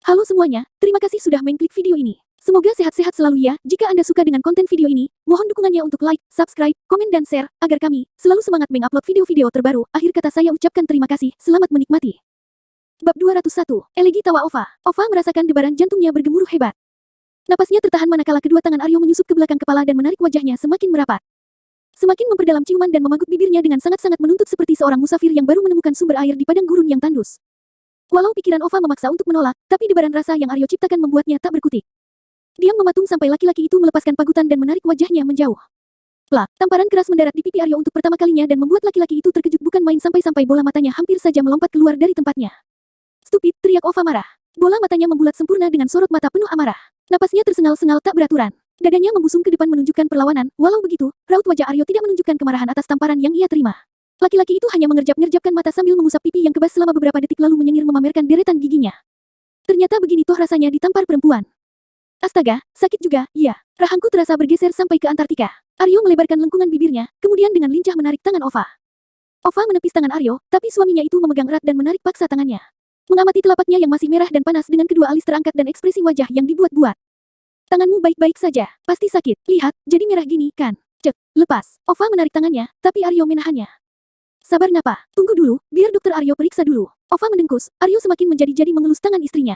Halo semuanya, terima kasih sudah mengklik video ini. Semoga sehat-sehat selalu ya. Jika Anda suka dengan konten video ini, mohon dukungannya untuk like, subscribe, komen dan share, agar kami selalu semangat mengupload video-video terbaru. Akhir kata saya ucapkan terima kasih, selamat menikmati. Bab 201, Elegi tawa Ova. Ova merasakan debaran jantungnya bergemuruh hebat. Napasnya tertahan manakala kedua tangan Aryo menyusup ke belakang kepala dan menarik wajahnya semakin merapat. Semakin memperdalam ciuman dan memagut bibirnya dengan sangat-sangat menuntut seperti seorang musafir yang baru menemukan sumber air di padang gurun yang tandus. Walau pikiran Ova memaksa untuk menolak, tapi debaran rasa yang Aryo ciptakan membuatnya tak berkutik. Diam mematung sampai laki-laki itu melepaskan pagutan dan menarik wajahnya menjauh. Plak, tamparan keras mendarat di pipi Aryo untuk pertama kalinya dan membuat laki-laki itu terkejut bukan main sampai-sampai bola matanya hampir saja melompat keluar dari tempatnya. Stupid, teriak Ova marah. Bola matanya membulat sempurna dengan sorot mata penuh amarah. Napasnya tersengal-sengal tak beraturan. Dadanya membusung ke depan menunjukkan perlawanan, walau begitu, raut wajah Aryo tidak menunjukkan kemarahan atas tamparan yang ia terima. Laki-laki itu hanya mengerjap-ngerjapkan mata sambil mengusap pipi yang kebas selama beberapa detik lalu menyengir memamerkan deretan giginya. Ternyata begini toh rasanya ditampar perempuan. Astaga, sakit juga, iya. Rahangku terasa bergeser sampai ke Antartika. Aryo melebarkan lengkungan bibirnya, kemudian dengan lincah menarik tangan Ova. Ova menepis tangan Aryo, tapi suaminya itu memegang erat dan menarik paksa tangannya. Mengamati telapaknya yang masih merah dan panas dengan kedua alis terangkat dan ekspresi wajah yang dibuat-buat. Tanganmu baik-baik saja, pasti sakit. Lihat, jadi merah gini, kan? Cek, lepas. Ova menarik tangannya, tapi Aryo menahannya. Sabar ngapa? Tunggu dulu, biar dokter Aryo periksa dulu. Ova mendengkus, Aryo semakin menjadi-jadi mengelus tangan istrinya.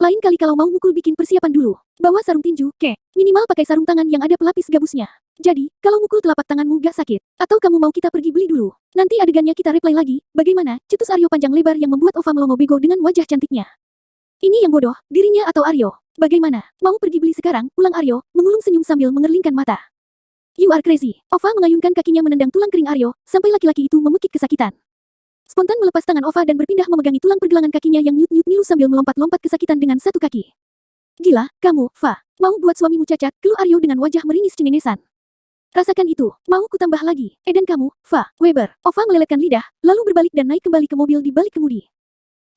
Lain kali kalau mau mukul bikin persiapan dulu. Bawa sarung tinju, kek. Minimal pakai sarung tangan yang ada pelapis gabusnya. Jadi, kalau mukul telapak tanganmu gak sakit. Atau kamu mau kita pergi beli dulu? Nanti adegannya kita replay lagi. Bagaimana? Cetus Aryo panjang lebar yang membuat Ova melongo bego dengan wajah cantiknya. Ini yang bodoh, dirinya atau Aryo? Bagaimana? Mau pergi beli sekarang? Ulang Aryo, mengulung senyum sambil mengerlingkan mata. You are crazy. Ova mengayunkan kakinya menendang tulang kering Aryo, sampai laki-laki itu memekik kesakitan. Spontan melepas tangan Ova dan berpindah memegangi tulang pergelangan kakinya yang nyut-nyut ngilu sambil melompat-lompat kesakitan dengan satu kaki. Gila, kamu, Va. Mau buat suamimu cacat, keluh Aryo dengan wajah meringis cengengesan. Rasakan itu, mau kutambah lagi. Edan kamu, Va, Weber. Ova meleletkan lidah, lalu berbalik dan naik kembali ke mobil di balik kemudi.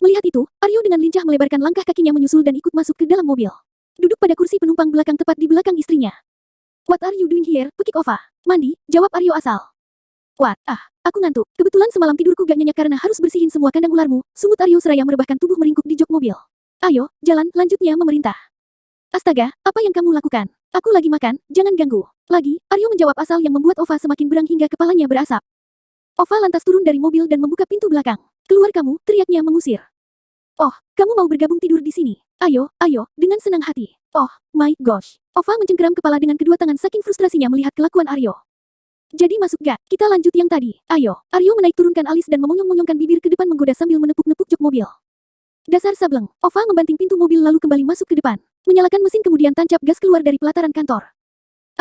Melihat itu, Aryo dengan lincah melebarkan langkah kakinya menyusul dan ikut masuk ke dalam mobil. Duduk pada kursi penumpang belakang tepat di belakang istrinya. What are you doing here? Pekik Ova. Mandi, jawab Aryo asal. What? Aku ngantuk. Kebetulan semalam tidurku gak nyenyak karena harus bersihin semua kandang ularmu. Sungut Aryo seraya merebahkan tubuh meringkuk di jok mobil. Ayo, jalan, lanjutnya memerintah. Astaga, apa yang kamu lakukan? Aku lagi makan, jangan ganggu. Lagi, Aryo menjawab asal yang membuat Ova semakin berang hingga kepalanya berasap. Ova lantas turun dari mobil dan membuka pintu belakang. Keluar kamu, teriaknya mengusir. Oh, kamu mau bergabung tidur di sini? Ayo, ayo, dengan senang hati. Oh, my gosh. Ova mencengkeram kepala dengan kedua tangan saking frustrasinya melihat kelakuan Aryo. Jadi masuk gak? Kita lanjut yang tadi. Ayo. Aryo menaik turunkan alis dan memonyong-monyongkan bibir ke depan menggoda sambil menepuk-nepuk jok mobil. Dasar sableng. Ova membanting pintu mobil lalu kembali masuk ke depan. Menyalakan mesin kemudian tancap gas keluar dari pelataran kantor.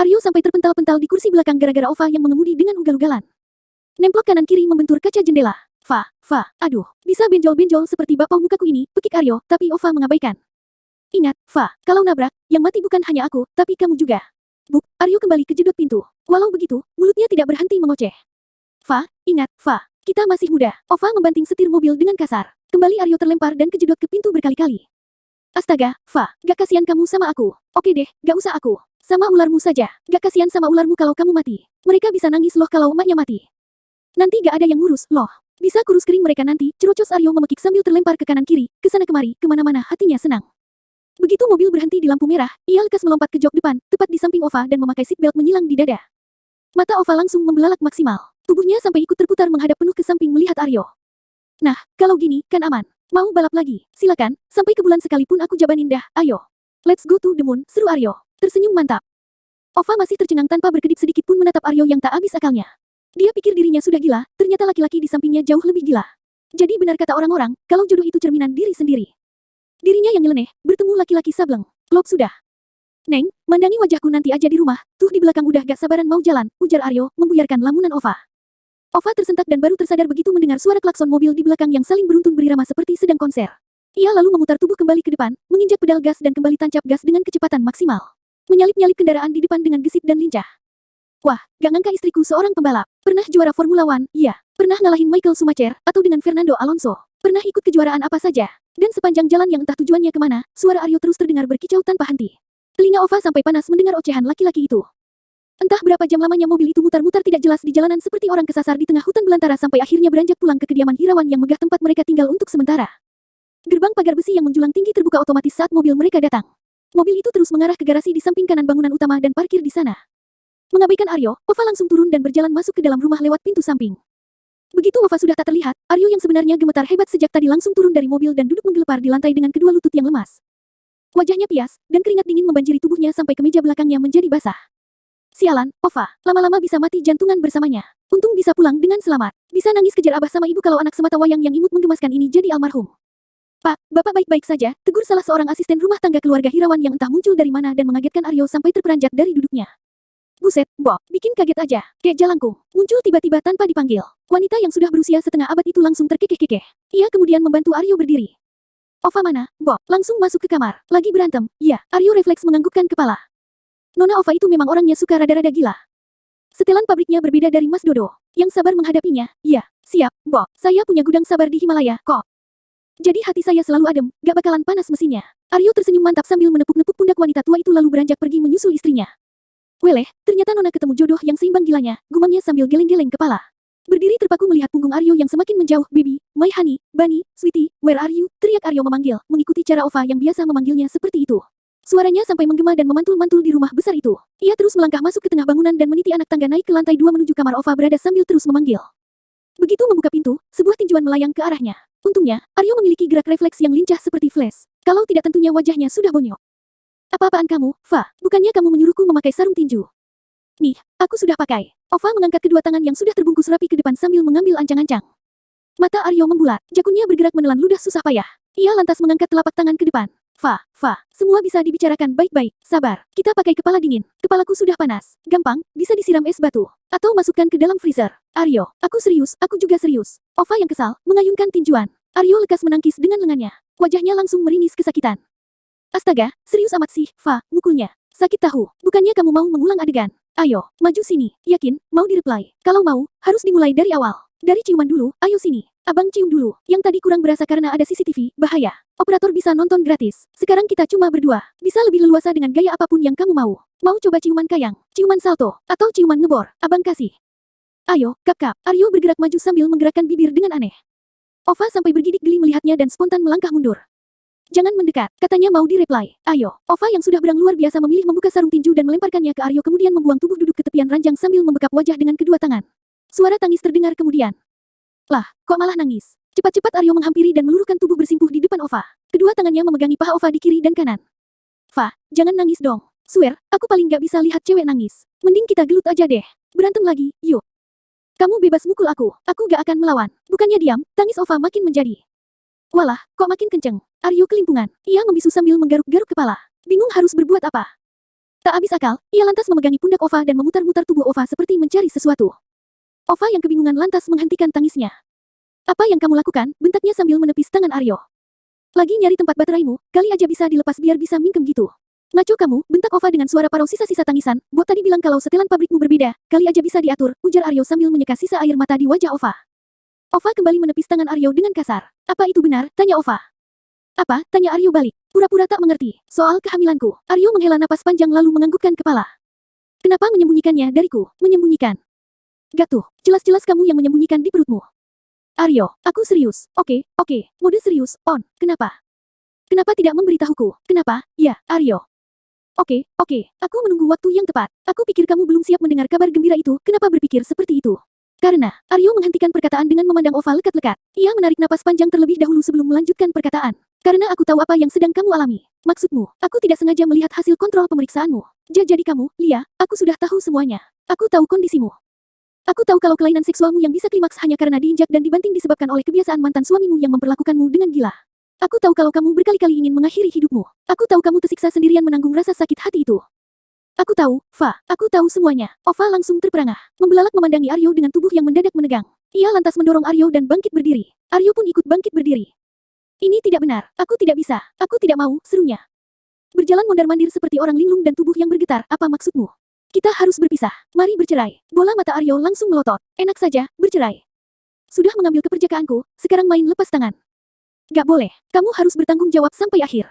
Aryo sampai terpental-pental di kursi belakang gara-gara Ova yang mengemudi dengan ugal-ugalan. Nemplok kanan kiri membentur kaca jendela. Va, aduh. Bisa benjol-benjol seperti bapak mukaku ini, pekik Aryo, tapi Ova mengabaikan. Ingat, Va, kalau nabrak, yang mati bukan hanya aku, tapi kamu juga. Buk, Aryo kembali kejedot pintu. Walau begitu, mulutnya tidak berhenti mengoceh. Va, ingat, Va, kita masih muda. Ova membanting setir mobil dengan kasar. Kembali Aryo terlempar dan kejedot ke pintu berkali-kali. Astaga, Va, gak kasihan kamu sama aku. Oke deh, gak usah aku. Sama ularmu saja. Gak kasihan sama ularmu kalau kamu mati. Mereka bisa nangis loh kalau emaknya mati. Nanti gak ada yang ngurus, loh. Bisa kurus kering mereka nanti, cerocos Aryo memekik sambil terlempar ke kanan kiri, ke sana kemari, kemana-mana hatinya senang. Begitu mobil berhenti di lampu merah, ia lekas melompat ke jok depan, tepat di samping Ova dan memakai seatbelt menyilang di dada. Mata Ova langsung membelalak maksimal. Tubuhnya sampai ikut terputar menghadap penuh ke samping melihat Aryo. Nah, kalau gini, kan aman. Mau balap lagi? Silakan, sampai ke bulan sekalipun aku jabanin dah, ayo. Let's go to the moon, seru Aryo. Tersenyum mantap. Ova masih tercengang tanpa berkedip sedikit pun menatap Aryo yang tak habis akalnya. Dia pikir dirinya sudah gila, ternyata laki-laki di sampingnya jauh lebih gila. Jadi benar kata orang-orang, kalau jodoh itu cerminan diri sendiri. Dirinya yang nyeleneh, bertemu laki-laki sableng. Klop sudah. Neng, mandangi wajahku nanti aja di rumah, tuh di belakang udah gak sabaran mau jalan, ujar Aryo, membuyarkan lamunan Ova. Ova tersentak dan baru tersadar begitu mendengar suara klakson mobil di belakang yang saling beruntun berirama seperti sedang konser. Ia lalu memutar tubuh kembali ke depan, menginjak pedal gas dan kembali tancap gas dengan kecepatan maksimal. Menyalip-nyalip kendaraan di depan dengan gesit dan lincah. Wah, gak ngangka istriku seorang pembalap. Pernah juara Formula One, iya. Pernah ngalahin Michael Schumacher, atau dengan Fernando Alonso. Pernah ikut kejuaraan apa saja. Dan sepanjang jalan yang entah tujuannya kemana, suara Aryo terus terdengar berkicau tanpa henti. Telinga Ova sampai panas mendengar ocehan laki-laki itu. Entah berapa jam lamanya mobil itu mutar-mutar tidak jelas di jalanan seperti orang kesasar di tengah hutan belantara sampai akhirnya beranjak pulang ke kediaman Hirawan yang megah tempat mereka tinggal untuk sementara. Gerbang pagar besi yang menjulang tinggi terbuka otomatis saat mobil mereka datang. Mobil itu terus mengarah ke garasi di samping kanan bangunan utama dan parkir di sana. Mengabaikan Aryo, Ova langsung turun dan berjalan masuk ke dalam rumah lewat pintu samping. Begitu Ova sudah tak terlihat, Aryo yang sebenarnya gemetar hebat sejak tadi langsung turun dari mobil dan duduk menggelepar di lantai dengan kedua lutut yang lemas. Wajahnya pias, dan keringat dingin membanjiri tubuhnya sampai ke meja belakangnya menjadi basah. Sialan, Ova, lama-lama bisa mati jantungan bersamanya. Untung bisa pulang dengan selamat. Bisa nangis kejar abah sama ibu kalau anak semata wayang yang imut menggemaskan ini jadi almarhum. Pak, Bapak baik-baik saja, tegur salah seorang asisten rumah tangga keluarga Hirawan yang entah muncul dari mana dan mengagetkan Aryo sampai terperanjat dari duduknya. Buset, Mbok, bikin kaget aja. Kayak jalangkung. Muncul tiba-tiba tanpa dipanggil. Wanita yang sudah berusia setengah abad itu langsung terkekeh-kekeh. Ia kemudian membantu Aryo berdiri. Ova mana, Mbok? Langsung masuk ke kamar. Lagi berantem. Iya, Aryo refleks menganggukkan kepala. Nona Ova itu memang orangnya suka rada-rada gila. Setelan pabriknya berbeda dari Mas Dodo. Yang sabar menghadapinya. Iya, siap, Mbok. Saya punya gudang sabar di Himalaya, kok. Jadi hati saya selalu adem, gak bakalan panas mesinnya. Aryo tersenyum mantap sambil menepuk-nepuk pundak wanita tua itu lalu beranjak pergi menyusul istrinya. Weleh, ternyata Nona ketemu jodoh yang seimbang gilanya, gumamnya sambil geleng-geleng kepala. Berdiri terpaku melihat punggung Aryo yang semakin menjauh. Baby, my honey, bunny, sweetie, where are you? Teriak Aryo memanggil, mengikuti cara Ova yang biasa memanggilnya seperti itu. Suaranya sampai menggema dan memantul-mantul di rumah besar itu. Ia terus melangkah masuk ke tengah bangunan dan meniti anak tangga naik ke lantai 2 menuju kamar Ova berada sambil terus memanggil. Begitu membuka pintu, sebuah tinjuan melayang ke arahnya. Untungnya, Aryo memiliki gerak refleks yang lincah seperti flash. Kalau tidak tentunya wajahnya sudah bonyok. Apa-apaan kamu, Fa? Bukannya kamu menyuruhku memakai sarung tinju? Nih, aku sudah pakai. Ova mengangkat kedua tangan yang sudah terbungkus rapi ke depan sambil mengambil ancang-ancang. Mata Aryo membulat, jakunnya bergerak menelan ludah susah payah. Ia lantas mengangkat telapak tangan ke depan. Fa, semua bisa dibicarakan baik-baik. Sabar, kita pakai kepala dingin. Kepalaku sudah panas. Gampang, bisa disiram es batu. Atau masukkan ke dalam freezer. Aryo, aku serius, aku juga serius. Ova yang kesal, mengayunkan tinjuan. Aryo lekas menangkis dengan lengannya. Wajahnya langsung meringis kesakitan. Astaga, serius amat sih, Fa, mukulnya. Sakit tahu, bukannya kamu mau mengulang adegan? Ayo, maju sini. Yakin, mau direply? Kalau mau, harus dimulai dari awal. Dari ciuman dulu, ayo sini. Abang cium dulu. Yang tadi kurang berasa karena ada CCTV, bahaya. Operator bisa nonton gratis. Sekarang kita cuma berdua. Bisa lebih leluasa dengan gaya apapun yang kamu mau. Mau coba ciuman kayang, ciuman salto, atau ciuman ngebor? Abang kasih. Ayo, kap-kap. Aryo bergerak maju sambil menggerakkan bibir dengan aneh. Ova sampai bergidik geli melihatnya dan spontan melangkah mundur. Jangan mendekat, katanya mau direply. Ayo, Ova yang sudah berang luar biasa memilih membuka sarung tinju dan melemparkannya ke Aryo kemudian membuang tubuh duduk ke tepian ranjang sambil membekap wajah dengan kedua tangan. Suara tangis terdengar kemudian. Lah, kok malah nangis? Cepat-cepat Aryo menghampiri dan meluruhkan tubuh bersimpuh di depan Ova. Kedua tangannya memegangi paha Ova di kiri dan kanan. Fa, jangan nangis dong. Swear, aku paling gak bisa lihat cewek nangis. Mending kita gelut aja deh. Berantem lagi, yuk. Kamu bebas mukul aku gak akan melawan. Bukannya diam, tangis Ova makin menjadi. Walah, kok makin kenceng. Aryo kelimpungan. Ia membisu sambil menggaruk-garuk kepala. Bingung harus berbuat apa. Tak habis akal, ia lantas memegangi pundak Ova dan memutar-mutar tubuh Ova seperti mencari sesuatu. Ova yang kebingungan lantas menghentikan tangisnya. Apa yang kamu lakukan? Bentaknya sambil menepis tangan Aryo. Lagi nyari tempat bateraimu, kali aja bisa dilepas biar bisa mingkem gitu. Ngaco kamu, bentak Ova dengan suara parau sisa-sisa tangisan. Bot tadi bilang kalau setelan pabrikmu berbeda, kali aja bisa diatur, ujar Aryo sambil menyeka sisa air mata di wajah Ova. Ova kembali menepis tangan Aryo dengan kasar. Apa itu benar? Tanya Ova. Apa? Tanya Aryo balik. Pura-pura tak mengerti. Soal kehamilanku. Aryo menghela napas panjang lalu menganggukkan kepala. Kenapa menyembunyikannya dariku? Menyembunyikan. Gatuh, jelas-jelas kamu yang menyembunyikan di perutmu. Aryo, aku serius. Oke, mode serius, on. Kenapa? Kenapa tidak memberitahuku? Kenapa? Ya, Aryo. Oke, aku menunggu waktu yang tepat. Aku pikir kamu belum siap mendengar kabar gembira itu. Kenapa berpikir seperti itu? Karena, Aryo menghentikan perkataan dengan memandang Ova lekat-lekat. Ia menarik napas panjang terlebih dahulu sebelum melanjutkan perkataan. Karena aku tahu apa yang sedang kamu alami. Maksudmu, aku tidak sengaja melihat hasil kontrol pemeriksaanmu. Jadi kamu, Lia, aku sudah tahu semuanya. Aku tahu kondisimu. Aku tahu kalau kelainan seksualmu yang bisa klimaks hanya karena diinjak dan dibanting disebabkan oleh kebiasaan mantan suamimu yang memperlakukanmu dengan gila. Aku tahu kalau kamu berkali-kali ingin mengakhiri hidupmu. Aku tahu kamu tersiksa sendirian menanggung rasa sakit hati itu. Aku tahu, Fa, aku tahu semuanya. Ova langsung terperangah, membelalak memandangi Aryo dengan tubuh yang mendadak menegang. Ia lantas mendorong Aryo dan bangkit berdiri. Aryo pun ikut bangkit berdiri. Ini tidak benar, aku tidak bisa, aku tidak mau, serunya. Berjalan mondar-mandir seperti orang linglung dan tubuh yang bergetar, apa maksudmu? Kita harus berpisah, mari bercerai. Bola mata Aryo langsung melotot. Enak saja, bercerai. Sudah mengambil keperjakaanku, sekarang main lepas tangan. Gak boleh, kamu harus bertanggung jawab sampai akhir.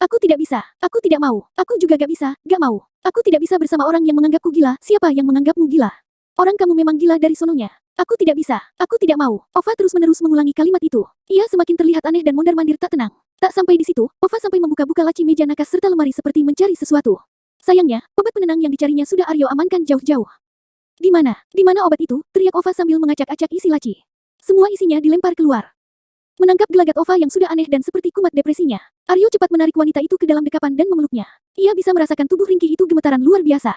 Aku tidak bisa, aku tidak mau, aku juga gak bisa, gak mau. Aku tidak bisa bersama orang yang menganggapku gila. Siapa yang menganggapmu gila? Orang kamu memang gila dari sononya. Aku tidak bisa. Aku tidak mau. Ova terus-menerus mengulangi kalimat itu. Ia semakin terlihat aneh dan mondar-mandir tak tenang. Tak sampai di situ, Ova sampai membuka-buka laci meja nakas serta lemari seperti mencari sesuatu. Sayangnya, obat penenang yang dicarinya sudah Aryo amankan jauh-jauh. Di mana? Di mana obat itu? Teriak Ova sambil mengacak-acak isi laci. Semua isinya dilempar keluar. Menangkap gelagat Ova yang sudah aneh dan seperti kumat depresinya, Aryo cepat menarik wanita itu ke dalam dekapan dan memeluknya. Ia bisa merasakan tubuh ringkih itu gemetaran luar biasa.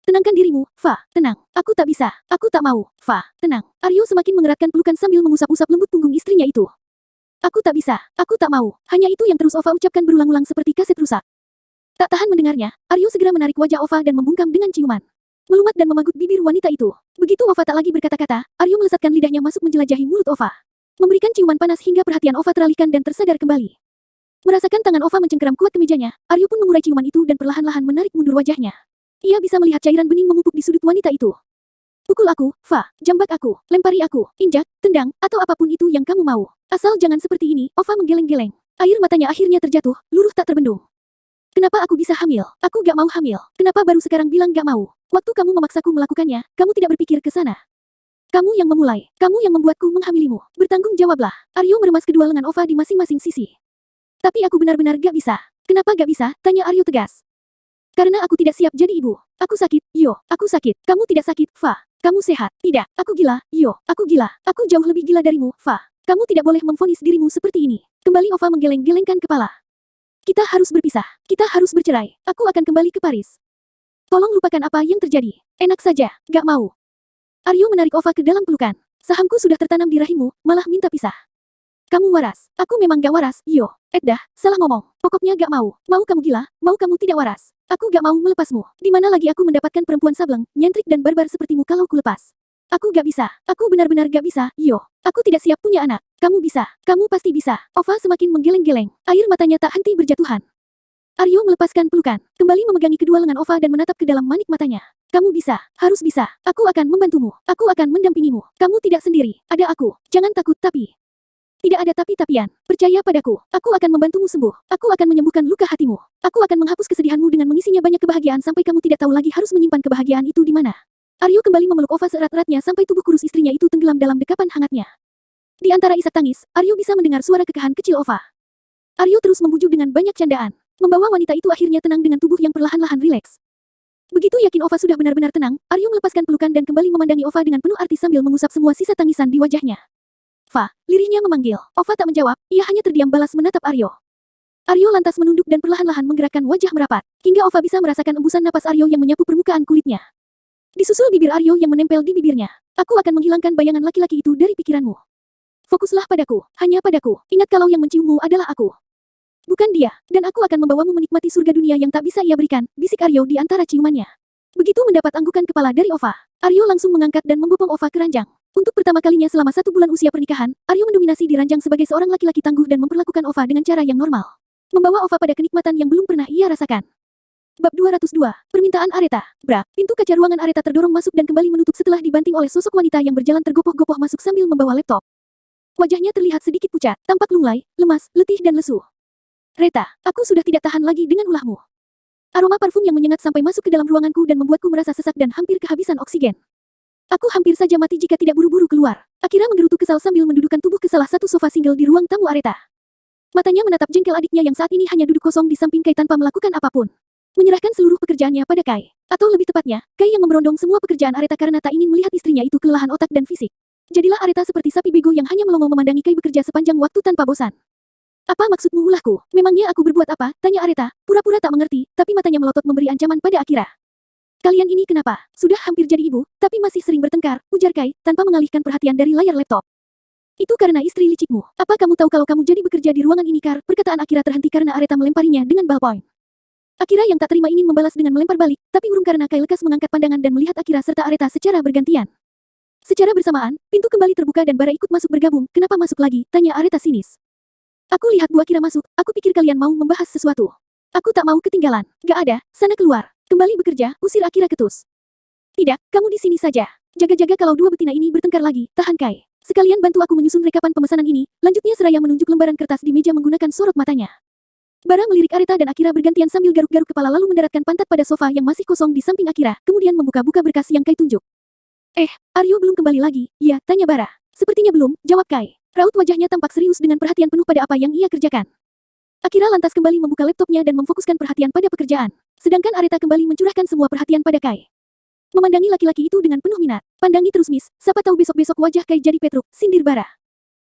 Tenangkan dirimu, Fa, tenang. Aku tak bisa. Aku tak mau, Fa, tenang. Aryo semakin mengeratkan pelukan sambil mengusap-usap lembut punggung istrinya itu. Aku tak bisa. Aku tak mau. Hanya itu yang terus Ova ucapkan berulang-ulang seperti kaset rusak. Tak tahan mendengarnya, Aryo segera menarik wajah Ova dan membungkam dengan ciuman. Melumat dan memagut bibir wanita itu. Begitu Ova tak lagi berkata-kata, Aryo melesatkan lidahnya masuk menjelajahi mulut Ova. Memberikan ciuman panas hingga perhatian Ova teralihkan dan tersadar kembali. Merasakan tangan Ova mencengkeram kuat ke mejanya, Aryo pun mengurai ciuman itu dan perlahan-lahan menarik mundur wajahnya. Ia bisa melihat cairan bening memupuk di sudut wanita itu. Pukul aku, Fa, jambak aku, lempari aku, injak, tendang, atau apapun itu yang kamu mau. Asal jangan seperti ini, Ova menggeleng-geleng. Air matanya akhirnya terjatuh, luruh tak terbendung. Kenapa aku bisa hamil? Aku gak mau hamil. Kenapa baru sekarang bilang gak mau? Waktu kamu memaksaku melakukannya, kamu tidak berpikir ke sana. Kamu yang memulai. Kamu yang membuatku menghamilimu. Bertanggung jawablah. Aryo meremas kedua lengan Ova di masing-masing sisi. Tapi aku benar-benar gak bisa. Kenapa gak bisa? Tanya Aryo tegas. Karena aku tidak siap jadi ibu. Aku sakit, Yo. Aku sakit. Kamu tidak sakit, Fa. Kamu sehat. Tidak. Aku gila, Yo. Aku gila. Aku jauh lebih gila darimu, Fa. Kamu tidak boleh memvonis dirimu seperti ini. Kembali Ova menggeleng-gelengkan kepala. Kita harus berpisah. Kita harus bercerai. Aku akan kembali ke Paris. Tolong lupakan apa yang terjadi. Enak saja. Gak mau. Aryo menarik Ova ke dalam pelukan. Sahamku sudah tertanam di rahimmu, malah minta pisah. Kamu waras. Aku memang gak waras, Yo. Dah, salah ngomong. Pokoknya gak mau. Mau kamu gila, mau kamu tidak waras. Aku gak mau melepasmu. Di mana lagi aku mendapatkan perempuan sableng, nyentrik dan barbar sepertimu kalau ku lepas. Aku gak bisa. Aku benar-benar gak bisa, Yo. Aku tidak siap punya anak. Kamu bisa. Kamu pasti bisa. Ova semakin menggeleng-geleng. Air matanya tak henti berjatuhan. Aryo melepaskan pelukan, kembali memegangi kedua lengan Ova dan menatap ke dalam manik matanya. Kamu bisa. Harus bisa. Aku akan membantumu. Aku akan mendampingimu. Kamu tidak sendiri. Ada aku. Jangan takut tapi. Tidak ada tapi-tapian. Percaya padaku. Aku akan membantumu sembuh. Aku akan menyembuhkan luka hatimu. Aku akan menghapus kesedihanmu dengan mengisinya banyak kebahagiaan sampai kamu tidak tahu lagi harus menyimpan kebahagiaan itu di mana. Aryo kembali memeluk Ova seerat-eratnya sampai tubuh kurus istrinya itu tenggelam dalam dekapan hangatnya. Di antara isak tangis, Aryo bisa mendengar suara kekahan kecil Ova. Aryo terus membujuk dengan banyak candaan, membawa wanita itu akhirnya tenang dengan tubuh yang perlahan-lahan rileks. Begitu yakin Ova sudah benar-benar tenang, Aryo melepaskan pelukan dan kembali memandangi Ova dengan penuh arti sambil mengusap semua sisa tangisan di wajahnya. Fa, lirihnya memanggil. Ova tak menjawab, ia hanya terdiam balas menatap Aryo. Aryo lantas menunduk dan perlahan-lahan menggerakkan wajah merapat, hingga Ova bisa merasakan embusan napas Aryo yang menyapu permukaan kulitnya. Disusul bibir Aryo yang menempel di bibirnya. Aku akan menghilangkan bayangan laki-laki itu dari pikiranmu. Fokuslah padaku, hanya padaku. Ingat kalau yang menciummu adalah aku. Bukan dia, dan aku akan membawamu menikmati surga dunia yang tak bisa ia berikan, bisik Aryo di antara ciumannya. Begitu mendapat anggukan kepala dari Ova, Aryo langsung mengangkat dan membopong Ova ke ranjang. Untuk pertama kalinya selama 1 bulan usia pernikahan, Aryo mendominasi di ranjang sebagai seorang laki-laki tangguh dan memperlakukan Ova dengan cara yang normal. Membawa Ova pada kenikmatan yang belum pernah ia rasakan. Bab 202, Permintaan Areta. Bra, pintu kaca ruangan Areta terdorong masuk dan kembali menutup setelah dibanting oleh sosok wanita yang berjalan tergopoh-gopoh masuk sambil membawa laptop. Wajahnya terlihat sedikit pucat, tampak lunglai, lemas, letih dan lesu. Reta, aku sudah tidak tahan lagi dengan ulahmu. Aroma parfum yang menyengat sampai masuk ke dalam ruanganku dan membuatku merasa sesak dan hampir kehabisan oksigen. Aku hampir saja mati jika tidak buru-buru keluar. Akira menggerutu kesal sambil mendudukkan tubuh ke salah satu sofa single di ruang tamu Areta. Matanya menatap jengkel adiknya yang saat ini hanya duduk kosong di samping Kai tanpa melakukan apapun. Menyerahkan seluruh pekerjaannya pada Kai. Atau lebih tepatnya, Kai yang memberondong semua pekerjaan Areta karena tak ingin melihat istrinya itu kelelahan otak dan fisik. Jadilah Areta seperti sapi bego yang hanya melongo memandangi Kai bekerja sepanjang waktu tanpa bosan. Apa maksudmu ulahku? Memangnya aku berbuat apa? Tanya Areta, pura-pura tak mengerti, tapi matanya melotot memberi ancaman pada Akira. Kalian ini kenapa? Sudah hampir jadi ibu, tapi masih sering bertengkar, ujar Kai, tanpa mengalihkan perhatian dari layar laptop. Itu karena istri licikmu. Apa kamu tahu kalau kamu jadi bekerja di ruangan ini, Kar? Perkataan Akira terhenti karena Areta melemparinya dengan ballpoint. Akira yang tak terima ingin membalas dengan melempar balik, tapi urung karena Kai lekas mengangkat pandangan dan melihat Akira serta Areta secara bergantian. Secara bersamaan, pintu kembali terbuka dan Bara ikut masuk bergabung. Kenapa masuk lagi? Tanya Areta sinis. Aku lihat Bu Akira masuk, aku pikir kalian mau membahas sesuatu. Aku tak mau ketinggalan. Gak ada, sana keluar. Kembali bekerja, usir Akira ketus. Tidak, kamu di sini saja. Jaga-jaga kalau dua betina ini bertengkar lagi, tahan Kai. Sekalian bantu aku menyusun rekapan pemesanan ini, lanjutnya seraya menunjuk lembaran kertas di meja menggunakan sorot matanya. Bara melirik Areta dan Akira bergantian sambil garuk-garuk kepala lalu mendaratkan pantat pada sofa yang masih kosong di samping Akira, kemudian membuka-buka berkas yang Kai tunjuk. Aryo belum kembali lagi, ya, tanya Bara. Sepertinya belum, jawab Kai. Raut wajahnya tampak serius dengan perhatian penuh pada apa yang ia kerjakan. Akira lantas kembali membuka laptopnya dan memfokuskan perhatian pada pekerjaan. Sedangkan Areta kembali mencurahkan semua perhatian pada Kai. Memandangi laki-laki itu dengan penuh minat. Pandangi terus Miss, siapa tahu besok-besok wajah Kai jadi Petruk, sindir Bara.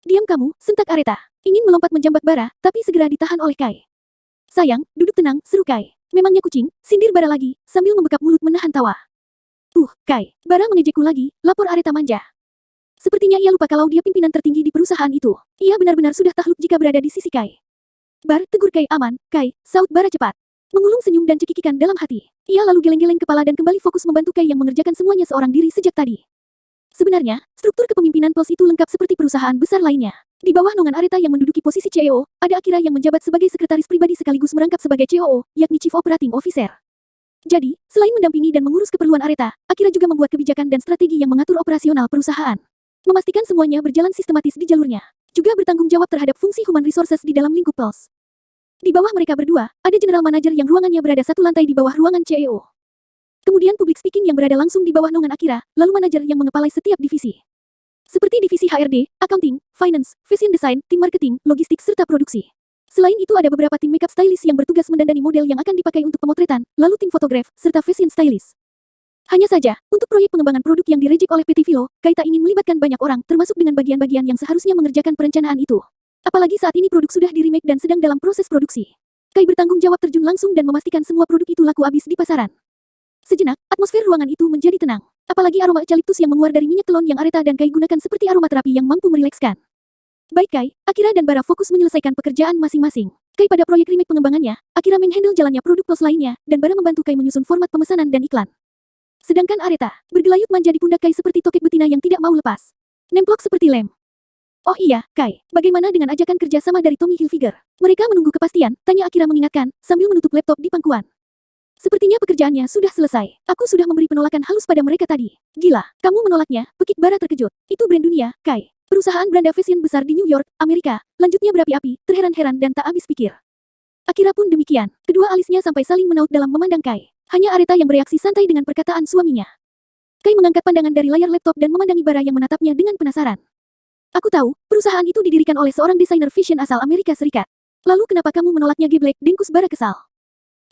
Diam kamu, sentak Areta. Ingin melompat menjambak Bara, tapi segera ditahan oleh Kai. Sayang, duduk tenang, seru Kai. Memangnya kucing, sindir Bara lagi, sambil membekap mulut menahan tawa. Kai. Bara mengejekku lagi, lapor Areta manja. Sepertinya ia lupa kalau dia pimpinan tertinggi di perusahaan itu. Ia benar-benar sudah takluk jika berada di sisi Kai. Bar, tegur Kai. Aman, Kai, saut Bara cepat. Mengulung senyum dan cekikikan dalam hati. Ia lalu geleng-geleng kepala dan kembali fokus membantu Kai yang mengerjakan semuanya seorang diri sejak tadi. Sebenarnya, struktur kepemimpinan POS itu lengkap seperti perusahaan besar lainnya. Di bawah naungan Areta yang menduduki posisi CEO, ada Akira yang menjabat sebagai sekretaris pribadi sekaligus merangkap sebagai COO, yakni Chief Operating Officer. Jadi, selain mendampingi dan mengurus keperluan Areta, Akira juga membuat kebijakan dan strategi yang mengatur operasional perusahaan. Memastikan semuanya berjalan sistematis di jalurnya. Juga bertanggung jawab terhadap fungsi human resources di dalam lingkup POS. Di bawah mereka berdua, ada general manager yang ruangannya berada satu lantai di bawah ruangan CEO. Kemudian public speaking yang berada langsung di bawah naungan Akira, lalu manajer yang mengepalai setiap divisi. Seperti divisi HRD, accounting, finance, fashion design, tim marketing, logistik serta produksi. Selain itu ada beberapa tim makeup stylist yang bertugas mendandani model yang akan dipakai untuk pemotretan, lalu tim fotograf, serta fashion stylist. Hanya saja, untuk proyek pengembangan produk yang direjek oleh PT Vilo, Kai tak ingin melibatkan banyak orang, termasuk dengan bagian-bagian yang seharusnya mengerjakan perencanaan itu. Apalagi saat ini produk sudah di-remake dan sedang dalam proses produksi. Kai bertanggung jawab terjun langsung dan memastikan semua produk itu laku habis di pasaran. Sejenak, atmosfer ruangan itu menjadi tenang. Apalagi aroma eukaliptus yang menguar dari minyak telon yang Areta dan Kai gunakan seperti aroma terapi yang mampu merilekskan. Baik Kai, Akira dan Bara fokus menyelesaikan pekerjaan masing-masing. Kai pada proyek remake pengembangannya, Akira menghandle jalannya produk POS lainnya, dan Bara membantu Kai menyusun format pemesanan dan iklan. Sedangkan Areta, bergelayut manja di pundak Kai seperti tokek betina yang tidak mau lepas. Nemplok seperti lem. Oh iya, Kai, bagaimana dengan ajakan kerja sama dari Tommy Hilfiger? Mereka menunggu kepastian, tanya Akira mengingatkan, sambil menutup laptop di pangkuan. Sepertinya pekerjaannya sudah selesai. Aku sudah memberi penolakan halus pada mereka tadi. Gila, kamu menolaknya, pekik Bara terkejut. Itu brand dunia, Kai. Perusahaan branda fashion besar di New York, Amerika, lanjutnya berapi-api, terheran-heran dan tak habis pikir. Akira pun demikian. Kedua alisnya sampai saling menaut dalam memandang Kai. Hanya Areta yang bereaksi santai dengan perkataan suaminya. Kai mengangkat pandangan dari layar laptop dan memandangi Bara yang menatapnya dengan penasaran. Aku tahu, perusahaan itu didirikan oleh seorang desainer fashion asal Amerika Serikat. Lalu kenapa kamu menolaknya geblek? Dengkus Bara kesal.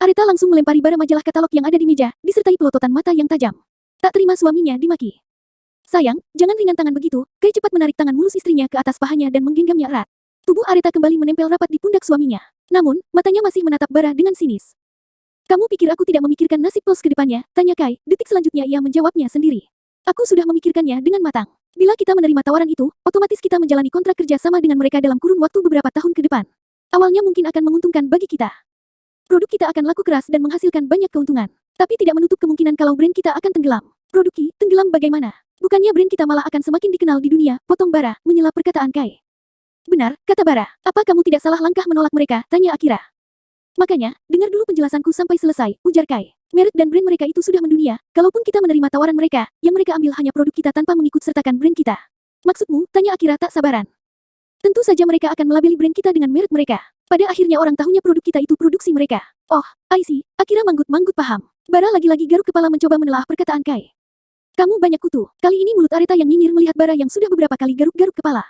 Areta langsung melempari Bara majalah katalog yang ada di meja, disertai pelototan mata yang tajam. Tak terima suaminya dimaki. Sayang, jangan ringan tangan begitu. Kai cepat menarik tangan mulus istrinya ke atas pahanya dan menggenggamnya erat. Tubuh Areta kembali menempel rapat di pundak suaminya. Namun, matanya masih menatap Bara dengan sinis. Kamu pikir aku tidak memikirkan nasib POS ke depannya? Tanya Kai. Detik selanjutnya ia menjawabnya sendiri. Aku sudah memikirkannya dengan matang. Bila kita menerima tawaran itu, otomatis kita menjalani kontrak kerja sama dengan mereka dalam kurun waktu beberapa tahun ke depan. Awalnya mungkin akan menguntungkan bagi kita. Produk kita akan laku keras dan menghasilkan banyak keuntungan. Tapi tidak menutup kemungkinan kalau brand kita akan tenggelam. Produk tenggelam bagaimana? Bukannya brand kita malah akan semakin dikenal di dunia, potong Bara, menyela perkataan Kai. Benar, kata Bara. Apa kamu tidak salah langkah menolak mereka? Tanya Akira. Makanya, dengar dulu penjelasanku sampai selesai, ujar Kai. Merek dan brand mereka itu sudah mendunia, kalaupun kita menerima tawaran mereka, yang mereka ambil hanya produk kita tanpa mengikut sertakan brand kita. Maksudmu? Tanya Akira tak sabaran. Tentu saja mereka akan melabeli brand kita dengan merek mereka. Pada akhirnya orang tahunya produk kita itu produksi mereka. Oh, I see. Akira manggut-manggut paham. Bara lagi-lagi garuk kepala mencoba menelaah perkataan Kai. Kamu banyak kutu. Kali ini mulut Areta yang nyinyir melihat Bara yang sudah beberapa kali garuk-garuk kepala.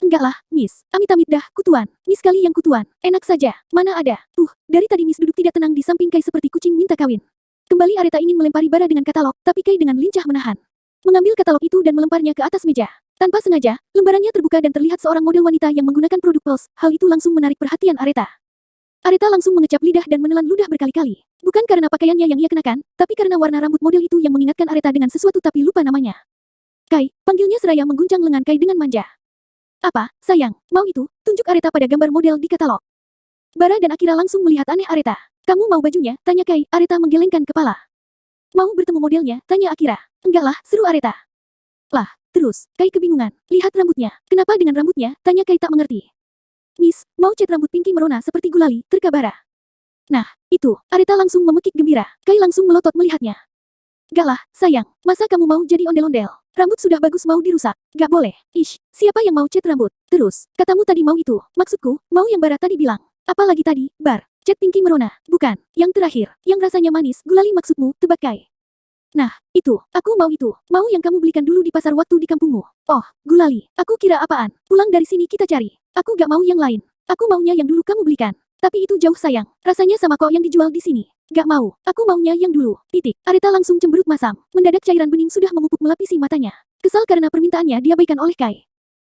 Enggak lah, Miss. Amit-amit dah, kutuan. Miss kali yang kutuan. Enak saja. Mana ada. Dari tadi Miss duduk tidak tenang di samping Kai seperti kucing minta kawin. Kembali Areta ingin melempari Bara dengan katalog, tapi Kai dengan lincah menahan. Mengambil katalog itu dan melemparnya ke atas meja. Tanpa sengaja, lembarannya terbuka dan terlihat seorang model wanita yang menggunakan produk POS. Hal itu langsung menarik perhatian Areta. Areta langsung mengecap lidah dan menelan ludah berkali-kali. Bukan karena pakaiannya yang ia kenakan, tapi karena warna rambut model itu yang mengingatkan Areta dengan sesuatu tapi lupa namanya. Kai, panggilnya seraya mengguncang lengan Kai dengan manja. Apa, sayang, mau itu? Tunjuk Areta pada gambar model di katalog. Bara dan Akira langsung melihat aneh Areta. Kamu mau bajunya? Tanya Kai. Areta menggelengkan kepala. Mau bertemu modelnya? Tanya Akira. Enggak lah, seru Areta. Lah, terus, Kai kebingungan. Lihat rambutnya. Kenapa dengan rambutnya? Tanya Kai tak mengerti. Miss, mau cat rambut pinky merona seperti gulali, terka Bara. Nah, itu. Areta langsung memekik gembira. Kai langsung melotot melihatnya. Gak lah, sayang. Masa kamu mau jadi ondel-ondel? Rambut sudah bagus mau dirusak. Gak boleh. Ish, siapa yang mau cat rambut? Terus, katamu tadi mau itu. Maksudku, mau yang Bara tadi bilang. Apalagi tadi, Bar. Cat pinky merona. Bukan. Yang terakhir. Yang rasanya manis, gulali maksudmu, tebak Kai. Nah, itu. Aku mau itu. Mau yang kamu belikan dulu di pasar waktu di kampungmu. Oh, gulali. Aku kira apaan. Pulang dari sini kita cari. Aku gak mau yang lain. Aku maunya yang dulu kamu belikan. Tapi itu jauh sayang. Rasanya sama kok yang dijual di sini. Gak mau. Aku maunya yang dulu. Titik. Areta langsung cemberut masam. Mendadak cairan bening sudah memupuk melapisi matanya. Kesal karena permintaannya diabaikan oleh Kai.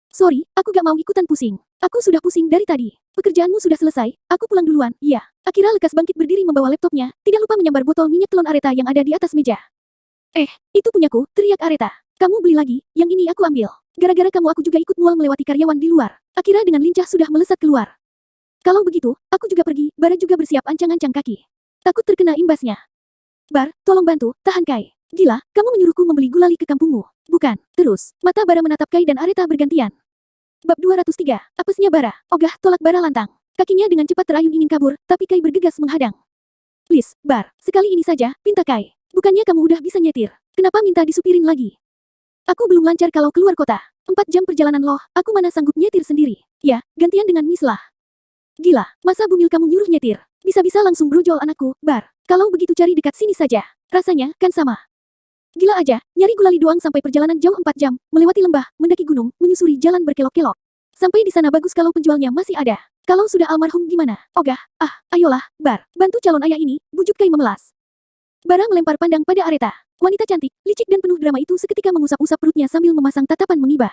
Sorry, aku gak mau ikutan pusing. Aku sudah pusing dari tadi. Pekerjaanmu sudah selesai. Aku pulang duluan. Iya. Akira lekas bangkit berdiri membawa laptopnya. Tidak lupa menyambar botol minyak telon Areta yang ada di atas meja. Itu punyaku, teriak Areta. Kamu beli lagi, yang ini aku ambil. Gara-gara kamu aku juga ikut mual melewati karyawan di luar. Akira dengan lincah sudah melesat keluar. Kalau begitu, aku juga pergi. Bara juga bersiap ancang-ancang kaki. Takut terkena imbasnya. Bar, tolong bantu, tahan Kai. Gila, kamu menyuruhku membeli gulali ke kampungmu. Bukan. Terus, mata Bara menatap Kai dan Areta bergantian. Bab 203, apesnya Bara. Ogah, tolak Bara lantang. Kakinya dengan cepat terayun ingin kabur, tapi Kai bergegas menghadang. Please, Bar, sekali ini saja, pinta Kai. Bukannya kamu udah bisa nyetir. Kenapa minta disupirin lagi? Aku belum lancar kalau keluar kota. 4 jam perjalanan loh, aku mana sanggup nyetir sendiri. Ya, gantian dengan Miss lah. Gila, masa bumil kamu nyuruh nyetir? Bisa-bisa langsung brojol anakku, Bar. Kalau begitu cari dekat sini saja. Rasanya, kan sama. Gila aja, nyari gulali doang sampai perjalanan jauh 4 jam, melewati lembah, mendaki gunung, menyusuri jalan berkelok-kelok. Sampai di sana bagus kalau penjualnya masih ada. Kalau sudah almarhum gimana? Ogah, ayolah, Bar, bantu calon ayah ini, bujuk Kai memelas. Bara melempar pandang pada Areta. Wanita cantik, licik dan penuh drama itu seketika mengusap-usap perutnya sambil memasang tatapan mengibah.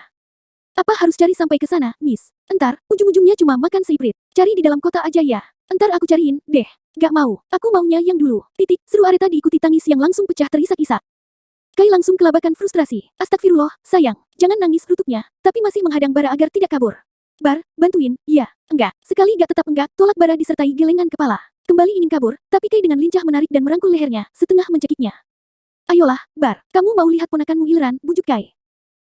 Apa harus cari sampai ke sana, Miss? Entar, ujung-ujungnya cuma makan seiprit. Cari di dalam kota aja ya. Entar aku cariin, deh. Gak mau, aku maunya yang dulu. Titik, seru Areta diikuti tangis yang langsung pecah terisak-isak. Kai langsung kelabakan frustrasi. Astagfirullah, sayang. Jangan nangis rutuknya, tapi masih menghadang Bara agar tidak kabur. Bar, bantuin, iya, enggak. Sekali gak tetap enggak, tolak Bara disertai gelengan kepala. Kembali ingin kabur, tapi Kai dengan lincah menarik dan merangkul lehernya, setengah mencekiknya. Ayolah, Bar, kamu mau lihat ponakanmu iliran, bujuk Kai.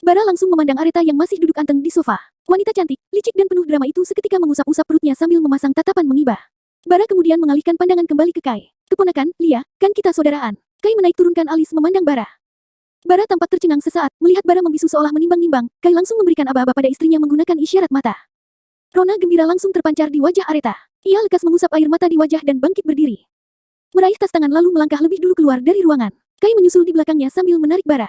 Bara langsung memandang Areta yang masih duduk anteng di sofa. Wanita cantik, licik dan penuh drama itu seketika mengusap-usap perutnya sambil memasang tatapan mengibah. Bara kemudian mengalihkan pandangan kembali ke Kai. Keponakan, Lia, kan kita saudaraan. Kai menaik turunkan alis memandang Bara. Bara tampak tercengang sesaat, melihat Bara membisu seolah menimbang-nimbang, Kai langsung memberikan aba-aba pada istrinya menggunakan isyarat mata. Rona gembira langsung terpancar di wajah Areta. Ia lekas mengusap air mata di wajah dan bangkit berdiri. Meraih tas tangan lalu melangkah lebih dulu keluar dari ruangan. Kai menyusul di belakangnya sambil menarik Bara.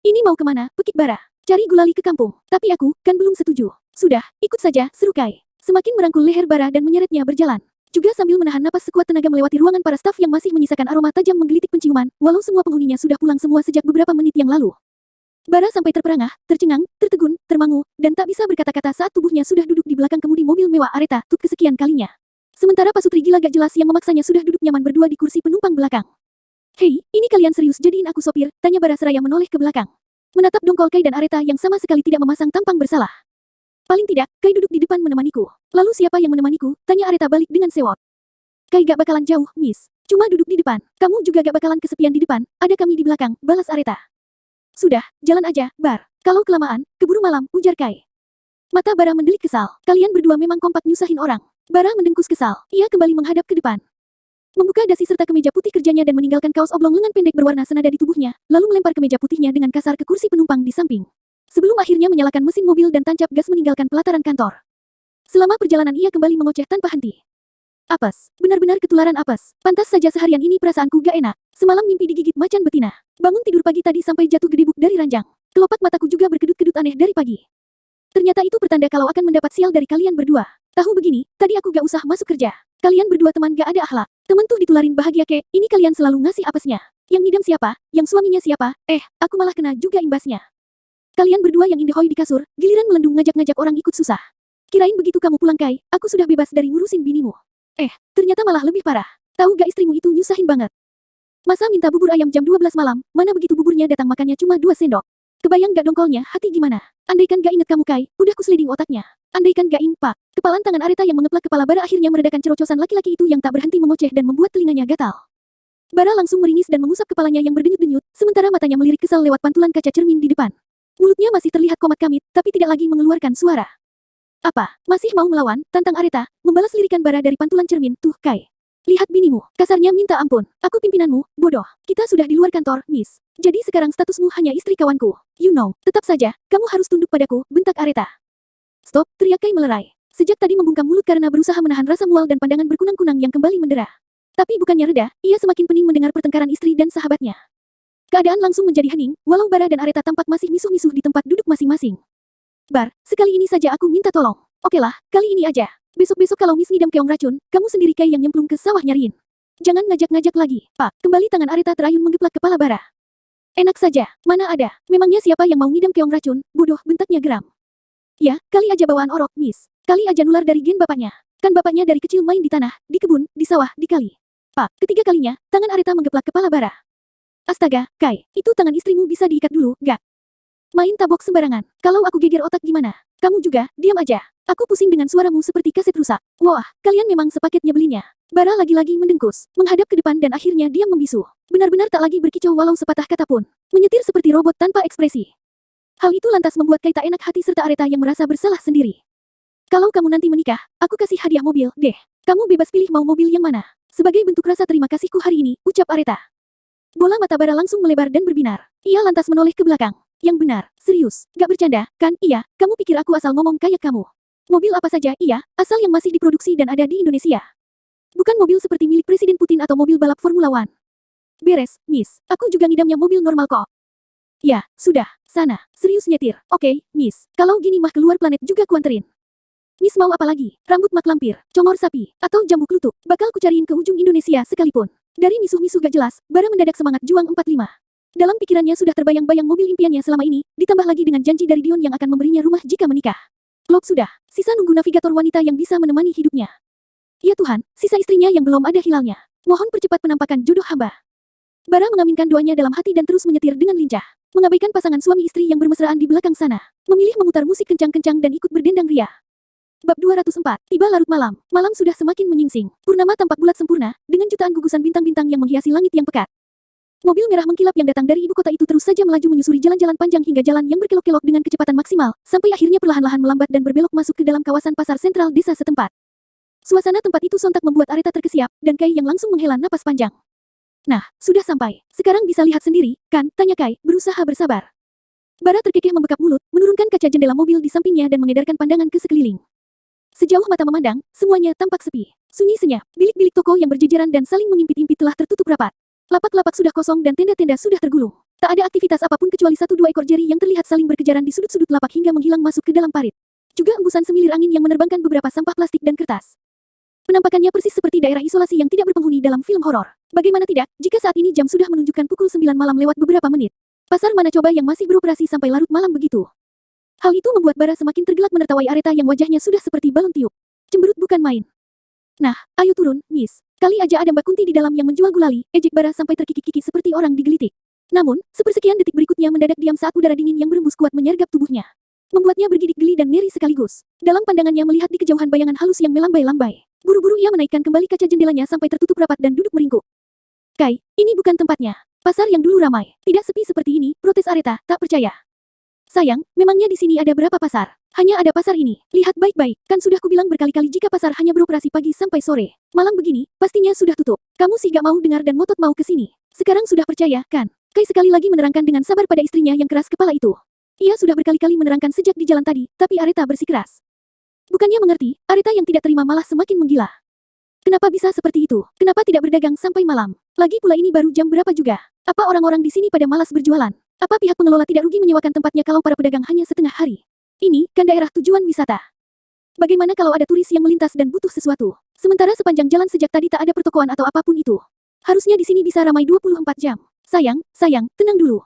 Ini mau kemana, pekik Bara? Cari gulali ke kampung. Tapi aku, kan belum setuju. Sudah, ikut saja, seru Kai. Semakin merangkul leher Bara dan menyeretnya berjalan. Juga sambil menahan napas sekuat tenaga melewati ruangan para staf yang masih menyisakan aroma tajam menggelitik penciuman, walau semua penghuninya sudah pulang semua sejak beberapa menit yang lalu. Bara sampai terperangah, tercengang, tertegun, termangu, dan tak bisa berkata-kata saat tubuhnya sudah duduk di belakang kemudi mobil mewah Areta Tut kesekian kalinya. Sementara pasutri gila gak jelas yang memaksanya sudah duduk nyaman berdua di kursi penumpang belakang. Hei, ini kalian serius jadiin aku sopir? Tanya Bara seraya menoleh ke belakang. Menatap dongkol Kai dan Areta yang sama sekali tidak memasang tampang bersalah. Paling tidak, Kai duduk di depan menemaniku. Lalu siapa yang menemaniku? Tanya Areta balik dengan sewot. Kai gak bakalan jauh, Miss. Cuma duduk di depan. Kamu juga gak bakalan kesepian di depan. Ada kami di belakang, balas Areta. Sudah, jalan aja, Bar. Kalau kelamaan, keburu malam, ujar Kai. Mata Bara mendelik kesal. Kalian berdua memang kompak nyusahin orang. Bara mendengkus kesal. Ia kembali menghadap ke depan. Membuka dasi serta kemeja putih kerjanya dan meninggalkan kaos oblong lengan pendek berwarna senada di tubuhnya, lalu melempar kemeja putihnya dengan kasar ke kursi penumpang di samping. Sebelum akhirnya menyalakan mesin mobil dan tancap gas meninggalkan pelataran kantor. Selama perjalanan ia kembali mengoceh tanpa henti. Apes, benar-benar ketularan apes. Pantas saja seharian ini perasaanku gak enak. Semalam mimpi digigit macan betina. Bangun tidur pagi tadi sampai jatuh gedebuk dari ranjang. Kelopak mataku juga berkedut-kedut aneh dari pagi. Ternyata itu pertanda kalau akan mendapat sial dari kalian berdua. Tahu begini, tadi aku gak usah masuk kerja. Kalian berdua teman gak ada akhlak. Temen tuh ditularin bahagia kek, ini kalian selalu ngasih apesnya. Yang ngidam siapa? Yang suaminya siapa? Aku malah kena juga imbasnya. Kalian berdua yang indehoi di kasur, giliran melendung ngajak-ngajak orang ikut susah. Kirain begitu kamu pulang Kai, aku sudah bebas dari ngurusin binimu. Ternyata malah lebih parah. Tahu gak istrimu itu nyusahin banget. Masa minta bubur ayam jam 12 malam, mana begitu buburnya datang makannya cuma 2 sendok. Kebayang gak dongkolnya, hati gimana? Andaikan gak inget kamu Kai, udah kuseliding otaknya. Andaikan gak impak. Kepalan tangan Areta yang mengeplak kepala Bara akhirnya meredakan cerocosan laki-laki itu yang tak berhenti mengoceh dan membuat telinganya gatal. Bara langsung meringis dan mengusap kepalanya yang berdenyut-denyut, sementara matanya melirik kesal lewat pantulan kaca cermin di depan. Mulutnya masih terlihat komat kamit, tapi tidak lagi mengeluarkan suara. Apa? Masih mau melawan? Tantang Areta, membalas lirikan Bara dari pantulan cermin. Tuh, Kai. Lihat binimu. Kasarnya minta ampun. Aku pimpinanmu, bodoh. Kita sudah di luar kantor, Miss. Jadi sekarang statusmu hanya istri kawanku. You know. Tetap saja, kamu harus tunduk padaku, bentak Areta. Stop, teriak Kai melerai. Sejak tadi membungkam mulut karena berusaha menahan rasa mual dan pandangan berkunang-kunang yang kembali mendera. Tapi bukannya reda, ia semakin pening mendengar pertengkaran istri dan sahabatnya. Keadaan langsung menjadi hening, walau Bara dan Areta tampak masih misuh-misuh di tempat duduk masing-masing. Bar, sekali ini saja aku minta tolong. Okelah, kali ini aja. Besok-besok kalau Miss ngidam keong racun, kamu sendiri kayak yang nyemplung ke sawah nyariin. Jangan ngajak-ngajak lagi, Pak. Kembali tangan Areta terayun menggeplak kepala Bara. Enak saja, mana ada. Memangnya siapa yang mau ngidam keong racun, bodoh, bentaknya geram. Ya, kali aja bawaan orok, Miss. Kali aja nular dari gen bapaknya. Kan bapaknya dari kecil main di tanah, di kebun, di sawah, di kali. Pak, ketiga kalinya, tangan Areta menggeplak kepala Bara. Astaga, Kai, itu tangan istrimu bisa diikat dulu, gak? Main tabok sembarangan. Kalau aku geger otak gimana? Kamu juga, diam aja. Aku pusing dengan suaramu seperti kaset rusak. Wah, kalian memang sepaket nyebelinnya. Bara lagi-lagi mendengkus, menghadap ke depan dan akhirnya diam membisu. Benar-benar tak lagi berkicau walau sepatah kata pun. Menyetir seperti robot tanpa ekspresi. Hal itu lantas membuat Kai tak enak hati serta Areta yang merasa bersalah sendiri. Kalau kamu nanti menikah, aku kasih hadiah mobil, deh. Kamu bebas pilih mau mobil yang mana. Sebagai bentuk rasa terima kasihku hari ini, ucap Areta. Bola mata Bara langsung melebar dan berbinar. Ia lantas menoleh ke belakang. Yang benar, serius, gak bercanda, kan? Iya, kamu pikir aku asal ngomong kayak kamu. Mobil apa saja, iya, asal yang masih diproduksi dan ada di Indonesia. Bukan mobil seperti milik Presiden Putin atau mobil balap Formula One. Beres, Miss. Aku juga ngidamnya mobil normal kok. Ya, sudah, sana. Serius nyetir. Oke, Miss. Kalau gini mah keluar planet juga kuanterin. Miss mau apa lagi? Rambut mak lampir, congor sapi, atau jambu klutuk, bakal kucariin ke ujung Indonesia sekalipun. Dari misuh-misuh gak jelas, Bara mendadak semangat juang 45. Dalam pikirannya sudah terbayang-bayang mobil impiannya selama ini, ditambah lagi dengan janji dari Dion yang akan memberinya rumah jika menikah. Klop sudah, sisa nunggu navigator wanita yang bisa menemani hidupnya. Ya Tuhan, sisa istrinya yang belum ada hilalnya. Mohon percepat penampakan jodoh hamba. Bara mengaminkan doanya dalam hati dan terus menyetir dengan lincah. Mengabaikan pasangan suami istri yang bermesraan di belakang sana. Memilih memutar musik kencang-kencang dan ikut berdendang ria. Bab 204, tiba larut malam. Malam sudah semakin menyingsing. Purnama tampak bulat sempurna, dengan jutaan gugusan bintang-bintang yang menghiasi langit yang pekat. Mobil merah mengkilap yang datang dari ibu kota itu terus saja melaju menyusuri jalan-jalan panjang hingga jalan yang berkelok-kelok dengan kecepatan maksimal, sampai akhirnya perlahan-lahan melambat dan berbelok masuk ke dalam kawasan pasar sentral desa setempat. Suasana tempat itu sontak membuat Areta terkesiap, dan Kai yang langsung menghela napas panjang. Nah, sudah sampai. Sekarang bisa lihat sendiri, kan? Tanya Kai, berusaha bersabar. Bara terkekeh membekap mulut, menurunkan kaca jendela mobil di sampingnya dan mengedarkan pandangan ke sekeliling. Sejauh mata memandang, semuanya tampak sepi. Sunyi senyap, bilik-bilik toko yang berjejeran dan saling mengimpit-impit telah tertutup rapat. Lapak-lapak sudah kosong dan tenda-tenda sudah tergulung. Tak ada aktivitas apapun kecuali 1-2 ekor jeri yang terlihat saling berkejaran di sudut-sudut lapak hingga menghilang masuk ke dalam parit. Juga embusan semilir angin yang menerbangkan beberapa sampah plastik dan kertas. Penampakannya persis seperti daerah isolasi yang tidak berpenghuni dalam film horor. Bagaimana tidak, jika saat ini jam sudah menunjukkan pukul 9 malam lewat beberapa menit. Pasar mana coba yang masih beroperasi sampai larut malam begitu? Hal itu membuat Bara semakin tergelak menertawai Areta yang wajahnya sudah seperti balon tiup. Cemberut bukan main. Nah, ayo turun, Miss. Kali aja ada Mbak Kunti di dalam yang menjual gulali, ejek Bara sampai terkikik-kikik seperti orang digelitik. Namun, sepersekian detik berikutnya mendadak diam saat udara dingin yang berembus kuat menyergap tubuhnya. Membuatnya bergidik geli dan ngeri sekaligus. Dalam pandangannya melihat di kejauhan bayangan halus yang melambai-lambai. Buru-buru ia menaikkan kembali kaca jendelanya sampai tertutup rapat dan duduk meringkuk. Kai, ini bukan tempatnya. Pasar yang dulu ramai, tidak sepi seperti ini, protes Areta, tak percaya. Sayang, memangnya di sini ada berapa pasar? Hanya ada pasar ini. Lihat baik-baik, kan sudah kubilang berkali-kali jika pasar hanya beroperasi pagi sampai sore. Malam begini, pastinya sudah tutup. Kamu sih gak mau dengar dan ngotot mau ke sini. Sekarang sudah percaya, kan? Kai sekali lagi menerangkan dengan sabar pada istrinya yang keras kepala itu. Ia sudah berkali-kali menerangkan sejak di jalan tadi, tapi Areta bersikeras. Bukannya mengerti, Areta yang tidak terima malah semakin menggila. Kenapa bisa seperti itu? Kenapa tidak berdagang sampai malam? Lagi pula ini baru jam berapa juga? Apa orang-orang di sini pada malas berjualan? Apa pihak pengelola tidak rugi menyewakan tempatnya kalau para pedagang hanya setengah hari? Ini kan daerah tujuan wisata. Bagaimana kalau ada turis yang melintas dan butuh sesuatu? Sementara sepanjang jalan sejak tadi tak ada pertokoan atau apapun itu. Harusnya di sini bisa ramai 24 jam. Sayang, tenang dulu.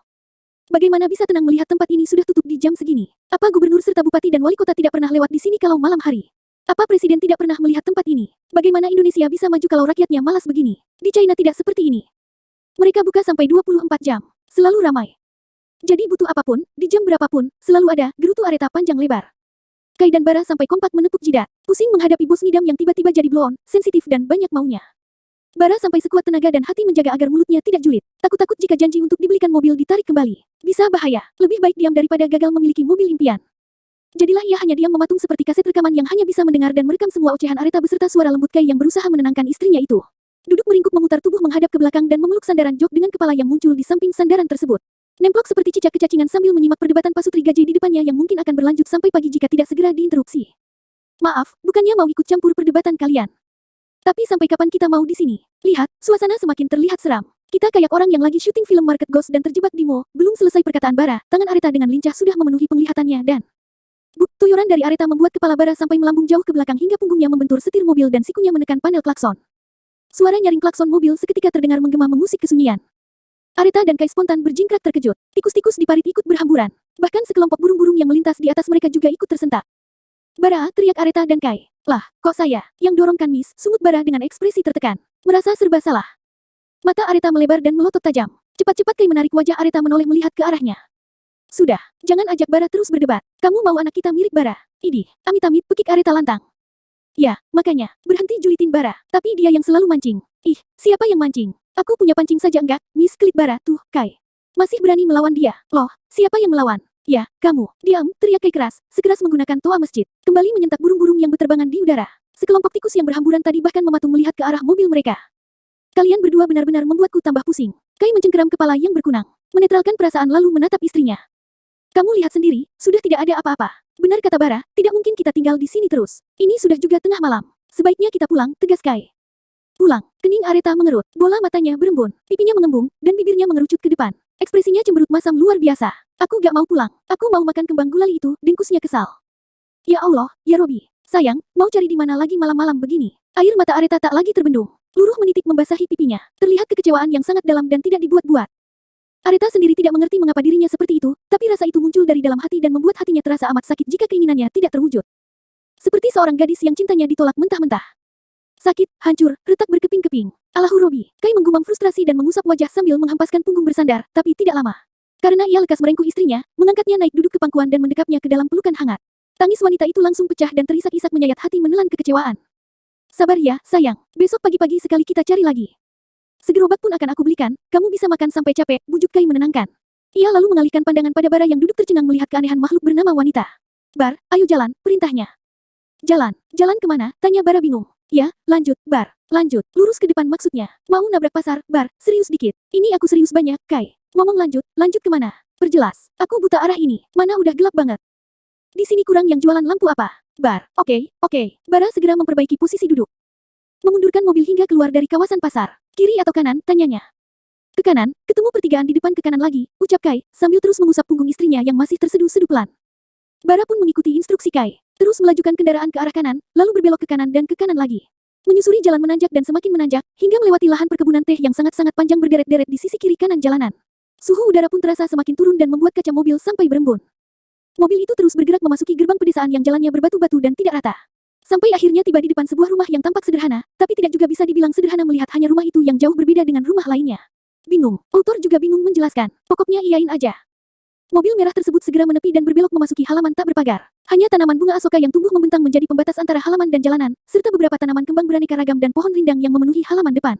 Bagaimana bisa tenang melihat tempat ini sudah tutup di jam segini? Apa gubernur serta bupati dan wali kota tidak pernah lewat di sini kalau malam hari? Apa presiden tidak pernah melihat tempat ini? Bagaimana Indonesia bisa maju kalau rakyatnya malas begini? Di China tidak seperti ini. Mereka buka sampai 24 jam. Selalu ramai. Jadi butuh apapun, di jam berapapun, selalu ada, gerutu Areta panjang lebar. Kai dan Bara sampai kompak menepuk jidat, pusing menghadapi bos ngidam yang tiba-tiba jadi blow on, sensitif dan banyak maunya. Bara sampai sekuat tenaga dan hati menjaga agar mulutnya tidak julid, takut-takut jika janji untuk dibelikan mobil ditarik kembali. Bisa bahaya, lebih baik diam daripada gagal memiliki mobil impian. Jadilah ia hanya diam mematung seperti kaset rekaman yang hanya bisa mendengar dan merekam semua ocehan Areta beserta suara lembut Kai yang berusaha menenangkan istrinya itu. Duduk meringkuk memutar tubuh menghadap ke belakang dan memeluk sandaran jok dengan kepala yang muncul di samping sandaran tersebut. Nemplok seperti cicak kecacingan sambil menyimak perdebatan pasutri gaji di depannya yang mungkin akan berlanjut sampai pagi jika tidak segera diinterupsi. Maaf, bukannya mau ikut campur perdebatan kalian. Tapi sampai kapan kita mau di sini? Lihat, suasana semakin terlihat seram. Kita kayak orang yang lagi syuting film Market Ghost dan terjebak di mall. Belum selesai perkataan Bara, tangan Areta dengan lincah sudah memenuhi penglihatannya dan tuyuran dari Areta membuat kepala Bara sampai melambung jauh ke belakang hingga punggungnya membentur setir mobil dan sikunya menekan panel klakson. Suara nyaring klakson mobil seketika terdengar menggema mengusik kesunyian. Areta dan Kai spontan berjingkrak terkejut. Tikus-tikus di parit ikut berhamburan. Bahkan sekelompok burung-burung yang melintas di atas mereka juga ikut tersentak. Bara, teriak Areta dan Kai. Lah, kok saya? Yang dorongkan Miss, sungut Bara dengan ekspresi tertekan. Merasa serba salah. Mata Areta melebar dan melotot tajam. Cepat-cepat Kai menarik wajah Areta menoleh melihat ke arahnya. Sudah, jangan ajak Bara terus berdebat. Kamu mau anak kita mirip Bara? Idih, amit-amit pekik Areta lantang. Ya, makanya, berhenti julitin Bara. Tapi dia yang selalu mancing. Ih, siapa yang mancing? Aku punya pancing saja enggak, Miss Klik Bara, tuh, Kai. Masih berani melawan dia. Loh, siapa yang melawan? Ya, kamu. Diam, teriak Kai keras, sekeras menggunakan toa masjid. Kembali menyentak burung-burung yang berterbangan di udara. Sekelompok tikus yang berhamburan tadi bahkan mematung melihat ke arah mobil mereka. Kalian berdua benar-benar membuatku tambah pusing. Kai mencengkeram kepala yang berkunang. Menetralkan perasaan lalu menatap istrinya. Kamu lihat sendiri, sudah tidak ada apa-apa. Benar kata Bara, tidak mungkin kita tinggal di sini terus. Ini sudah juga tengah malam. Sebaiknya kita pulang, tegas Kai. Pulang. Kening Areta mengerut. Bola matanya berembun. Pipinya mengembung, dan bibirnya mengerucut ke depan. Ekspresinya cemberut masam luar biasa. Aku gak mau pulang. Aku mau makan kembang gulali itu, dengkusnya kesal. Ya Allah, ya Robi. Sayang, mau cari di mana lagi malam-malam begini? Air mata Areta tak lagi terbendung. Luruh menitik membasahi pipinya. Terlihat kekecewaan yang sangat dalam dan tidak dibuat-buat. Areta sendiri tidak mengerti mengapa dirinya seperti itu, tapi rasa itu muncul dari dalam hati dan membuat hatinya terasa amat sakit jika keinginannya tidak terwujud. Seperti seorang gadis yang cintanya ditolak mentah-mentah. Sakit, hancur, retak berkeping-keping. Allahu Robi, Kai menggumam frustrasi dan mengusap wajah sambil menghempaskan punggung bersandar, tapi tidak lama. Karena ia lekas merengkuh istrinya, mengangkatnya naik duduk ke pangkuan dan mendekapnya ke dalam pelukan hangat. Tangis wanita itu langsung pecah dan terisak-isak menyayat hati menelan kekecewaan. Sabar ya, sayang. Besok pagi-pagi sekali kita cari lagi. Segerobak pun akan aku belikan, kamu bisa makan sampai capek, bujuk Kai menenangkan. Ia lalu mengalihkan pandangan pada Bara yang duduk tercengang melihat keanehan makhluk bernama wanita. Bar, ayo jalan, perintahnya. Jalan, jalan kemana? Tanya Bara bingung. Ya, lanjut, Bar, lanjut, lurus ke depan maksudnya. Mau nabrak pasar, Bar, serius dikit. Ini aku serius banyak, Kai. Ngomong lanjut, lanjut kemana? Perjelas, aku buta arah ini, mana udah gelap banget. Di sini kurang yang jualan lampu apa? Bar, oke. Bara segera memperbaiki posisi duduk. Memundurkan mobil hingga keluar dari kawasan pasar. Kiri atau kanan, tanyanya. Ke kanan, ketemu pertigaan di depan ke kanan lagi, ucap Kai, sambil terus mengusap punggung istrinya yang masih terseduh-seduh pelan. Bara pun mengikuti instruksi Kai, terus melajukan kendaraan ke arah kanan, lalu berbelok ke kanan dan ke kanan lagi. Menyusuri jalan menanjak dan semakin menanjak, hingga melewati lahan perkebunan teh yang sangat-sangat panjang berderet-deret di sisi kiri kanan jalanan. Suhu udara pun terasa semakin turun dan membuat kaca mobil sampai berembun. Mobil itu terus bergerak memasuki gerbang pedesaan yang jalannya berbatu-batu dan tidak rata. Sampai akhirnya tiba di depan sebuah rumah yang tampak sederhana, tapi tidak juga bisa dibilang sederhana melihat hanya rumah itu yang jauh berbeda dengan rumah lainnya. Bingung, autor juga bingung menjelaskan, pokoknya iyain aja. Mobil merah tersebut segera menepi dan berbelok memasuki halaman tak berpagar. Hanya tanaman bunga asoka yang tumbuh membentang menjadi pembatas antara halaman dan jalanan, serta beberapa tanaman kembang beraneka ragam dan pohon rindang yang memenuhi halaman depan.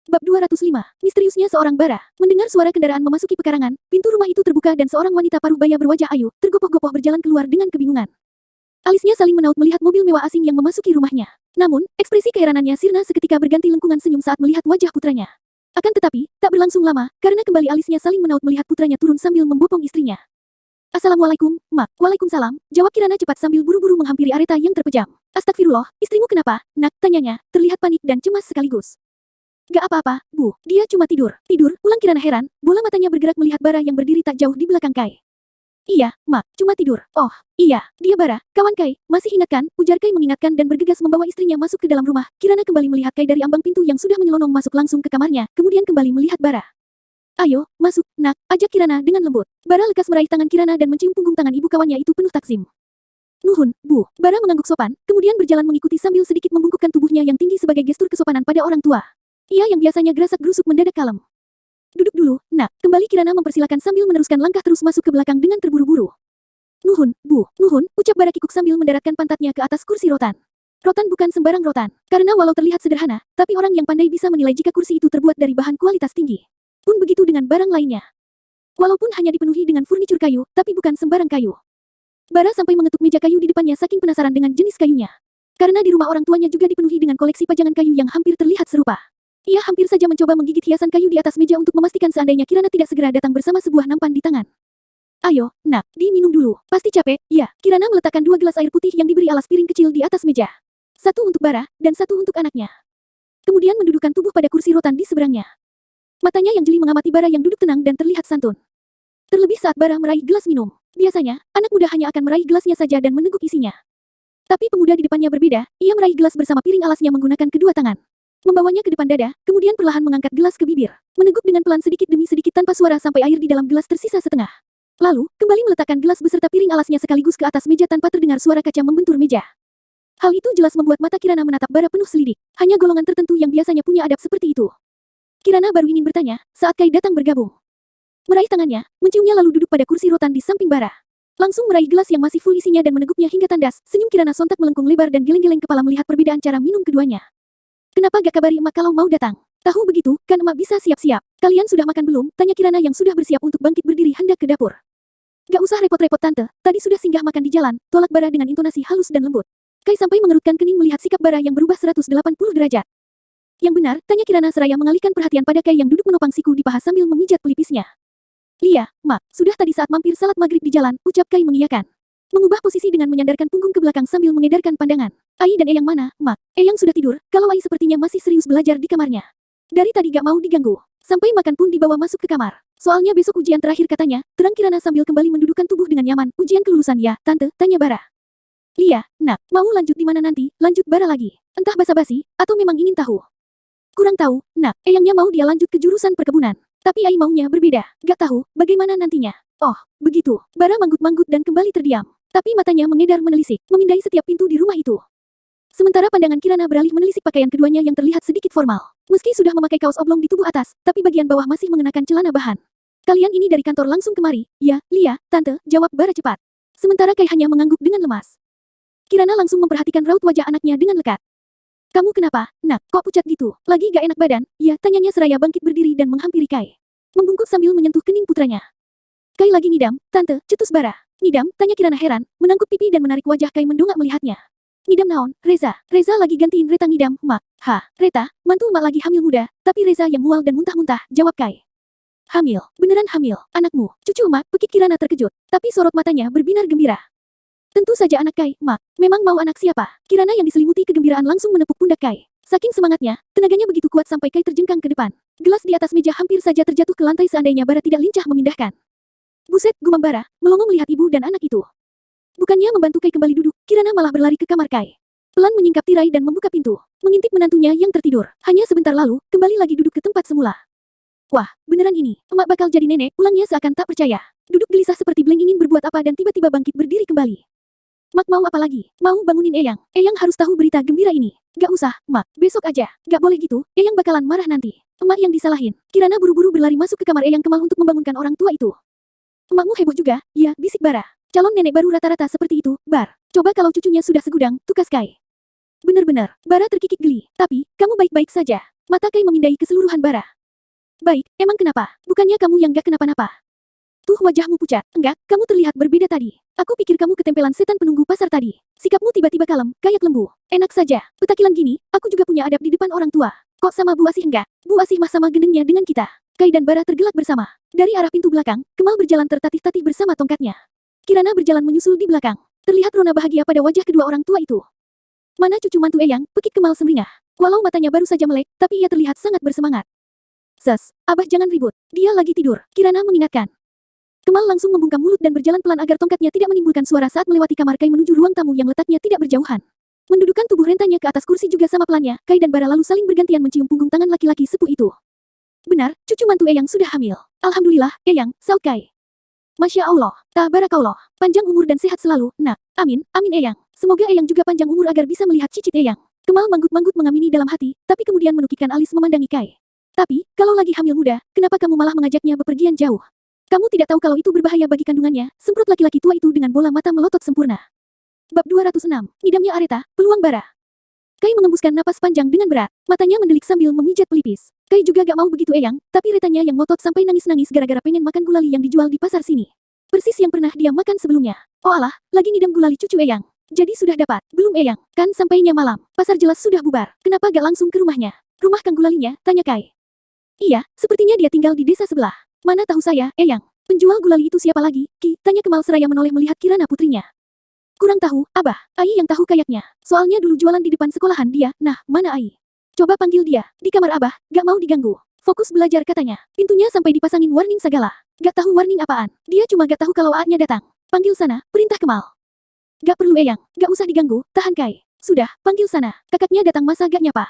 Bab 205, misteriusnya seorang Bara. Mendengar suara kendaraan memasuki pekarangan, pintu rumah itu terbuka dan seorang wanita paruh baya berwajah ayu, tergopoh-gopoh berjalan keluar dengan kebingungan. Alisnya saling menaut melihat mobil mewah asing yang memasuki rumahnya. Namun, ekspresi keheranannya sirna seketika berganti lengkungan senyum saat melihat wajah putranya. Akan tetapi, tak berlangsung lama, karena kembali alisnya saling menaut melihat putranya turun sambil membopong istrinya. Assalamualaikum, Mak. Waalaikumsalam, jawab Kirana cepat sambil buru-buru menghampiri Areta yang terpejam. Astagfirullah, istrimu kenapa, Nak? Tanyanya, terlihat panik dan cemas sekaligus. Gak apa-apa, Bu. Dia cuma tidur. Tidur, ulang Kirana heran, bola matanya bergerak melihat Bara yang berdiri tak jauh di belakang Kai. Iya, Mak, cuma tidur. Oh, iya, dia Bara, kawan Kai, masih ingat kan? Ujar Kai mengingatkan dan bergegas membawa istrinya masuk ke dalam rumah. Kirana kembali melihat Kai dari ambang pintu yang sudah menyelonong masuk langsung ke kamarnya, kemudian kembali melihat Bara. Ayo, masuk, Nak, ajak Kirana dengan lembut. Bara lekas meraih tangan Kirana dan mencium punggung tangan ibu kawannya itu penuh takzim. Nuhun, Bu. Bara mengangguk sopan, kemudian berjalan mengikuti sambil sedikit membungkukkan tubuhnya yang tinggi sebagai gestur kesopanan pada orang tua. Ia yang biasanya gerasak-gerusuk mendadak kalem. Duduk dulu, Nak. Kembali Kirana mempersilakan sambil meneruskan langkah terus masuk ke belakang dengan terburu-buru. Nuhun, Bu. Nuhun, ucap Bara kikuk sambil mendaratkan pantatnya ke atas kursi rotan. Rotan bukan sembarang rotan. Karena walau terlihat sederhana, tapi orang yang pandai bisa menilai jika kursi itu terbuat dari bahan kualitas tinggi. Pun begitu dengan barang lainnya. Walaupun hanya dipenuhi dengan furnitur kayu, tapi bukan sembarang kayu. Bara sampai mengetuk meja kayu di depannya saking penasaran dengan jenis kayunya. Karena di rumah orang tuanya juga dipenuhi dengan koleksi pajangan kayu yang hampir terlihat serupa. Ia hampir saja mencoba menggigit hiasan kayu di atas meja untuk memastikan seandainya Kirana tidak segera datang bersama sebuah nampan di tangan. Ayo, Nak, diminum dulu. Pasti capek, ya. Kirana meletakkan 2 gelas air putih yang diberi alas piring kecil di atas meja. Satu untuk Bara, dan satu untuk anaknya. kemudian mendudukkan tubuh pada kursi rotan di seberangnya. Matanya yang jeli mengamati Bara yang duduk tenang dan terlihat santun. Terlebih saat Bara meraih gelas minum. Biasanya, anak muda hanya akan meraih gelasnya saja dan meneguk isinya. Tapi pemuda di depannya berbeda, ia meraih gelas bersama piring alasnya menggunakan kedua tangan. Membawanya ke depan dada, kemudian perlahan mengangkat gelas ke bibir. Meneguk dengan pelan sedikit demi sedikit tanpa suara sampai air di dalam gelas tersisa setengah. Lalu, kembali meletakkan gelas beserta piring alasnya sekaligus ke atas meja tanpa terdengar suara kaca membentur meja. Hal itu jelas membuat mata Kirana menatap Bara penuh selidik. Hanya golongan tertentu yang biasanya punya adab seperti itu. Kirana baru ingin bertanya, saat Kai datang bergabung. Meraih tangannya, menciumnya lalu duduk pada kursi rotan di samping Bara. Langsung meraih gelas yang masih full isinya dan meneguknya hingga tandas. Senyum Kirana sontak melengkung lebar dan geleng-geleng kepala melihat perbedaan cara minum keduanya. Kenapa gak kabari emak kalau mau datang? Tahu begitu, kan emak bisa siap-siap. Kalian sudah makan belum? Tanya Kirana yang sudah bersiap untuk bangkit berdiri hendak ke dapur. Gak usah repot-repot tante, tadi sudah singgah makan di jalan, tolak Bara dengan intonasi halus dan lembut. Kai sampai mengerutkan kening melihat sikap Bara yang berubah 180 derajat. Yang benar, tanya Kirana seraya mengalihkan perhatian pada Kai yang duduk menopang siku di paha sambil memijat pelipisnya. Iya, mak, sudah tadi saat mampir salat maghrib di jalan, ucap Kai mengiyakan. Mengubah posisi dengan menyandarkan punggung ke belakang sambil mengedarkan pandangan. Ai dan Eyang mana, mak? Eyang sudah tidur, kalau Ai sepertinya masih serius belajar di kamarnya. Dari tadi gak mau diganggu. Sampai makan pun dibawa masuk ke kamar. Soalnya besok ujian terakhir katanya, terang Kirana sambil kembali mendudukkan tubuh dengan nyaman. Ujian kelulusan ya, tante, tanya Bara. Iya, nak, mau lanjut di mana nanti? Lanjut Bara lagi. Entah basa-basi, atau memang ingin tahu. Kurang tahu, nak, Eyangnya mau dia lanjut ke jurusan perkebunan. Tapi Ai maunya berbeda, gak tahu, bagaimana nantinya. Oh, begitu. Bara manggut-manggut dan kembali terdiam. Tapi matanya mengedar menelisik, memindai setiap pintu di rumah itu. Sementara pandangan Kirana beralih menelisik pakaian keduanya yang terlihat sedikit formal. Meski sudah memakai kaos oblong di tubuh atas, tapi bagian bawah masih mengenakan celana bahan. Kalian ini dari kantor langsung kemari? Ya, Lia, tante, jawab Bara cepat. Sementara Kai hanya mengangguk dengan lemas. Kirana langsung memperhatikan raut wajah anaknya dengan lekat. Kamu kenapa, nak, kok pucat gitu? Lagi gak enak badan? Ya, tanyanya seraya bangkit berdiri dan menghampiri Kai. Membungkuk sambil menyentuh kening putranya. Kai lagi ngidam, tante, cetus Bara. Ngidam, tanya Kirana heran, menangkup pipi dan menarik wajah Kai mendongak melihatnya. Ngidam naon, Reza lagi gantiin Reta ngidam, mak. Hah, Reta, mantu mak lagi hamil muda, tapi Reza yang mual dan muntah-muntah, jawab Kai. Hamil, beneran hamil, anakmu, cucu mak, pekik Kirana terkejut, tapi sorot matanya berbinar gembira. Tentu saja anak Kai, mak. Memang mau anak siapa? Kirana yang diselimuti kegembiraan langsung menepuk pundak Kai. Saking semangatnya, tenaganya begitu kuat sampai Kai terjengkang ke depan. Gelas di atas meja hampir saja terjatuh ke lantai seandainya Bara tidak lincah memindahkan. Buset, gumam Bara, melongo melihat ibu dan anak itu. Bukannya membantu Kai kembali duduk, Kirana malah berlari ke kamar Kai. Pelan menyingkap tirai dan membuka pintu. Mengintip menantunya yang tertidur. Hanya sebentar lalu, kembali lagi duduk ke tempat semula. Wah, beneran ini, emak bakal jadi nenek, ulangnya seakan tak percaya. Duduk gelisah seperti blank ingin berbuat apa dan tiba-tiba bangkit berdiri kembali. Mak mau apa lagi? Mau bangunin Eyang. Eyang harus tahu berita gembira ini. Gak usah, Mak. Besok aja. Gak boleh gitu. Eyang bakalan marah nanti. Emak yang disalahin. Kirana buru-buru berlari masuk ke kamar Eyang Kemal untuk membangunkan orang tua itu. Emakmu heboh juga, ya, bisik Bara. Calon nenek baru rata-rata seperti itu, Bar. Coba kalau cucunya sudah segudang, tukas Kai. Bener-bener. Bara terkikik geli. Tapi, kamu baik-baik saja. Mata Kai memindai keseluruhan Bara. Baik, emang kenapa? Bukannya kamu yang gak kenapa-napa? Tuh wajahmu pucat. Enggak, kamu terlihat berbeda tadi. Aku pikir kamu ketempelan setan penunggu pasar tadi. Sikapmu tiba-tiba kalem, kayak lembu. Enak saja. Petakilan gini, aku juga punya adab di depan orang tua. Kok sama Bu Asih enggak? Bu Asih mah sama gendengnya dengan kita. Kai dan Bara tergelak bersama. Dari arah pintu belakang, Kemal berjalan tertatih-tatih bersama tongkatnya. Kirana berjalan menyusul di belakang. Terlihat rona bahagia pada wajah kedua orang tua itu. Mana cucu mantu Eyang, pekik Kemal semringah. Walau matanya baru saja melek, tapi ia terlihat sangat bersemangat. Ses, abah jangan ribut. Dia lagi tidur, Kirana mengingatkan. Kemal langsung membungkam mulut dan berjalan pelan agar tongkatnya tidak menimbulkan suara saat melewati kamar Kai menuju ruang tamu yang letaknya tidak berjauhan. Mendudukkan tubuh rentanya ke atas kursi juga sama pelannya, Kai dan Bara lalu saling bergantian mencium punggung tangan laki-laki sepuh itu. Benar, cucu mantu Eyang sudah hamil. Alhamdulillah, Eyang, saut Kai. Masya Allah, tabarakallah, panjang umur dan sehat selalu, nak. Amin, amin Eyang. Semoga Eyang juga panjang umur agar bisa melihat cicit Eyang. Kemal manggut-manggut mengamini dalam hati, tapi kemudian menukikkan alis memandangi Kai. Tapi, kalau lagi hamil muda, kenapa kamu malah mengajaknya bepergian jauh? Kamu tidak tahu kalau itu berbahaya bagi kandungannya, semprot laki-laki tua itu dengan bola mata melotot sempurna. Bab 206, ngidamnya Areta, peluang Bara. Kai mengembuskan napas panjang dengan berat, matanya mendelik sambil memijat pelipis. Kai juga gak mau begitu Eyang, tapi Retanya yang ngotot sampai nangis-nangis gara-gara pengen makan gulali yang dijual di pasar sini. Persis yang pernah dia makan sebelumnya. Oh alah, lagi ngidam gulali cucu Eyang. Jadi sudah dapat, belum Eyang? Kan sampainya malam, pasar jelas sudah bubar. Kenapa gak langsung ke rumahnya? Rumah Kang Gulalinya, tanya Kai. Iya, sepertinya dia tinggal di desa sebelah. Mana tahu saya, Eyang. Penjual gulali itu siapa lagi, Ki? Tanya Kemal seraya menoleh melihat Kirana putrinya. Kurang tahu, Abah. Ai yang tahu kayaknya. Soalnya dulu jualan di depan sekolahan dia. Nah, mana Ai? Coba panggil dia. Di kamar Abah, gak mau diganggu. Fokus belajar katanya. Pintunya sampai dipasangin warning segala. Gak tahu warning apaan. Dia cuma gak tahu kalau A-nya datang. Panggil sana, perintah Kemal. Gak perlu Eyang, gak usah diganggu, tahan Kai. Sudah, panggil sana. Kakaknya datang masa gak nyapa.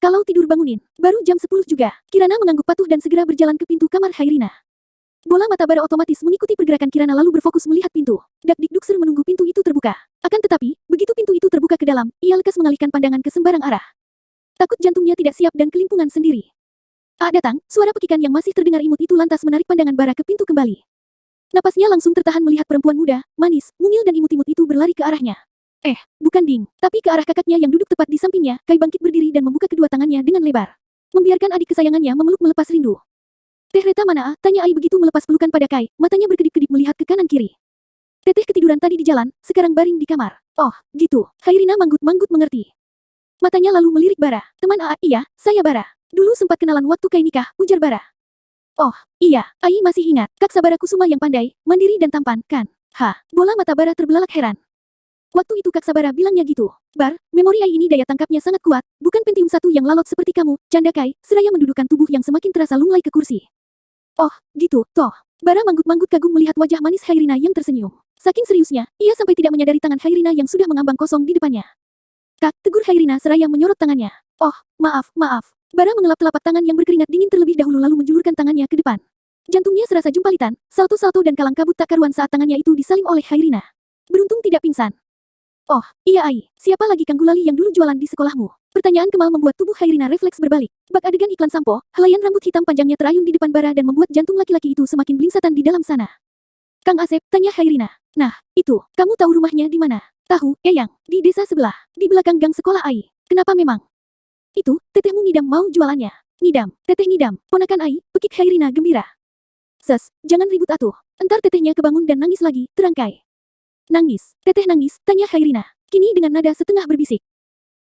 Kalau tidur bangunin. Baru jam 10 juga. Kirana mengangguk patuh dan segera berjalan ke pintu kamar Hairina. Bola mata Bara otomatis mengikuti pergerakan Kirana lalu berfokus melihat pintu. Dak-dik-duk ser menunggu pintu itu terbuka. Akan tetapi, begitu pintu itu terbuka ke dalam, ia lekas mengalihkan pandangan ke sembarang arah. Takut jantungnya tidak siap dan kelimpungan sendiri. Datang, suara pekikan yang masih terdengar imut itu lantas menarik pandangan Bara ke pintu kembali. Napasnya langsung tertahan melihat perempuan muda, manis, mungil dan imut-imut itu berlari ke arahnya. Bukan Ding, tapi ke arah kakaknya yang duduk tepat di sampingnya. Kai bangkit berdiri dan membuka kedua tangannya dengan lebar. Membiarkan adik kesayangannya memeluk melepas rindu. Teh Reta mana? Tanya Ai begitu melepas pelukan pada Kai, matanya berkedip-kedip melihat ke kanan kiri. Teteh ketiduran tadi di jalan, sekarang baring di kamar. Oh, gitu. Hairina manggut-manggut mengerti. Matanya lalu melirik Bara. Teman iya, saya Bara. Dulu sempat kenalan waktu Kai nikah, ujar Bara. Oh, iya, Ai masih ingat. Kak Sabara Kusuma yang pandai, mandiri dan tampan, kan? Bola mata Bara terbelalak heran. Waktu itu Kak Sabara bilangnya gitu. Bar, memori Ai ini daya tangkapnya sangat kuat, bukan Pentium 1 yang lalot seperti kamu, canda Kai, seraya mendudukkan tubuh yang semakin terasa lunglai ke kursi. Oh, gitu, toh. Bara manggut-manggut kagum melihat wajah manis Hairina yang tersenyum. Saking seriusnya, ia sampai tidak menyadari tangan Hairina yang sudah mengambang kosong di depannya. Kak, tegur Hairina seraya menyorot tangannya. Oh, maaf. Bara mengelap telapak tangan yang berkeringat dingin terlebih dahulu lalu menjulurkan tangannya ke depan. Jantungnya serasa jumpalitan, salto-salto dan kalang kabut tak karuan saat tangannya itu disalim oleh Hairina. Beruntung tidak pingsan. Oh, iya Ai, siapa lagi Kang Gulali yang dulu jualan di sekolahmu? Pertanyaan Kemal membuat tubuh Hairina refleks berbalik. Bak adegan iklan sampo, helaian rambut hitam panjangnya terayun di depan Bara dan membuat jantung laki-laki itu semakin belingsatan di dalam sana. Kang Asep, tanya Hairina. Nah, itu, kamu tahu rumahnya di mana? Tahu, Eyang, di desa sebelah, di belakang gang sekolah Ai. Kenapa memang? Itu, tetehmu Nidam mau jualannya. Nidam, teteh Nidam, ponakan Ai, pekik Hairina gembira. Jangan ribut atuh. Entar tetehnya kebangun dan nangis lagi, terangkai. Nangis, teteh nangis, tanya Hairina. Kini dengan nada setengah berbisik.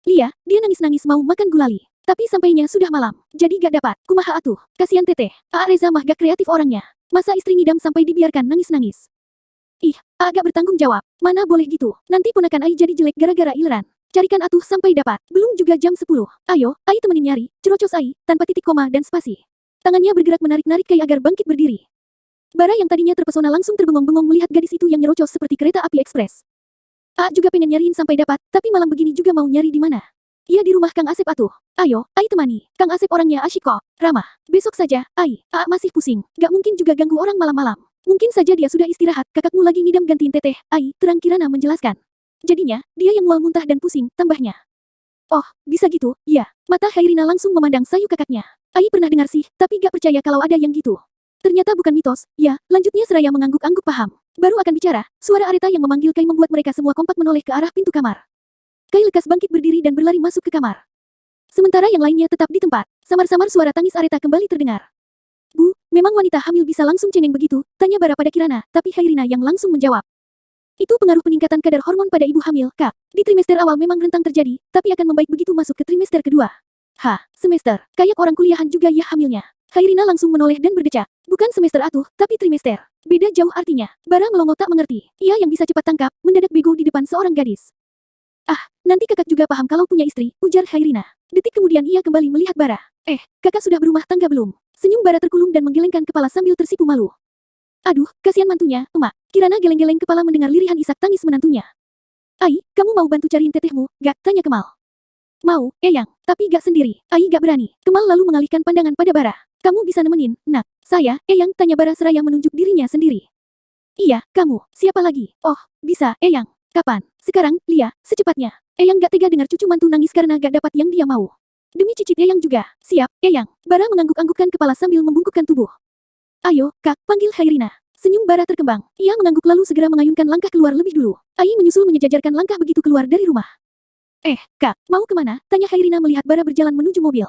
Lia, dia nangis-nangis mau makan gulali. Tapi sampainya sudah malam, jadi gak dapat. Kumaha atuh, kasihan teteh. Reza mah gak kreatif orangnya. Masa istri ngidam sampai dibiarkan nangis-nangis? Ih, agak bertanggung jawab. Mana boleh gitu. Nanti ponakan Ai jadi jelek gara-gara ileran. Carikan atuh sampai dapat. Belum juga jam 10. Ayo, Ai temenin nyari. Cerocos Ai, tanpa titik koma dan spasi. Tangannya bergerak menarik-narik Kai agar bangkit berdiri. Bara yang tadinya terpesona langsung terbengong-bengong melihat gadis itu yang nyerocos seperti kereta api ekspres. Juga pengen nyariin sampai dapat, tapi malam begini juga mau nyari di mana? Iya di rumah Kang Asep atuh. Ayo, Ai temani. Kang Asep orangnya asyik kok, ramah. Besok saja, Ai. Masih pusing. Gak mungkin juga ganggu orang malam-malam. Mungkin saja dia sudah istirahat, kakakmu lagi ngidam gantiin teteh. Ai, terang Kirana menjelaskan. Jadinya, dia yang mual muntah dan pusing, tambahnya. Oh, bisa gitu, iya. Mata Hairina langsung memandang sayu kakaknya. Ai pernah dengar sih, tapi gak percaya kalau ada yang gitu. Ternyata bukan mitos, ya, lanjutnya seraya mengangguk-angguk paham. Baru akan bicara, suara Areta yang memanggil Kai membuat mereka semua kompak menoleh ke arah pintu kamar. Kai lekas bangkit berdiri dan berlari masuk ke kamar. Sementara yang lainnya tetap di tempat, samar-samar suara tangis Areta kembali terdengar. Bu, memang wanita hamil bisa langsung cengeng begitu, tanya Bara pada Kirana, tapi Hairina yang langsung menjawab. Itu pengaruh peningkatan kadar hormon pada ibu hamil, Kak. Di trimester awal memang rentang terjadi, tapi akan membaik begitu masuk ke trimester kedua. Semester, kayak orang kuliahan juga ya hamilnya. Hairina langsung menoleh dan berdecak. Bukan semester atuh, tapi trimester. Beda jauh artinya. Bara melongo tak mengerti. Ia yang bisa cepat tangkap, mendadak bego di depan seorang gadis. Nanti kakak juga paham kalau punya istri, ujar Hairina. Detik kemudian ia kembali melihat Bara. Kakak sudah berumah tangga belum? Senyum Bara terkulum dan menggelengkan kepala sambil tersipu malu. Aduh, kasihan mantunya, emak. Kirana geleng-geleng kepala mendengar lirihan isak tangis menantunya. Ai, kamu mau bantu cariin tetehmu, gak? Tanya Kemal. Mau, Eyang, tapi gak sendiri. Ai gak berani. Kemal lalu mengalihkan pandangan pada Bara. Kamu bisa nemenin, nak. Saya, Eyang, tanya Bara seraya menunjuk dirinya sendiri. Iya, kamu. Siapa lagi? Oh, bisa, Eyang. Kapan? Sekarang, Lia, secepatnya. Eyang gak tega dengar cucu mantu nangis karena gak dapat yang dia mau. Demi cicit Eyang juga. Siap, Eyang. Bara mengangguk-anggukkan kepala sambil membungkukkan tubuh. Ayo, Kak, panggil Hairina. Senyum Bara terkembang. Ia mengangguk lalu segera mengayunkan langkah keluar lebih dulu. Ai menyusul menyejajarkan langkah begitu keluar dari rumah. Kak, mau kemana? Tanya Hairina melihat Bara berjalan menuju mobil.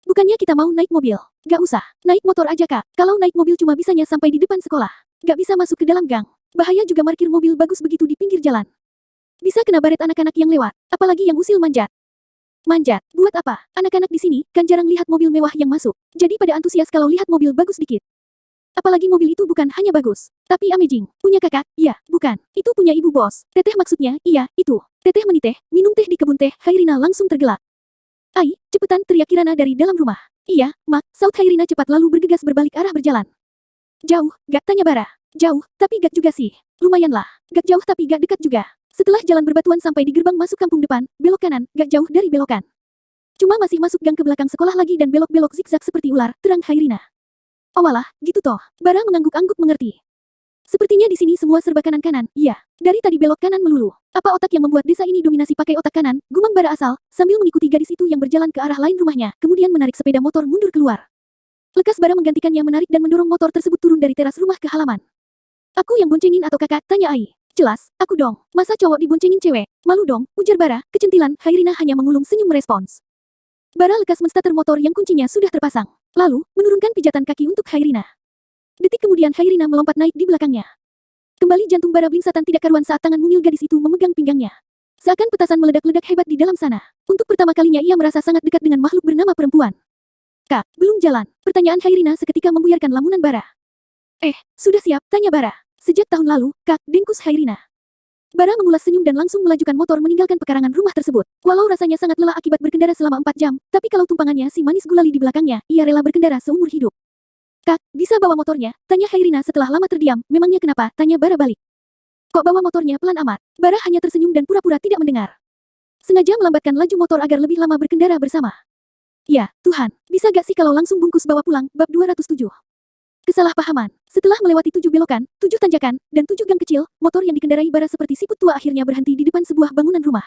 Bukannya kita mau naik mobil? Gak usah. Naik motor aja Kak. Kalau naik mobil cuma bisanya sampai di depan sekolah. Gak bisa masuk ke dalam gang. Bahaya juga parkir mobil bagus begitu di pinggir jalan. Bisa kena baret anak-anak yang lewat. Apalagi yang usil manjat. Manjat? Buat apa? Anak-anak di sini kan jarang lihat mobil mewah yang masuk. Jadi pada antusias kalau lihat mobil bagus dikit. Apalagi mobil itu bukan hanya bagus, tapi amazing. Punya kakak? Iya, bukan. Itu punya ibu bos. Teteh maksudnya? Iya, itu. Teteh meniteh, minum teh di kebun teh. Hairina langsung tergelak. Ai, cepetan, teriak Kirana dari dalam rumah. Iya, Mak, saut Hairina cepat lalu bergegas berbalik arah berjalan. Jauh, gak, tanya Bara. Jauh, tapi gak juga sih. Lumayanlah. Gak jauh tapi gak dekat juga. Setelah jalan berbatuan sampai di gerbang masuk kampung depan, belok kanan, gak jauh dari belokan. Cuma masih masuk gang ke belakang sekolah lagi dan belok-belok zigzag seperti ular, terang Hairina. Oh walah, gitu toh. Bara mengangguk-angguk mengerti. Sepertinya di sini semua serba kanan-kanan, iya. Dari tadi belok kanan melulu. Apa otak yang membuat desa ini dominasi pakai otak kanan, gumam Bara asal, sambil mengikuti gadis itu yang berjalan ke arah lain rumahnya, kemudian menarik sepeda motor mundur keluar. Lekas Bara menggantikannya menarik dan mendorong motor tersebut turun dari teras rumah ke halaman. Aku yang boncengin atau kakak, tanya Ai. Jelas, aku dong. Masa cowok diboncengin cewek? Malu dong, ujar Bara, kecentilan. Hairina hanya mengulung senyum merespons. Bara lekas menstarter motor yang kuncinya sudah terpasang. Lalu, menurunkan pijatan kaki untuk Hairina. Detik kemudian Hairina melompat naik di belakangnya. Kembali jantung Bara blingsatan tidak karuan saat tangan mungil gadis itu memegang pinggangnya. Seakan petasan meledak-ledak hebat di dalam sana. Untuk pertama kalinya ia merasa sangat dekat dengan makhluk bernama perempuan. Kak, belum jalan. Pertanyaan Hairina seketika membuyarkan lamunan Bara. Sudah siap, tanya Bara. Sejak tahun lalu, Kak, dengkus Hairina. Bara mengulas senyum dan langsung melajukan motor meninggalkan pekarangan rumah tersebut. Walau rasanya sangat lelah akibat berkendara selama 4 jam, tapi kalau tumpangannya si manis gulali di belakangnya, ia rela berkendara seumur hidup. Kak, bisa bawa motornya? Tanya Hairina setelah lama terdiam. Memangnya kenapa? Tanya Bara balik. Kok bawa motornya pelan amat? Bara hanya tersenyum dan pura-pura tidak mendengar. Sengaja melambatkan laju motor agar lebih lama berkendara bersama. Ya, Tuhan. Bisa gak sih kalau langsung bungkus bawa pulang? Bab 207. Kesalahpahaman. Setelah melewati 7 belokan, 7 tanjakan, dan 7 gang kecil, motor yang dikendarai Bara seperti siput tua akhirnya berhenti di depan sebuah bangunan rumah.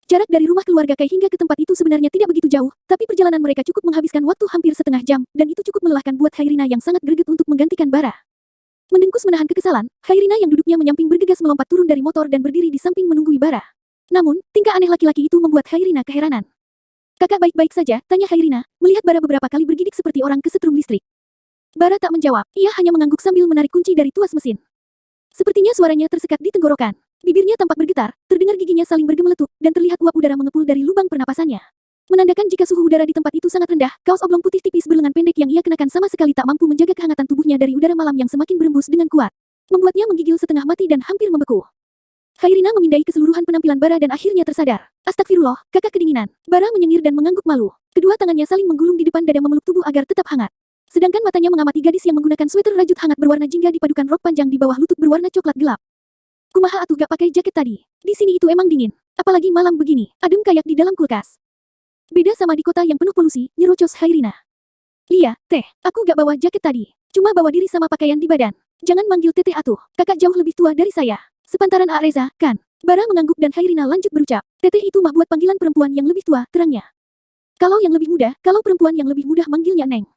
Jarak dari rumah keluarga Kai hingga ke tempat itu sebenarnya tidak begitu jauh, tapi perjalanan mereka cukup menghabiskan waktu hampir setengah jam, dan itu cukup melelahkan buat Hairina yang sangat greget untuk menggantikan Bara. Mendengkus menahan kekesalan, Hairina yang duduknya menyamping bergegas melompat turun dari motor dan berdiri di samping menunggui Bara. Namun, tingkah aneh laki-laki itu membuat Hairina keheranan. Kakak baik-baik saja, tanya Hairina, melihat Bara beberapa kali bergidik seperti orang kesetrum listrik. Bara tak menjawab, ia hanya mengangguk sambil menarik kunci dari tuas mesin. Sepertinya suaranya tersekat di tenggorokan. Bibirnya tampak bergetar, terdengar giginya saling bergemeletup, dan terlihat uap udara mengepul dari lubang pernapasannya. Menandakan jika suhu udara di tempat itu sangat rendah, kaos oblong putih tipis berlengan pendek yang ia kenakan sama sekali tak mampu menjaga kehangatan tubuhnya dari udara malam yang semakin berembus dengan kuat. Membuatnya menggigil setengah mati dan hampir membeku. Hairina memindai keseluruhan penampilan Bara dan akhirnya tersadar. Astagfirullah, kakak kedinginan. Bara menyengir dan mengangguk malu. Kedua tangannya saling menggulung di depan dada memeluk tubuh agar tetap hangat. Sedangkan matanya mengamati gadis yang menggunakan sweater rajut hangat berwarna jingga dipadukan rok panjang di bawah lutut berwarna coklat gelap. Kumaha atuh gak pakai jaket tadi? Di sini itu emang dingin. Apalagi malam begini, adem kayak di dalam kulkas. Beda sama di kota yang penuh polusi, nyerocos Hairina. Lia, teh, aku gak bawa jaket tadi. Cuma bawa diri sama pakaian di badan. Jangan manggil teteh atuh, kakak jauh lebih tua dari saya. Sepantaran A. Reza, kan? Bara mengangguk dan Hairina lanjut berucap. Teteh itu mah buat panggilan perempuan yang lebih tua, terangnya. Kalau yang lebih muda, kalau perempuan yang lebih mudah manggilnya Neng.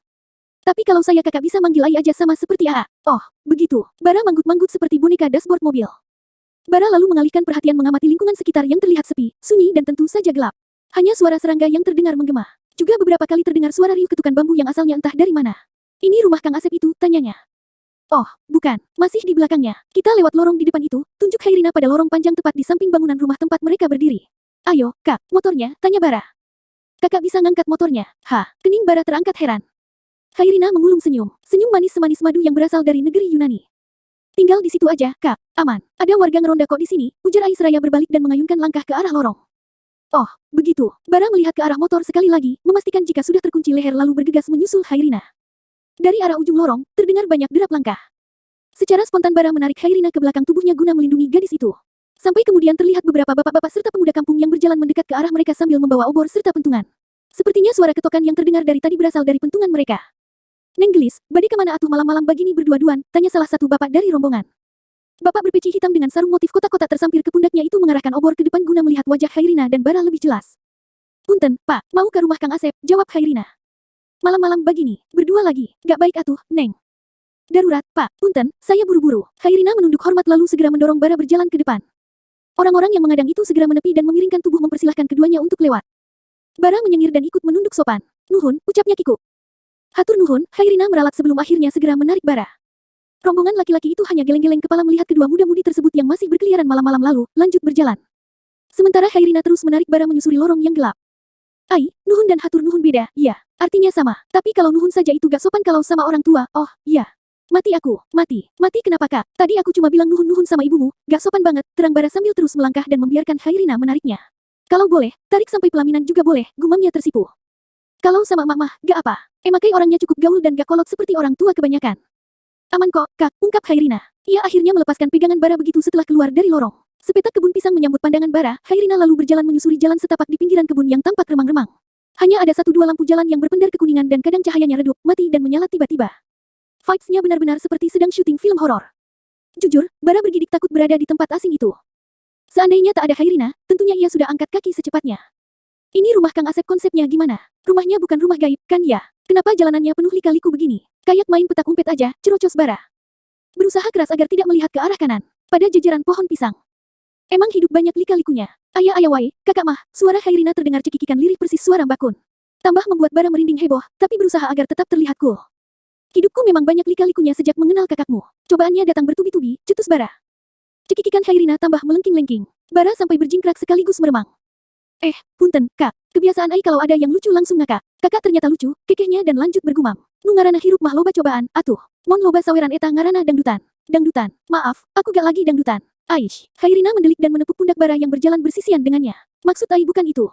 Tapi kalau saya kakak bisa manggil Ai aja sama seperti AA. Oh, begitu. Bara manggut-manggut seperti boneka dashboard mobil. Bara lalu mengalihkan perhatian mengamati lingkungan sekitar yang terlihat sepi, sunyi dan tentu saja gelap. Hanya suara serangga yang terdengar menggema. Juga beberapa kali terdengar suara riuh ketukan bambu yang asalnya entah dari mana. Ini rumah Kang Asep itu, tanyanya. Oh, bukan. Masih di belakangnya. Kita lewat lorong di depan itu, tunjuk Hairina pada lorong panjang tepat di samping bangunan rumah tempat mereka berdiri. Ayo, Kak, motornya, tanya Bara. Kakak bisa ngangkat motornya. Kening Bara terangkat heran. Hairina mengulung senyum. Senyum manis semanis madu yang berasal dari negeri Yunani. Tinggal di situ aja, Kak. Aman. Ada warga ngeronda kok di sini, ujar Ai seraya berbalik dan mengayunkan langkah ke arah lorong. Oh, begitu. Bara melihat ke arah motor sekali lagi, memastikan jika sudah terkunci leher lalu bergegas menyusul Hairina. Dari arah ujung lorong, terdengar banyak derap langkah. Secara spontan Bara menarik Hairina ke belakang tubuhnya guna melindungi gadis itu. Sampai kemudian terlihat beberapa bapak-bapak serta pemuda kampung yang berjalan mendekat ke arah mereka sambil membawa obor serta pentungan. Sepertinya suara ketokan yang terdengar dari tadi berasal dari pentungan mereka. Neng gelis, bade kemana atuh malam-malam begini berdua-duaan, tanya salah satu bapak dari rombongan. Bapak berpeci hitam dengan sarung motif kotak-kotak tersampir ke pundaknya itu mengarahkan obor ke depan guna melihat wajah Hairina dan Bara lebih jelas. Punten, Pak, mau ke rumah Kang Asep, jawab Hairina. Malam-malam begini, berdua lagi, gak baik atuh, Neng. Darurat, Pak, punten, saya buru-buru. Hairina menunduk hormat lalu segera mendorong Bara berjalan ke depan. Orang-orang yang mengadang itu segera menepi dan memiringkan tubuh mempersilahkan keduanya untuk lewat. Bara menyengir dan ikut menunduk sopan. Nuhun, ucapnya kikuk. Hatur nuhun, Hairina meralat sebelum akhirnya segera menarik Bara. Rombongan laki-laki itu hanya geleng-geleng kepala melihat kedua muda-mudi tersebut yang masih berkeliaran malam-malam lalu, lanjut berjalan. Sementara Hairina terus menarik Bara menyusuri lorong yang gelap. Ai, nuhun dan hatur nuhun beda, iya, artinya sama. Tapi kalau nuhun saja itu gak sopan kalau sama orang tua, oh, iya. Mati aku, mati kenapa Kak? Tadi aku cuma bilang nuhun-nuhun sama ibumu, gak sopan banget, terang Bara sambil terus melangkah dan membiarkan Hairina menariknya. Kalau boleh, tarik sampai pelaminan juga boleh, gumamnya tersipu. Kalau sama mama, gak apa. Emakai orangnya cukup gaul dan gak kolot seperti orang tua kebanyakan. Aman kok, Kak, ungkap Hairina. Ia akhirnya melepaskan pegangan bara begitu setelah keluar dari lorong. Sepetak kebun pisang menyambut pandangan bara, Hairina lalu berjalan menyusuri jalan setapak di pinggiran kebun yang tampak remang-remang. Hanya ada satu dua lampu jalan yang berpendar kekuningan dan kadang cahayanya redup, mati dan menyala tiba-tiba. Vibes-nya benar-benar seperti sedang syuting film horor. Jujur, bara bergidik takut berada di tempat asing itu. Seandainya tak ada Hairina, tentunya ia sudah angkat kaki secepatnya. Ini rumah Kang Asep konsepnya gimana? Rumahnya bukan rumah gaib, kan ya? Kenapa jalanannya penuh lika-liku begini? Kayak main petak umpet aja, cerocos bara. Berusaha keras agar tidak melihat ke arah kanan. Pada jajaran pohon pisang. Emang hidup banyak lika-likunya. Ayah wai, kakak mah, suara Hairina terdengar cekikikan lirih persis suara Mbak Kun. Tambah membuat bara merinding heboh, tapi berusaha agar tetap terlihat cool. Hidupku memang banyak lika-likunya sejak mengenal kakakmu. Cobaannya datang bertubi-tubi, cetus bara. Cekikikan Hairina tambah melengking-lengking. Bara sampai berjingkrak sekaligus meremang. Punten, Kak. Kebiasaan Ai kalau ada yang lucu langsung ngakak. Kakak ternyata lucu, kekehnya dan lanjut bergumam. Nu ngaranah hirup mah loba cobaan, atuh. Mon loba saweran eta ngaranah dangdutan. Dangdutan. Maaf, aku gak lagi dangdutan. Aish. Hairina mendelik dan menepuk pundak bara yang berjalan bersisian dengannya. Maksud Ai bukan itu.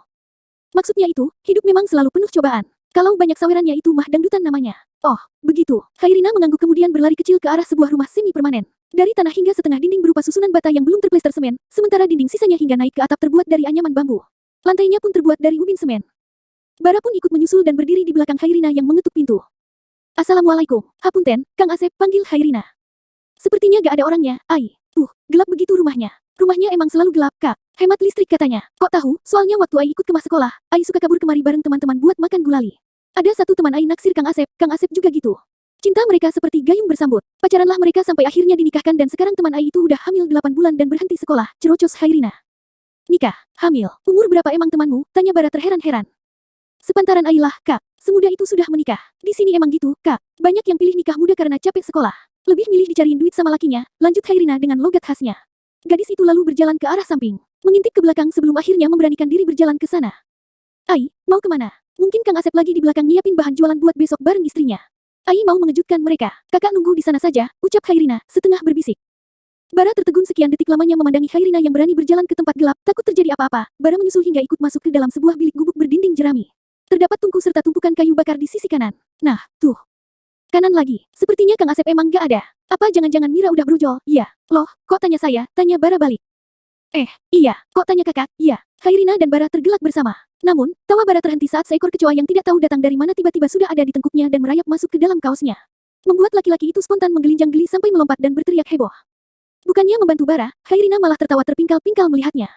Maksudnya itu, hidup memang selalu penuh cobaan. Kalau banyak sawerannya itu mah dangdutan namanya. Oh, begitu. Hairina mengangguk kemudian berlari kecil ke arah sebuah rumah semi permanen. Dari tanah hingga setengah dinding berupa susunan bata yang belum terplester semen, sementara dinding sisanya hingga naik ke atap terbuat dari anyaman bambu. Lantainya pun terbuat dari ubin semen. Bara pun ikut menyusul dan berdiri di belakang Hairina yang mengetuk pintu. Assalamualaikum. Hapunten, Kang Asep, panggil Hairina. Sepertinya gak ada orangnya, Ai. Gelap begitu rumahnya. Rumahnya emang selalu gelap, Kak. Hemat listrik katanya. Kok tahu? Soalnya waktu Ai ikut kemas sekolah, Ai suka kabur kemari bareng teman-teman buat makan gulali. Ada satu teman Ai naksir Kang Asep juga gitu. Cinta mereka seperti gayung bersambut. Pacaranlah mereka sampai akhirnya dinikahkan dan sekarang teman Ai itu udah hamil 8 bulan dan berhenti sekolah, cerocos Hairina. Nikah, hamil, umur berapa emang temanmu? Tanya Bara terheran-heran. Sepantaran Ai lah, Kak. Semudah itu sudah menikah. Di sini emang gitu, Kak. Banyak yang pilih nikah muda karena capek sekolah. Lebih milih dicariin duit sama lakinya, lanjut Hairina dengan logat khasnya. Gadis itu lalu berjalan ke arah samping, mengintip ke belakang sebelum akhirnya memberanikan diri berjalan ke sana. Ai, mau kemana? Mungkin Kang Asep lagi di belakang nyiapin bahan jualan buat besok bareng istrinya. Ai mau mengejutkan mereka. Kakak nunggu di sana saja, ucap Hairina, setengah berbisik. Bara tertegun sekian detik lamanya memandangi Hairina yang berani berjalan ke tempat gelap, takut terjadi apa-apa. Bara menyusul hingga ikut masuk ke dalam sebuah bilik gubuk berdinding jerami. Terdapat tungku serta tumpukan kayu bakar di sisi kanan. Nah, tuh. Kanan lagi. Sepertinya Kang Asep emang gak ada. Apa jangan-jangan Mira udah brojol? Iya. Loh, kok tanya saya? Tanya Bara balik. Iya. Kok tanya kakak? Iya. Hairina dan Bara tergelak bersama. Namun, tawa Bara terhenti saat seekor kecoa yang tidak tahu datang dari mana tiba-tiba sudah ada di tengkuknya dan merayap masuk ke dalam kaosnya. Membuat laki-laki itu spontan menggelinjang geli sampai melompat dan berteriak heboh. Bukannya membantu Bara, Hairina malah tertawa terpingkal-pingkal melihatnya.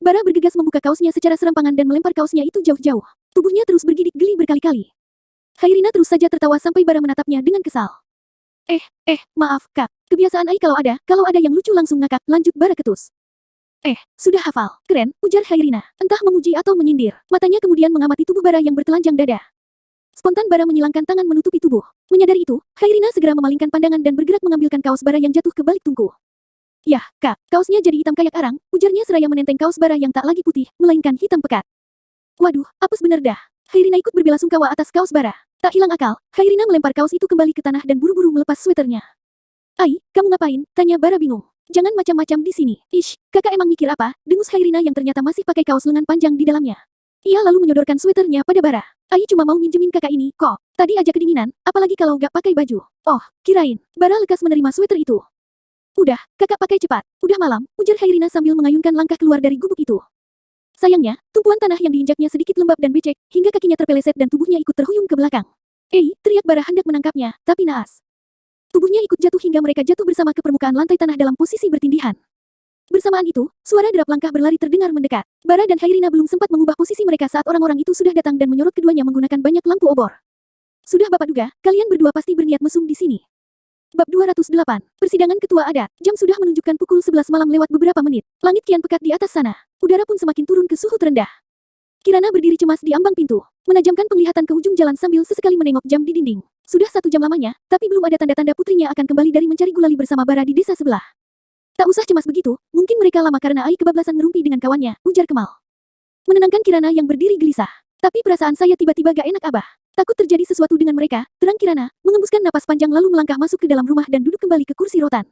Bara bergegas membuka kaosnya secara serampangan dan melempar kaosnya itu jauh-jauh. Tubuhnya terus bergidik geli berkali-kali. Hairina terus saja tertawa sampai Bara menatapnya dengan kesal. Maaf, Kak. Kebiasaan Ai kalau ada yang lucu langsung ngakak, lanjut Bara ketus. Sudah hafal. Keren, ujar Hairina. Entah memuji atau menyindir. Matanya kemudian mengamati tubuh Bara yang bertelanjang dada. Spontan Bara menyilangkan tangan menutupi tubuh. Menyadari itu, Hairina segera memalingkan pandangan dan bergerak mengambilkan kaos Bara yang jatuh ke balik tungku. Yah, Kak, kaosnya jadi hitam kayak arang, ujarnya seraya menenteng kaos Bara yang tak lagi putih, melainkan hitam pekat. Waduh, apes bener dah. Hairina ikut berbelasungkawa atas kaos Bara. Tak hilang akal, Hairina melempar kaos itu kembali ke tanah dan buru-buru melepas sweaternya. Ai, kamu ngapain? Tanya Bara bingung. Jangan macam-macam di sini. Ish, kakak emang mikir apa? Dengus Hairina yang ternyata masih pakai kaos lengan panjang di dalamnya. Ia lalu menyodorkan sweaternya pada Bara. Ai cuma mau minjemin kakak ini, kok. Tadi aja kedinginan, apalagi kalau gak pakai baju. Oh, kirain. Bara lekas menerima sweater itu. Udah, kakak pakai cepat. Udah malam, ujar Hairina sambil mengayunkan langkah keluar dari gubuk itu. Sayangnya, tumpuan tanah yang diinjaknya sedikit lembab dan becek, hingga kakinya terpeleset dan tubuhnya ikut terhuyung ke belakang. Teriak Bara hendak menangkapnya, tapi naas. Tubuhnya ikut jatuh hingga mereka jatuh bersama ke permukaan lantai tanah dalam posisi bertindihan. Bersamaan itu, suara derap langkah berlari terdengar mendekat. Bara dan Hairina belum sempat mengubah posisi mereka saat orang-orang itu sudah datang dan menyorot keduanya menggunakan banyak lampu obor. Sudah Bapak duga, kalian berdua pasti berniat mesum di sini. Bab 208. Persidangan Ketua Adat. Jam sudah menunjukkan pukul 11 malam lewat beberapa menit. Langit kian pekat di atas sana. Udara pun semakin turun ke suhu terendah. Kirana berdiri cemas di ambang pintu, menajamkan penglihatan ke ujung jalan sambil sesekali menengok jam di dinding. Sudah 1 jam lamanya, tapi belum ada tanda-tanda putrinya akan kembali dari mencari gulali bersama Bara di desa sebelah. Tak usah cemas begitu, mungkin mereka lama karena Ai kebablasan ngerumpi dengan kawannya, ujar Kemal. Menenangkan Kirana yang berdiri gelisah. Tapi perasaan saya tiba-tiba gak enak Abah. Takut terjadi sesuatu dengan mereka, terang Kirana, mengembuskan napas panjang lalu melangkah masuk ke dalam rumah dan duduk kembali ke kursi rotan.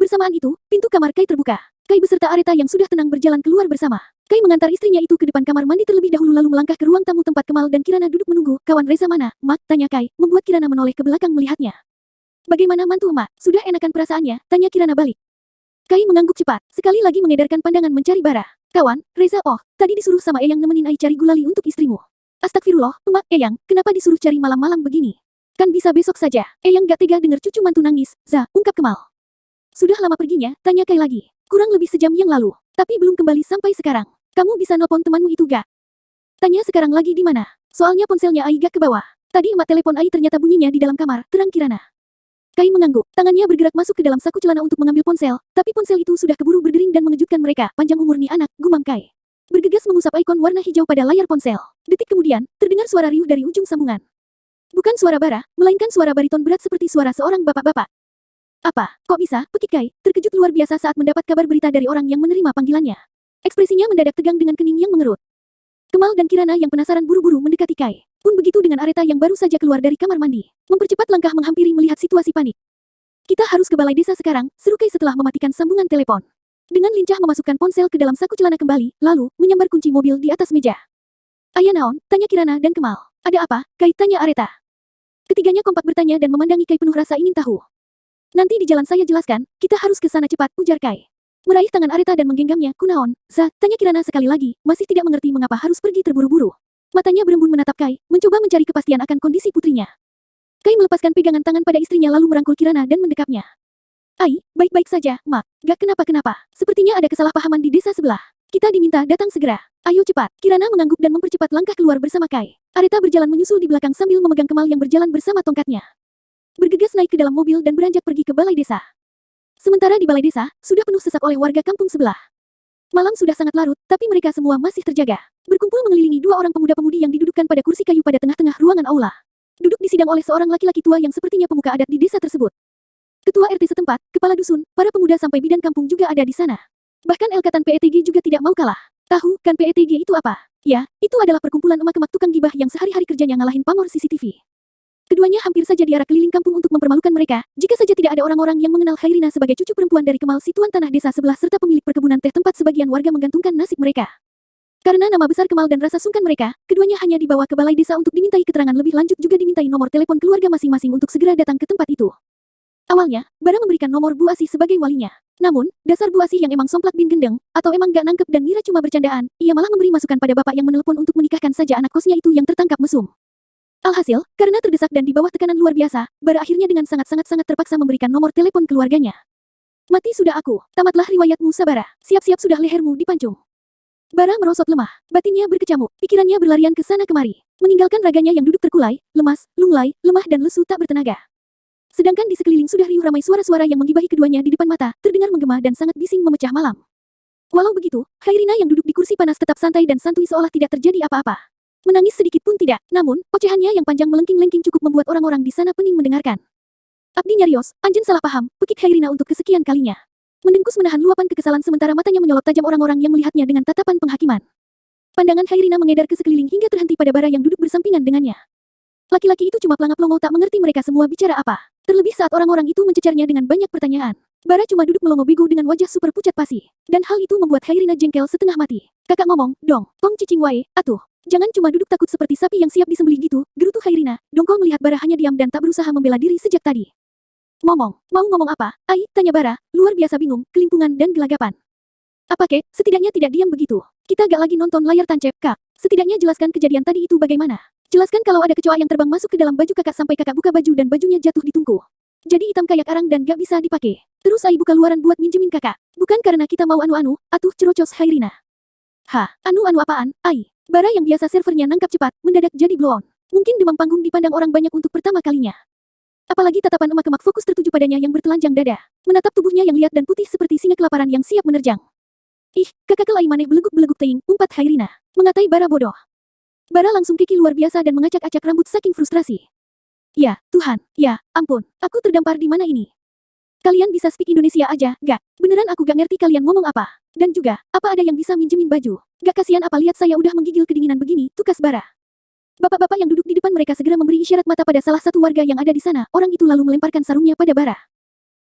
Bersamaan itu, pintu kamar Kai terbuka. Kai beserta Areta yang sudah tenang berjalan keluar bersama. Kai mengantar istrinya itu ke depan kamar mandi terlebih dahulu lalu melangkah ke ruang tamu tempat Kemal dan Kirana duduk menunggu. Kawan Reza mana, Mak? Tanya Kai, membuat Kirana menoleh ke belakang melihatnya. Bagaimana mantu Mak? Sudah enakan perasaannya? Tanya Kirana balik. Kai mengangguk cepat, sekali lagi mengedarkan pandangan mencari Bara. Kawan, Reza tadi disuruh sama Eyang nemenin Ai cari gulali untuk istrimu. Astagfirullah, Emak, Eyang, kenapa disuruh cari malam-malam begini? Kan bisa besok saja. Eyang gak tega dengar cucu mantu nangis, ungkap Kemal. Sudah lama perginya, tanya Kai lagi. Kurang lebih sejam yang lalu, tapi belum kembali sampai sekarang. Kamu bisa nelpon temanmu itu gak? Tanya sekarang lagi di mana? Soalnya ponselnya Ai gak ke bawah. Tadi emak telepon Ai ternyata bunyinya di dalam kamar, terang Kirana. Kai mengangguk, tangannya bergerak masuk ke dalam saku celana untuk mengambil ponsel, tapi ponsel itu sudah keburu berdering dan mengejutkan mereka. Panjang umur nih anak, gumam Kai. Bergegas mengusap ikon warna hijau pada layar ponsel. Detik kemudian, terdengar suara riuh dari ujung sambungan. Bukan suara Bara, melainkan suara bariton berat seperti suara seorang bapak-bapak. Apa? Kok bisa? Pekik Kai, terkejut luar biasa saat mendapat kabar berita dari orang yang menerima panggilannya. Ekspresinya mendadak tegang dengan kening yang mengerut. Kemal dan Kirana yang penasaran buru-buru mendekati Kai. Pun begitu dengan Areta yang baru saja keluar dari kamar mandi. Mempercepat langkah menghampiri melihat situasi panik. Kita harus ke balai desa sekarang, seru Kai setelah mematikan sambungan telepon. Dengan lincah memasukkan ponsel ke dalam saku celana kembali, lalu menyambar kunci mobil di atas meja. Ayah naon? Tanya Kirana dan Kemal. Ada apa? Kai tanya Areta. Ketiganya kompak bertanya dan memandangi Kai penuh rasa ingin tahu. Nanti di jalan saya jelaskan, kita harus ke sana cepat, ujar Kai. Meraih tangan Areta dan menggenggamnya, kunaon? Tanya Kirana sekali lagi, masih tidak mengerti mengapa harus pergi terburu-buru. Matanya berembun menatap Kai, mencoba mencari kepastian akan kondisi putrinya. Kai melepaskan pegangan tangan pada istrinya lalu merangkul Kirana dan mendekapnya. Ai, baik-baik saja, Mak. Gak kenapa-kenapa. Sepertinya ada kesalahpahaman di desa sebelah. Kita diminta datang segera. Ayo cepat. Kirana mengangguk dan mempercepat langkah keluar bersama Kai. Areta berjalan menyusul di belakang sambil memegang Kemal yang berjalan bersama tongkatnya. Bergegas naik ke dalam mobil dan beranjak pergi ke balai desa. Sementara di balai desa, sudah penuh sesak oleh warga kampung sebelah. Malam sudah sangat larut, tapi mereka semua masih terjaga. Berkumpul mengelilingi dua orang pemuda-pemudi yang didudukkan pada kursi kayu pada tengah-tengah ruangan aula. Duduk disidang oleh seorang laki-laki tua yang sepertinya pemuka adat di desa tersebut. Ketua RT setempat, kepala dusun, para pemuda sampai bidan kampung juga ada di sana. Bahkan Elkatan PETG juga tidak mau kalah. Tahu kan PETG itu apa? Ya, itu adalah perkumpulan emak-emak tukang gibah yang sehari-hari kerjanya ngalahin pamor CCTV. Keduanya hampir saja diarak keliling kampung untuk mempermalukan mereka, jika saja tidak ada orang-orang yang mengenal Khairina sebagai cucu perempuan dari Kemal si tuan tanah desa sebelah serta pemilik perkebunan teh tempat sebagian warga menggantungkan nasib mereka. Karena nama besar Kemal dan rasa sungkan mereka, keduanya hanya dibawa ke balai desa untuk dimintai keterangan lebih lanjut juga dimintai nomor telepon keluarga masing-masing untuk segera datang ke tempat itu. Awalnya, Bara memberikan nomor Bu Asih sebagai walinya. Namun, dasar Bu Asih yang emang somplak bin gendeng, atau emang gak nangkep dan ngira cuma bercandaan, ia malah memberi masukan pada bapak yang menelepon untuk menikahkan saja anak kosnya itu yang tertangkap mesum. Alhasil, karena terdesak dan di bawah tekanan luar biasa, Bara akhirnya dengan sangat-sangat terpaksa memberikan nomor telepon keluarganya. Mati sudah aku, tamatlah riwayatmu Sabara, siap-siap sudah lehermu dipancung. Bara merosot lemah, batinnya berkecamuk, pikirannya berlarian ke sana kemari, meninggalkan raganya yang duduk terkulai, lemas, lunglai, lemah dan lesu tak bertenaga. Sedangkan di sekeliling sudah riuh ramai suara-suara yang menggibahi keduanya di depan mata, terdengar menggema dan sangat bising memecah malam. Walau begitu, Khairina yang duduk di kursi panas tetap santai dan santuy seolah tidak terjadi apa-apa. Menangis sedikit pun tidak, namun, ocehannya yang panjang melengking-lengking cukup membuat orang-orang di sana pening mendengarkan. Abdi nyarios, anjen salah paham, pekik Khairina untuk kesekian kalinya. Mendengkus menahan luapan kekesalan sementara matanya menyolot tajam orang-orang yang melihatnya dengan tatapan penghakiman. Pandangan Khairina mengedar ke sekeliling hingga terhenti pada Bara yang duduk bersampingan dengannya. Laki-laki itu cuma pelangap-longo tak mengerti mereka semua bicara apa. Terlebih saat orang-orang itu mencecarnya dengan banyak pertanyaan. Bara cuma duduk melongo bego dengan wajah super pucat pasi. Dan hal itu membuat Khairina jengkel setengah mati. Kakak ngomong, dong, tong cicing wae, atuh. Jangan cuma duduk takut seperti sapi yang siap disembelih gitu, gerutu Khairina. Dongkol melihat Bara hanya diam dan tak berusaha membela diri sejak tadi. Ngomong, mau ngomong apa? Ai, tanya Bara, luar biasa bingung, kelimpungan dan gelagapan. Apa kek, setidaknya tidak diam begitu. Kita gak lagi nonton layar tancap, Kak. Setidaknya jelaskan kejadian tadi itu bagaimana. Jelaskan kalau ada kecoa yang terbang masuk ke dalam baju kakak sampai kakak buka baju dan bajunya jatuh di tungku. Jadi hitam kayak arang dan gak bisa dipakai. Terus Ai buka luaran buat minjemin kakak. Bukan karena kita mau anu-anu, atuh cerocos Khairina. Hah, anu-anu apaan, Ai? Bara yang biasa servernya nangkap cepat, mendadak jadi blow on. Mungkin demam panggung dipandang orang banyak untuk pertama kalinya. Apalagi tatapan emak-emak fokus tertuju padanya yang bertelanjang dada. Menatap tubuhnya yang liat dan putih seperti singa kelaparan yang siap menerjang. Ih, kakak kelai maneh beleguk-beleguk teing, umpat Khairina. Mengatai Bara bodoh. Bara langsung kiki luar biasa dan mengacak-acak rambut saking frustrasi. Ya, Tuhan, ya, ampun, aku terdampar di mana ini? Kalian bisa speak Indonesia aja, gak? Beneran aku gak ngerti kalian ngomong apa. Dan juga, apa ada yang bisa minjemin baju? Gak kasihan apa lihat saya udah menggigil kedinginan begini, tukas Bara. Bapak-bapak yang duduk di depan mereka segera memberi isyarat mata pada salah satu warga yang ada di sana. Orang itu lalu melemparkan sarungnya pada Bara.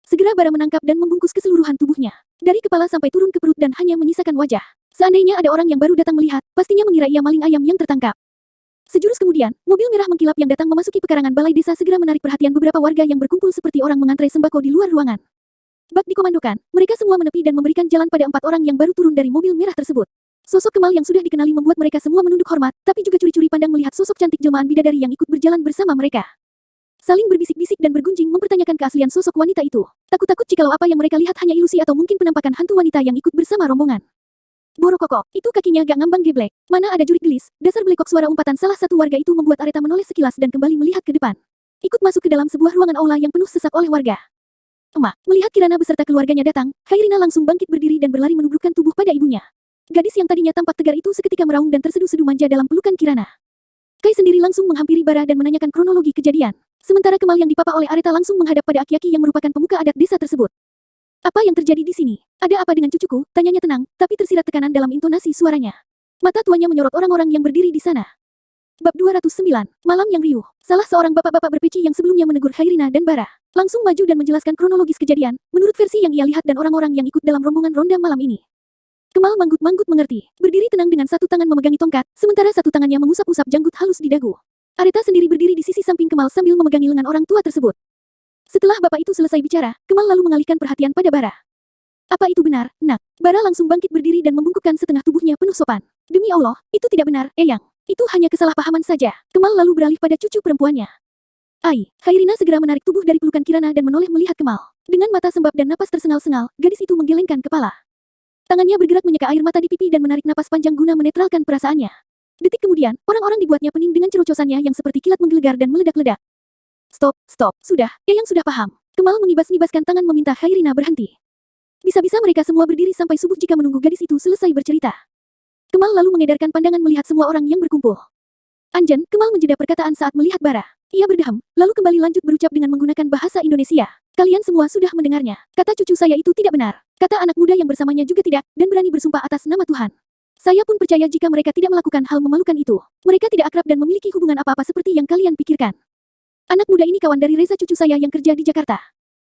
Segera Bara menangkap dan membungkus keseluruhan tubuhnya. Dari kepala sampai turun ke perut dan hanya menyisakan wajah. Seandainya ada orang yang baru datang melihat, pastinya mengira ia maling ayam yang tertangkap. Sejurus kemudian, mobil merah mengkilap yang datang memasuki pekarangan balai desa segera menarik perhatian beberapa warga yang berkumpul seperti orang mengantre sembako di luar ruangan. Bak dikomandokan, mereka semua menepi dan memberikan jalan pada 4 orang yang baru turun dari mobil merah tersebut. Sosok Kemal yang sudah dikenali membuat mereka semua menunduk hormat, tapi juga curi-curi pandang melihat sosok cantik jelmaan bidadari yang ikut berjalan bersama mereka. Saling berbisik-bisik dan bergunjing mempertanyakan keaslian sosok wanita itu. Takut-takut jikalau apa yang mereka lihat hanya ilusi atau mungkin penampakan hantu wanita yang ikut bersama rombongan. Borokokok, itu kakinya gak ngambang geblek. Mana ada jurik gelis, dasar belekok. Suara umpatan salah satu warga itu membuat Areta menoleh sekilas dan kembali melihat ke depan. Ikut masuk ke dalam sebuah ruangan aula yang penuh sesak oleh warga. Emak, melihat Kirana beserta keluarganya datang, Khairina langsung bangkit berdiri dan berlari menubrukkan tubuh pada ibunya. Gadis yang tadinya tampak tegar itu seketika meraung dan terseduh-seduh manja dalam pelukan Kirana. Kai sendiri langsung menghampiri Bara dan menanyakan kronologi kejadian. Sementara Kemal yang dipapa oleh Areta langsung menghadap pada aki-aki yang merupakan pemuka adat desa tersebut. Apa yang terjadi di sini? Ada apa dengan cucuku? Tanyanya tenang, tapi tersirat tekanan dalam intonasi suaranya. Mata tuanya menyorot orang-orang yang berdiri di sana. Bab 209, Malam yang Riuh. Salah seorang bapak-bapak berpeci yang sebelumnya menegur Khairina dan Bara, langsung maju dan menjelaskan kronologis kejadian, menurut versi yang ia lihat dan orang-orang yang ikut dalam rombongan ronda malam ini. Kemal manggut-manggut mengerti, berdiri tenang dengan satu tangan memegangi tongkat, sementara satu tangannya mengusap-usap janggut halus di dagu. Areta sendiri berdiri di sisi samping Kemal sambil memegangi lengan orang tua tersebut. Setelah bapak itu selesai bicara, Kemal lalu mengalihkan perhatian pada Bara. Apa itu benar, nak? Bara langsung bangkit berdiri dan membungkukkan setengah tubuhnya penuh sopan. Demi Allah, itu tidak benar, Eyang. Itu hanya kesalahpahaman saja. Kemal lalu beralih pada cucu perempuannya. Ai, Khairina segera menarik tubuh dari pelukan Kirana dan menoleh melihat Kemal. Dengan mata sembab dan napas tersengal-sengal, gadis itu menggelengkan kepala. Tangannya bergerak menyeka air mata di pipi dan menarik napas panjang guna menetralkan perasaannya. Detik kemudian, orang-orang dibuatnya pening dengan cerocosannya yang seperti kilat menggelegar dan meledak-ledak. Stop, sudah, Eyang sudah paham. Kemal mengibas-ngibaskan tangan meminta Khairina berhenti. Bisa-bisa mereka semua berdiri sampai subuh jika menunggu gadis itu selesai bercerita. Kemal lalu mengedarkan pandangan melihat semua orang yang berkumpul. Anjen, Kemal menjeda perkataan saat melihat Bara. Ia berdeham, lalu kembali lanjut berucap dengan menggunakan bahasa Indonesia. Kalian semua sudah mendengarnya. Kata cucu saya itu tidak benar. Kata anak muda yang bersamanya juga tidak, dan berani bersumpah atas nama Tuhan. Saya pun percaya jika mereka tidak melakukan hal memalukan itu. Mereka tidak akrab dan memiliki hubungan apa-apa seperti yang kalian pikirkan. Anak muda ini kawan dari Reza cucu saya yang kerja di Jakarta.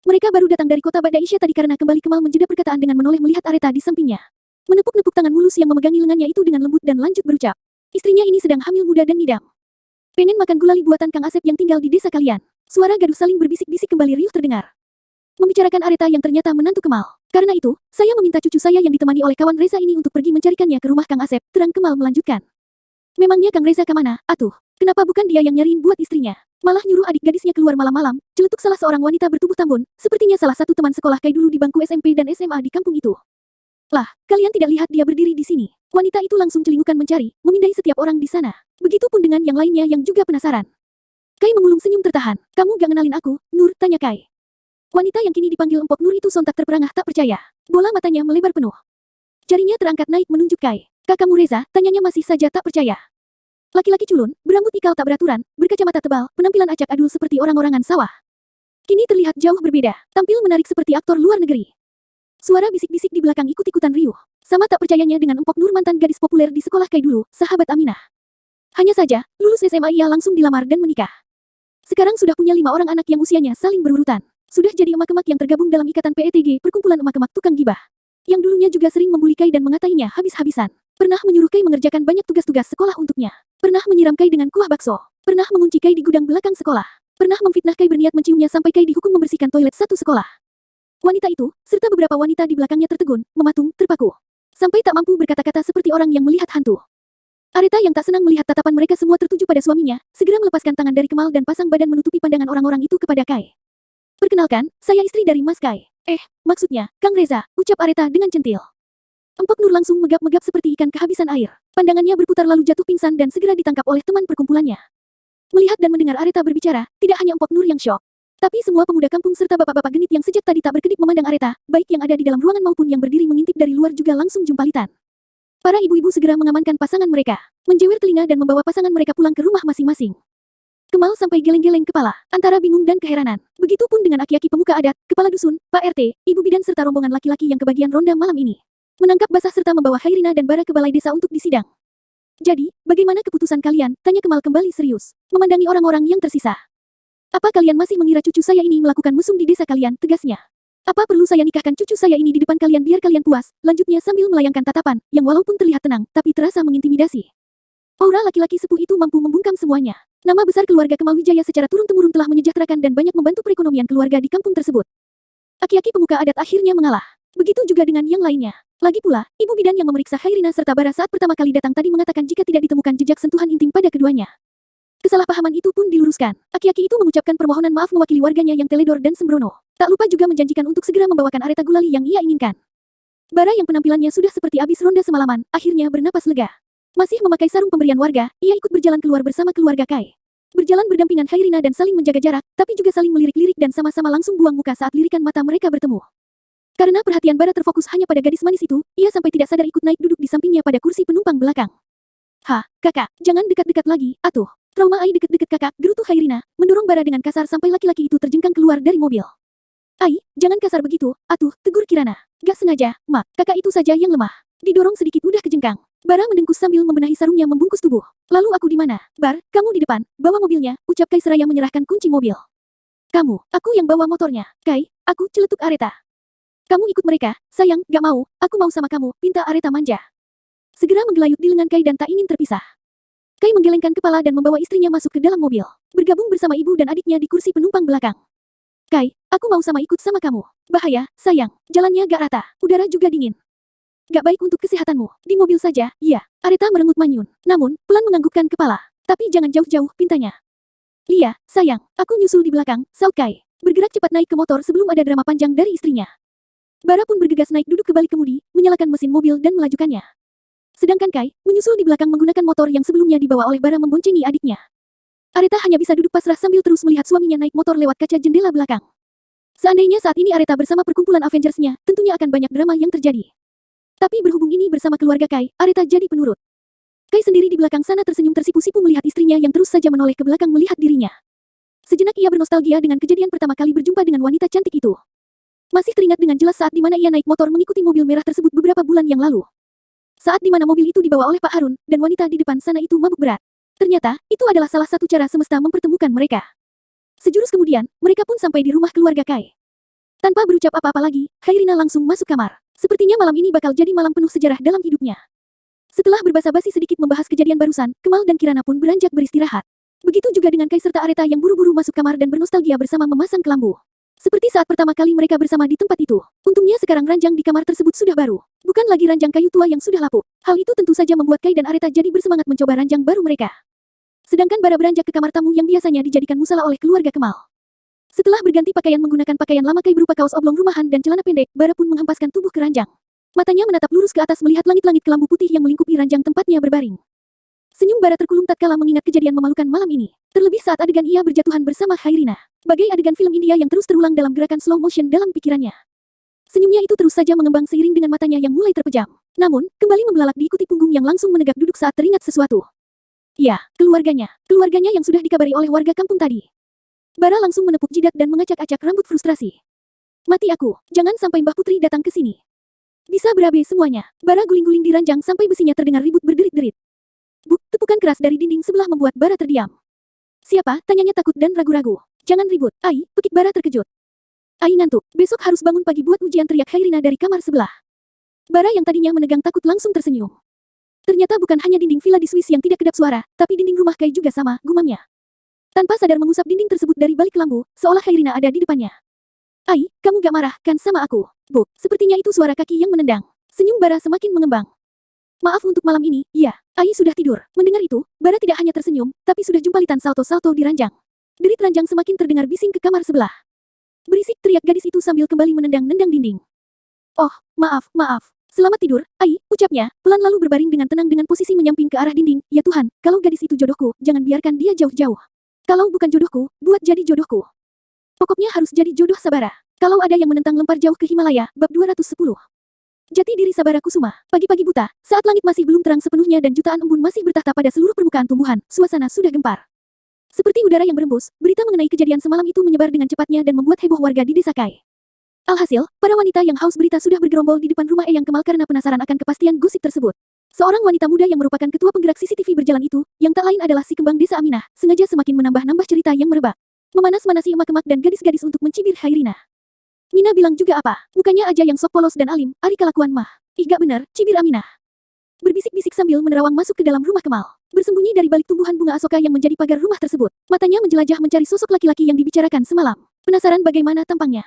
Mereka baru datang dari kota Bada Isya tadi. Karena kembali Kemal menjeda perkataan dengan menoleh melihat Areta di sampingnya. Menepuk-nepuk tangan mulus yang memegangi lengannya itu dengan lembut dan lanjut berucap. Istrinya ini sedang hamil muda dan ngidam. Pengen makan gulali buatan Kang Asep yang tinggal di desa kalian. Suara gaduh saling berbisik-bisik kembali riuh terdengar. Membicarakan Areta yang ternyata menantu Kemal. Karena itu, saya meminta cucu saya yang ditemani oleh kawan Reza ini untuk pergi mencarikannya ke rumah Kang Asep. Terang Kemal melanjutkan. Memangnya Kang Reza kemana? Atuh, kenapa bukan dia yang nyariin buat istrinya? Malah nyuruh adik gadisnya keluar malam-malam, celetuk salah seorang wanita bertubuh tambun, sepertinya salah satu teman sekolah Kai dulu di bangku SMP dan SMA di kampung itu. Lah, kalian tidak lihat dia berdiri di sini? Wanita itu langsung celingukan mencari, memindai setiap orang di sana. Begitupun dengan yang lainnya yang juga penasaran. Kai mengulung senyum tertahan. Kamu gak kenalin aku, Nur? Tanya Kai. Wanita yang kini dipanggil Empok Nur itu sontak terperangah tak percaya. Bola matanya melebar penuh. Jarinya terangkat naik menunjuk Kai. Kakakmu Reza? Tanyanya masih saja tak percaya. Laki-laki culun, berambut ikal tak beraturan, berkacamata tebal, penampilan acak adul seperti orang-orangan sawah. Kini terlihat jauh berbeda, tampil menarik seperti aktor luar negeri. Suara bisik-bisik di belakang ikut-ikutan riuh. Sama tak percayanya dengan Empok Nur, mantan gadis populer di sekolah Kai dulu, sahabat Aminah. Hanya saja, lulus SMA ia langsung dilamar dan menikah. Sekarang sudah punya 5 orang anak yang usianya saling berurutan. Sudah jadi emak-emak yang tergabung dalam ikatan PETG, perkumpulan emak-emak tukang gibah. Yang dulunya juga sering membuli Kai dan mengatainya habis-habisan. Pernah menyuruh Kai mengerjakan banyak tugas-tugas sekolah untuknya. Pernah menyiram Kai dengan kuah bakso. Pernah mengunci Kai di gudang belakang sekolah. Pernah memfitnah Kai berniat menciumnya sampai Kai dihukum membersihkan toilet satu sekolah. Wanita itu, serta beberapa wanita di belakangnya tertegun, mematung, terpaku. Sampai tak mampu berkata-kata seperti orang yang melihat hantu. Areta yang tak senang melihat tatapan mereka semua tertuju pada suaminya, segera melepaskan tangan dari Kemal dan pasang badan menutupi pandangan orang-orang itu kepada Kai. Perkenalkan, saya istri dari Mas Kai. Maksudnya, Kang Reza, ucap Areta dengan centil. Empok Nur langsung megap-megap seperti ikan kehabisan air. Pandangannya berputar lalu jatuh pingsan dan segera ditangkap oleh teman perkumpulannya. Melihat dan mendengar Areta berbicara, tidak hanya Empok Nur yang syok. Tapi semua pemuda kampung serta bapak-bapak genit yang sejak tadi tak berkedip memandang Areta, baik yang ada di dalam ruangan maupun yang berdiri mengintip dari luar juga langsung jumpalitan. Para ibu-ibu segera mengamankan pasangan mereka, menjewer telinga dan membawa pasangan mereka pulang ke rumah masing-masing. Kemal sampai geleng-geleng kepala, antara bingung dan keheranan. Begitupun dengan aki-aki pemuka adat, kepala dusun, Pak RT, ibu bidan serta rombongan laki-laki yang kebagian ronda malam ini. Menangkap basah serta membawa Khairina dan Bara ke balai desa untuk disidang. Jadi, bagaimana keputusan kalian? Tanya Kemal kembali serius, memandangi orang-orang yang tersisa. Apa kalian masih mengira cucu saya ini melakukan mesum di desa kalian? Tegasnya. Apa perlu saya nikahkan cucu saya ini di depan kalian biar kalian puas? Lanjutnya sambil melayangkan tatapan, yang walaupun terlihat tenang, tapi terasa mengintimidasi. Aura laki-laki sepuh itu mampu membungkam semuanya. Nama besar keluarga Kemal Wijaya secara turun-temurun telah menyejahterakan dan banyak membantu perekonomian keluarga di kampung tersebut. Aki-aki pemuka adat akhirnya mengalah. Begitu juga dengan yang lainnya. Lagi pula, ibu bidan yang memeriksa Khairina serta Bara saat pertama kali datang tadi mengatakan jika tidak ditemukan jejak sentuhan intim pada keduanya. Kesalahpahaman itu pun diluruskan. Aki-aki itu mengucapkan permohonan maaf mewakili warganya yang teledor dan sembrono. Tak lupa juga menjanjikan untuk segera membawakan areta gulali yang ia inginkan. Bara yang penampilannya sudah seperti abis ronda semalaman, akhirnya bernapas lega. Masih memakai sarung pemberian warga, ia ikut berjalan keluar bersama keluarga Kai. Berjalan berdampingan Khairina dan saling menjaga jarak, tapi juga saling melirik-lirik dan sama-sama langsung buang muka saat lirikan mata mereka bertemu. Karena perhatian Bara terfokus hanya pada gadis manis itu, ia sampai tidak sadar ikut naik duduk di sampingnya pada kursi penumpang belakang. Kakak, jangan dekat-dekat lagi, atuh. Trauma Ai deket-deket kakak, gerutu Khairina, mendorong Bara dengan kasar sampai laki-laki itu terjengkang keluar dari mobil. Ai, jangan kasar begitu, atuh, tegur Kirana. Gak sengaja, Mak, kakak itu saja yang lemah. Didorong sedikit udah kejengkang. Bara mendengkus sambil membenahi sarungnya membungkus tubuh. Lalu aku di mana? Bar, kamu di depan, bawa mobilnya, ucap Kai seraya menyerahkan kunci mobil. Kamu, aku yang bawa motornya. Kai, aku celetuk Areta. Kamu ikut mereka, sayang, gak mau, aku mau sama kamu, pinta Areta manja. Segera menggelayut di lengan Kai dan tak ingin terpisah. Kai menggelengkan kepala dan membawa istrinya masuk ke dalam mobil. Bergabung bersama ibu dan adiknya di kursi penumpang belakang. Kai, aku mau sama ikut sama kamu. Bahaya, sayang, jalannya gak rata, udara juga dingin. Gak baik untuk kesehatanmu. Di mobil saja, iya. Areta merengut manyun. Namun, pelan menganggukkan kepala. Tapi jangan jauh-jauh, pintanya. Iya, sayang, aku nyusul di belakang, saut Kai. Bergerak cepat naik ke motor sebelum ada drama panjang dari istrinya. Bara pun bergegas naik duduk ke balik kemudi, menyalakan mesin mobil dan melajukannya. Sedangkan Kai, menyusul di belakang menggunakan motor yang sebelumnya dibawa oleh Bara memboncengi adiknya. Areta hanya bisa duduk pasrah sambil terus melihat suaminya naik motor lewat kaca jendela belakang. Seandainya saat ini Areta bersama perkumpulan Avengers-nya, tentunya akan banyak drama yang terjadi. Tapi berhubung ini bersama keluarga Kai, Areta jadi penurut. Kai sendiri di belakang sana tersenyum tersipu-sipu melihat istrinya yang terus saja menoleh ke belakang melihat dirinya. Sejenak ia bernostalgia dengan kejadian pertama kali berjumpa dengan wanita cantik itu. Masih teringat dengan jelas saat di mana ia naik motor mengikuti mobil merah tersebut beberapa bulan yang lalu. Saat di mana mobil itu dibawa oleh Pak Harun, dan wanita di depan sana itu mabuk berat. Ternyata, itu adalah salah satu cara semesta mempertemukan mereka. Sejurus kemudian, mereka pun sampai di rumah keluarga Kai. Tanpa berucap apa-apa lagi, Khairina langsung masuk kamar. Sepertinya malam ini bakal jadi malam penuh sejarah dalam hidupnya. Setelah berbasa-basi sedikit membahas kejadian barusan, Kemal dan Kirana pun beranjak beristirahat. Begitu juga dengan Kai serta Areta yang buru-buru masuk kamar dan bernostalgia bersama memasang kelambu. Seperti saat pertama kali mereka bersama di tempat itu. Untungnya sekarang ranjang di kamar tersebut sudah baru. Bukan lagi ranjang kayu tua yang sudah lapuk. Hal itu tentu saja membuat Kai dan Areta jadi bersemangat mencoba ranjang baru mereka. Sedangkan Bara beranjak ke kamar tamu yang biasanya dijadikan musala oleh keluarga Kemal. Setelah berganti pakaian menggunakan pakaian lama Kai berupa kaos oblong rumahan dan celana pendek, Bara pun menghempaskan tubuh ke ranjang. Matanya menatap lurus ke atas melihat langit-langit kelambu putih yang melingkupi ranjang tempatnya berbaring. Senyum Bara terkulum tatkala mengingat kejadian memalukan malam ini. Terlebih saat adegan ia berjatuhan bersama Khairina. Bagai adegan film India yang terus terulang dalam gerakan slow motion dalam pikirannya. Senyumnya itu terus saja mengembang seiring dengan matanya yang mulai terpejam. Namun, kembali membelalak diikuti punggung yang langsung menegak duduk saat teringat sesuatu. Ya, keluarganya. Keluarganya yang sudah dikabari oleh warga kampung tadi. Bara langsung menepuk jidat dan mengacak-acak rambut frustrasi. Mati aku, jangan sampai Mbah Putri datang ke sini. Bisa berabe semuanya. Bara guling-guling di ranjang sampai besinya terdengar ribut berderit-derit. Buk, tepukan keras dari dinding sebelah membuat Bara terdiam. Siapa? Tanyanya takut dan ragu-ragu. Jangan ribut, Ai, pekik Bara terkejut. Ai ngantuk, besok harus bangun pagi buat ujian, teriak Khairina dari kamar sebelah. Bara yang tadinya menegang takut langsung tersenyum. Ternyata bukan hanya dinding villa di Swiss yang tidak kedap suara, tapi dinding rumah Kai juga sama, gumamnya. Tanpa sadar mengusap dinding tersebut dari balik kelambu, seolah Khairina ada di depannya. Ai, kamu gak marah, kan sama aku? Bu, sepertinya itu suara kaki yang menendang. Senyum Bara semakin mengembang. Maaf untuk malam ini, iya, Ai sudah tidur. Mendengar itu, Bara tidak hanya tersenyum, tapi sudah jumpalitan salto-salto di ranjang. Derit ranjang semakin terdengar bising ke kamar sebelah. Berisik, teriak gadis itu sambil kembali menendang-nendang dinding. Oh, maaf. Selamat tidur, Ai, ucapnya, pelan lalu berbaring dengan tenang dengan posisi menyamping ke arah dinding. Ya Tuhan, kalau gadis itu jodohku, jangan biarkan dia jauh-jauh. Kalau bukan jodohku, buat jadi jodohku. Pokoknya harus jadi jodoh Sabara. Kalau ada yang menentang lempar jauh ke Himalaya, bab 210. Jati diri Sabara Kusuma. Pagi-pagi buta, saat langit masih belum terang sepenuhnya dan jutaan embun masih bertahta pada seluruh permukaan tumbuhan, suasana sudah gempar. Seperti udara yang berembus, berita mengenai kejadian semalam itu menyebar dengan cepatnya dan membuat heboh warga di desa Kai. Alhasil, para wanita yang haus berita sudah bergerombol di depan rumah Eyang Kemal karena penasaran akan kepastian gosip tersebut. Seorang wanita muda yang merupakan ketua penggerak CCTV berjalan itu, yang tak lain adalah si kembang desa Aminah, sengaja semakin menambah-nambah cerita yang merebak. Memanas-manasi emak-emak dan gadis-gadis untuk mencibir Khairina. Mina bilang juga apa? Mukanya aja yang sok polos dan alim, ari kelakuan mah. Ih gak bener, cibir Aminah. Berbisik-bisik sambil menerawang masuk ke dalam rumah Kemal. Bersembunyi dari balik tumbuhan bunga Asoka yang menjadi pagar rumah tersebut. Matanya menjelajah mencari sosok laki-laki yang dibicarakan semalam. Penasaran bagaimana tampangnya?